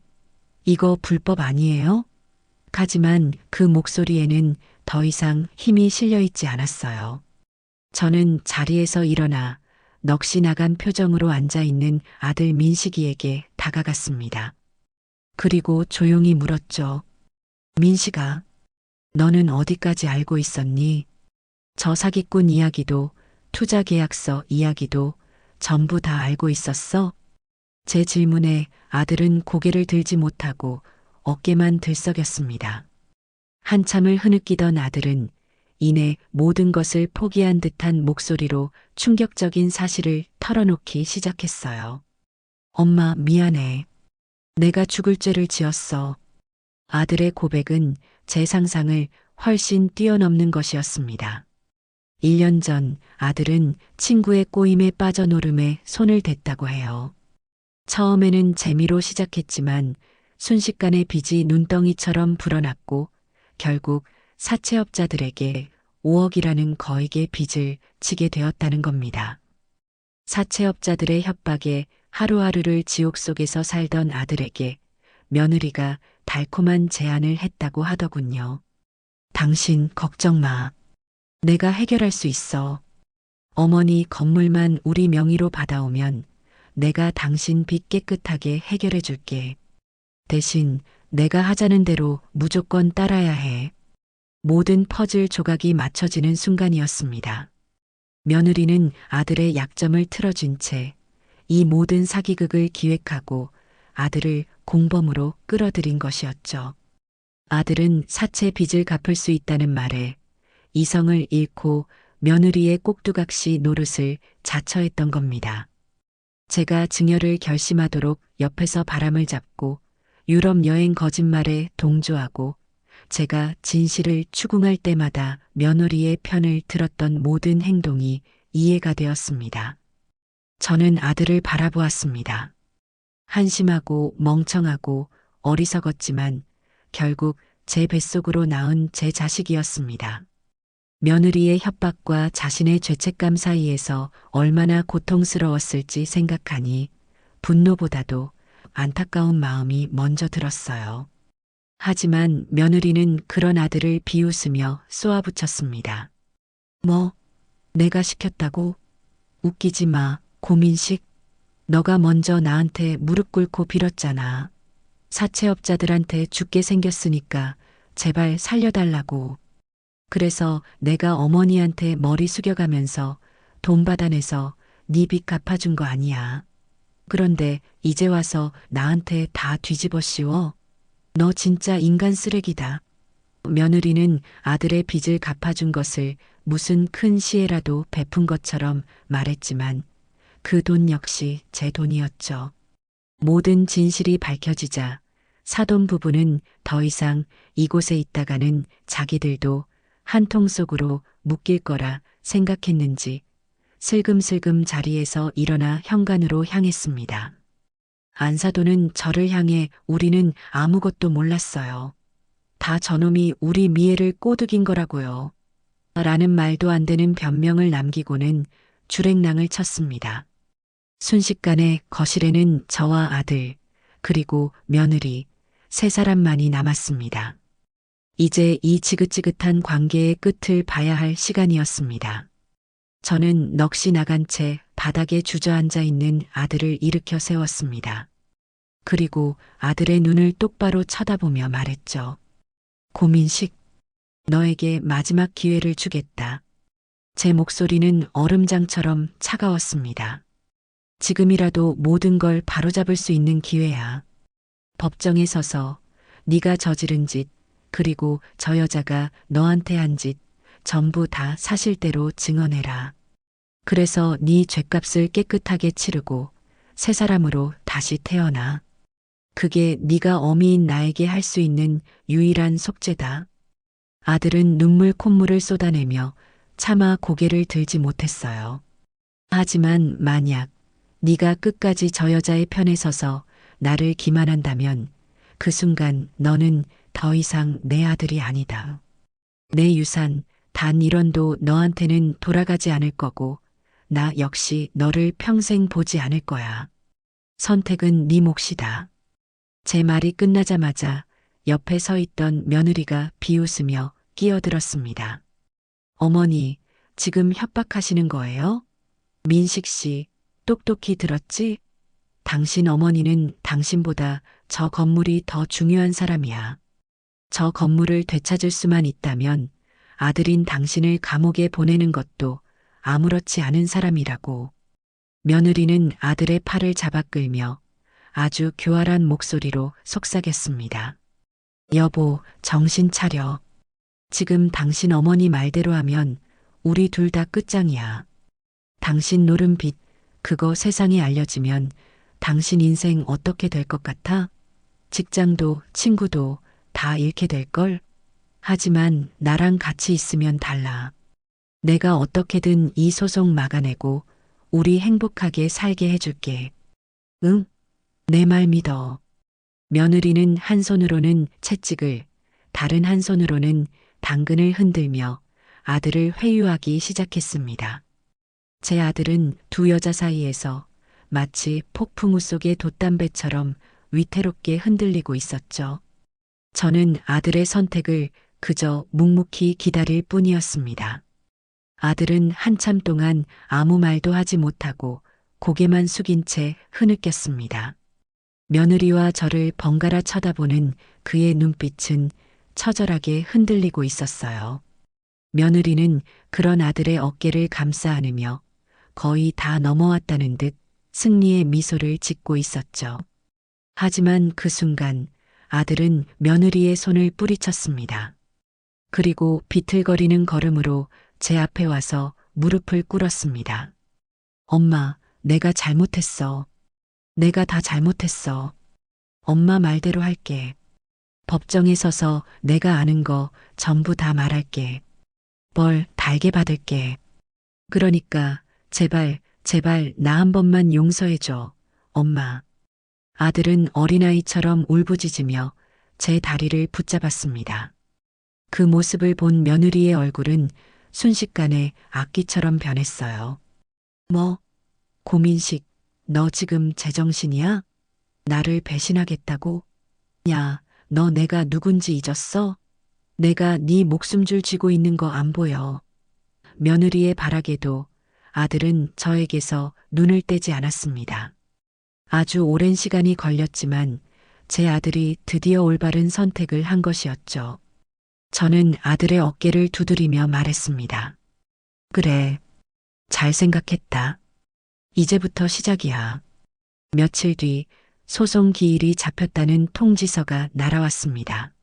이거 불법 아니에요? 하지만 그 목소리에는 더 이상 힘이 실려 있지 않았어요. 저는 자리에서 일어나 넋이 나간 표정으로 앉아있는 아들 민식이에게 다가갔습니다. 그리고 조용히 물었죠. 민식아, 너는 어디까지 알고 있었니? 저 사기꾼 이야기도 투자 계약서 이야기도 전부 다 알고 있었어? 제 질문에 아들은 고개를 들지 못하고 어깨만 들썩였습니다. 한참을 흐느끼던 아들은 이내 모든 것을 포기한 듯한 목소리로 충격적인 사실을 털어놓기 시작했어요. 엄마, 미안해. 내가 죽을 죄를 지었어. 아들의 고백은 제 상상을 훨씬 뛰어넘는 것이었습니다. 1년 전 아들은 친구의 꼬임에 빠져 노름에 손을 댔다고 해요. 처음에는 재미로 시작했지만 순식간에 빚이 눈덩이처럼 불어났고 결국 사채업자들에게 5억이라는 거액의 빚을 지게 되었다는 겁니다. 사채업자들의 협박에 하루하루를 지옥 속에서 살던 아들에게 며느리가 달콤한 제안을 했다고 하더군요. 당신 걱정 마. 내가 해결할 수 있어. 어머니 건물만 우리 명의로 받아오면 내가 당신 빚 깨끗하게 해결해 줄게. 대신 내가 하자는 대로 무조건 따라야 해. 모든 퍼즐 조각이 맞춰지는 순간이었습니다. 며느리는 아들의 약점을 틀어준 채 이 모든 사기극을 기획하고 아들을 공범으로 끌어들인 것이었죠. 아들은 사채 빚을 갚을 수 있다는 말에 이성을 잃고 며느리의 꼭두각시 노릇을 자처했던 겁니다. 제가 증여를 결심하도록 옆에서 바람을 잡고 유럽 여행 거짓말에 동조하고 제가 진실을 추궁할 때마다 며느리의 편을 들었던 모든 행동이 이해가 되었습니다. 저는 아들을 바라보았습니다. 한심하고 멍청하고 어리석었지만 결국 제 뱃속으로 낳은 제 자식이었습니다. 며느리의 협박과 자신의 죄책감 사이에서 얼마나 고통스러웠을지 생각하니 분노보다도 안타까운 마음이 먼저 들었어요. 하지만 며느리는 그런 아들을 비웃으며 쏘아붙였습니다. 뭐, 내가 시켰다고? 웃기지 마, 고민식. 너가 먼저 나한테 무릎 꿇고 빌었잖아. 사채업자들한테 죽게 생겼으니까 제발 살려달라고. 그래서 내가 어머니한테 머리 숙여가면서 돈 받아내서 네 빚 갚아준 거 아니야. 그런데 이제 와서 나한테 다 뒤집어 씌워. 너 진짜 인간 쓰레기다. 며느리는 아들의 빚을 갚아준 것을 무슨 큰 시혜라도 베푼 것처럼 말했지만 그 돈 역시 제 돈이었죠. 모든 진실이 밝혀지자 사돈 부부는 더 이상 이곳에 있다가는 자기들도 한 통 속으로 묶일 거라 생각했는지 슬금슬금 자리에서 일어나 현관으로 향했습니다. 안사돈은 저를 향해 우리는 아무것도 몰랐어요. 다 저놈이 우리 미애를 꼬드긴 거라고요. 라는 말도 안 되는 변명을 남기고는 주랭랑을 쳤습니다. 순식간에 거실에는 저와 아들, 그리고 며느리, 세 사람만이 남았습니다. 이제 이 지긋지긋한 관계의 끝을 봐야 할 시간이었습니다. 저는 넋이 나간 채 바닥에 주저앉아 있는 아들을 일으켜 세웠습니다. 그리고 아들의 눈을 똑바로 쳐다보며 말했죠. 고민식, 너에게 마지막 기회를 주겠다. 제 목소리는 얼음장처럼 차가웠습니다. 지금이라도 모든 걸 바로잡을 수 있는 기회야. 법정에 서서 네가 저지른 짓, 그리고 저 여자가 너한테 한 짓 전부 다 사실대로 증언해라. 그래서 네 죗값을 깨끗하게 치르고 새 사람으로 다시 태어나. 그게 네가 어미인 나에게 할 수 있는 유일한 속죄다. 아들은 눈물 콧물을 쏟아내며 차마 고개를 들지 못했어요. 하지만 만약 네가 끝까지 저 여자의 편에 서서 나를 기만한다면 그 순간 너는 더 이상 내 아들이 아니다. 내 유산 단 1원도 너한테는 돌아가지 않을 거고 나 역시 너를 평생 보지 않을 거야. 선택은 네 몫이다. 제 말이 끝나자마자 옆에 서 있던 며느리가 비웃으며 끼어들었습니다. 어머니, 지금 협박하시는 거예요? 민식 씨, 똑똑히 들었지? 당신 어머니는 당신보다 저 건물이 더 중요한 사람이야. 저 건물을 되찾을 수만 있다면 아들인 당신을 감옥에 보내는 것도 아무렇지 않은 사람이라고. 며느리는 아들의 팔을 잡아 끌며 아주 교활한 목소리로 속삭였습니다. 여보, 정신 차려. 지금 당신 어머니 말대로 하면 우리 둘 다 끝장이야. 당신 노른 빚, 그거 세상에 알려지면 당신 인생 어떻게 될 것 같아? 직장도 친구도 다 잃게 될걸? 하지만 나랑 같이 있으면 달라. 내가 어떻게든 이 소송 막아내고 우리 행복하게 살게 해줄게. 응? 내 말 믿어. 며느리는 한 손으로는 채찍을, 다른 한 손으로는 당근을 흔들며 아들을 회유하기 시작했습니다. 제 아들은 두 여자 사이에서 마치 폭풍우 속의 돛담배처럼 위태롭게 흔들리고 있었죠. 저는 아들의 선택을 그저 묵묵히 기다릴 뿐이었습니다. 아들은 한참 동안 아무 말도 하지 못하고 고개만 숙인 채 흐느꼈습니다. 며느리와 저를 번갈아 쳐다보는 그의 눈빛은 처절하게 흔들리고 있었어요. 며느리는 그런 아들의 어깨를 감싸 안으며 거의 다 넘어왔다는 듯 승리의 미소를 짓고 있었죠. 하지만 그 순간 아들은 며느리의 손을 뿌리쳤습니다. 그리고 비틀거리는 걸음으로 제 앞에 와서 무릎을 꿇었습니다. 엄마, 내가 잘못했어. 내가 다 잘못했어. 엄마 말대로 할게. 법정에 서서 내가 아는 거 전부 다 말할게. 벌 달게 받을게. 그러니까 제발, 제발 나 한 번만 용서해줘. 엄마. 아들은 어린아이처럼 울부짖으며 제 다리를 붙잡았습니다. 그 모습을 본 며느리의 얼굴은 순식간에 악기처럼 변했어요. 뭐? 고민식, 너 지금 제정신이야? 나를 배신하겠다고? 야, 너 내가 누군지 잊었어? 내가 네 목숨줄 쥐고 있는 거 안 보여. 며느리의 바라게도 아들은 저에게서 눈을 떼지 않았습니다. 아주 오랜 시간이 걸렸지만 제 아들이 드디어 올바른 선택을 한 것이었죠. 저는 아들의 어깨를 두드리며 말했습니다. 그래, 잘 생각했다. 이제부터 시작이야. 며칠 뒤 소송 기일이 잡혔다는 통지서가 날아왔습니다.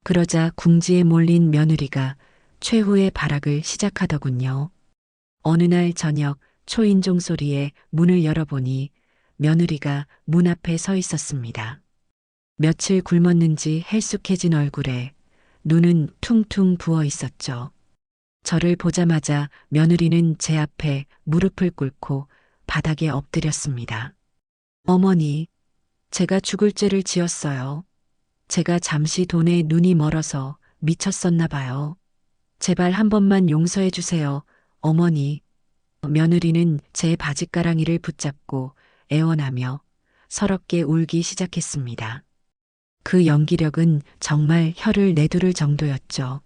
그러자 궁지에 몰린 며느리가 최후의 발악을 시작하더군요. 어느 날 저녁 초인종 소리에 문을 열어보니 며느리가 문 앞에 서 있었습니다. 며칠 굶었는지 헬쑥해진 얼굴에 눈은 퉁퉁 부어 있었죠. 저를 보자마자 며느리는 제 앞에 무릎을 꿇고 바닥에 엎드렸습니다. 어머니, 제가 죽을 죄를 지었어요. 제가 잠시 돈에 눈이 멀어서 미쳤었나 봐요. 제발 한 번만 용서해 주세요, 어머니. 며느리는 제 바짓가랑이를 붙잡고 애원하며 서럽게 울기 시작했습니다. 그 연기력은 정말 혀를 내두를 정도였죠.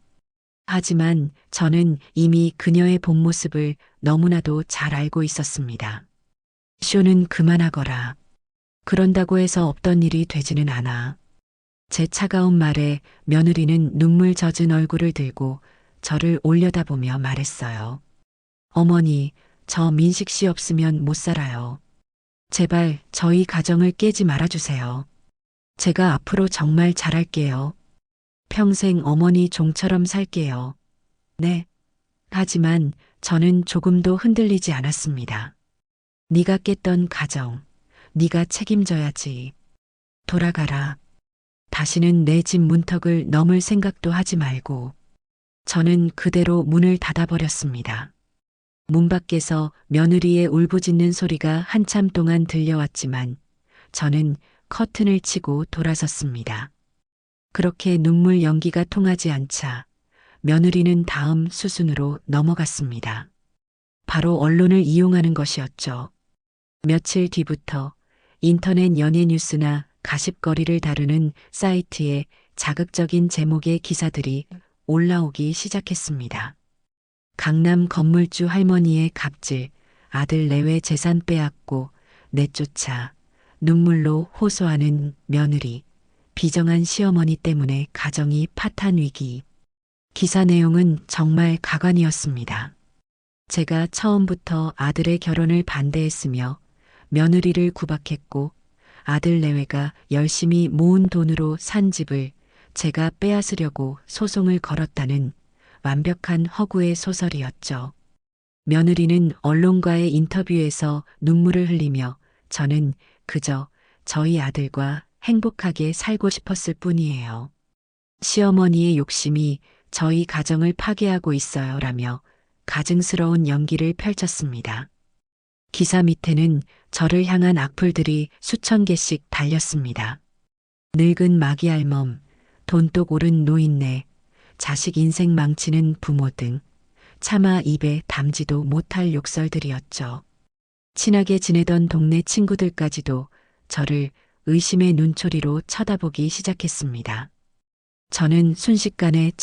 하지만 저는 이미 그녀의 본 모습을 너무나도 잘 알고 있었습니다. 쇼는 그만하거라. 그런다고 해서 없던 일이 되지는 않아. 제 차가운 말에 며느리는 눈물 젖은 얼굴을 들고 저를 올려다보며 말했어요. 어머니, 저 민식 씨 없으면 못 살아요. 제발 저희 가정을 깨지 말아주세요. 제가 앞으로 정말 잘할게요. 평생 어머니 종처럼 살게요. 네. 하지만 저는 조금도 흔들리지 않았습니다. 네가 깼던 가정, 네가 책임져야지. 돌아가라. 다시는 내 집 문턱을 넘을 생각도 하지 말고. 저는 그대로 문을 닫아버렸습니다. 문 밖에서 며느리의 울부짖는 소리가 한참 동안 들려왔지만 저는 커튼을 치고 돌아섰습니다. 그렇게 눈물 연기가 통하지 않자 며느리는 다음 수순으로 넘어갔습니다. 바로 언론을 이용하는 것이었죠. 며칠 뒤부터 인터넷 연예 뉴스나 가십거리를 다루는 사이트에 자극적인 제목의 기사들이 올라오기 시작했습니다. 강남 건물주 할머니의 갑질, 아들 내외 재산 빼앗고 내쫓아 눈물로 호소하는 며느리, 비정한 시어머니 때문에 가정이 파탄 위기. 기사 내용은 정말 가관이었습니다. 제가 처음부터 아들의 결혼을 반대했으며 며느리를 구박했고 아들 내외가 열심히 모은 돈으로 산 집을 제가 빼앗으려고 소송을 걸었다는 완벽한 허구의 소설이었죠. 며느리는 언론과의 인터뷰에서 눈물을 흘리며 저는 그저 저희 아들과 행복하게 살고 싶었을 뿐이에요. 시어머니의 욕심이 저희 가정을 파괴하고 있어요. 라며 가증스러운 연기를 펼쳤습니다. 기사 밑에는 저를 향한 악플들이 수천 개씩 달렸습니다. 늙은 마기 알멈, 돈독 오른 노인네, 자식 인생 망치는 부모 등 차마 입에 담지도 못할 욕설들이었죠. 친하게 지내던 동네 친구들까지도 저를 의심의 눈초리로 쳐다보기 시작했습니다. 저는 순식간에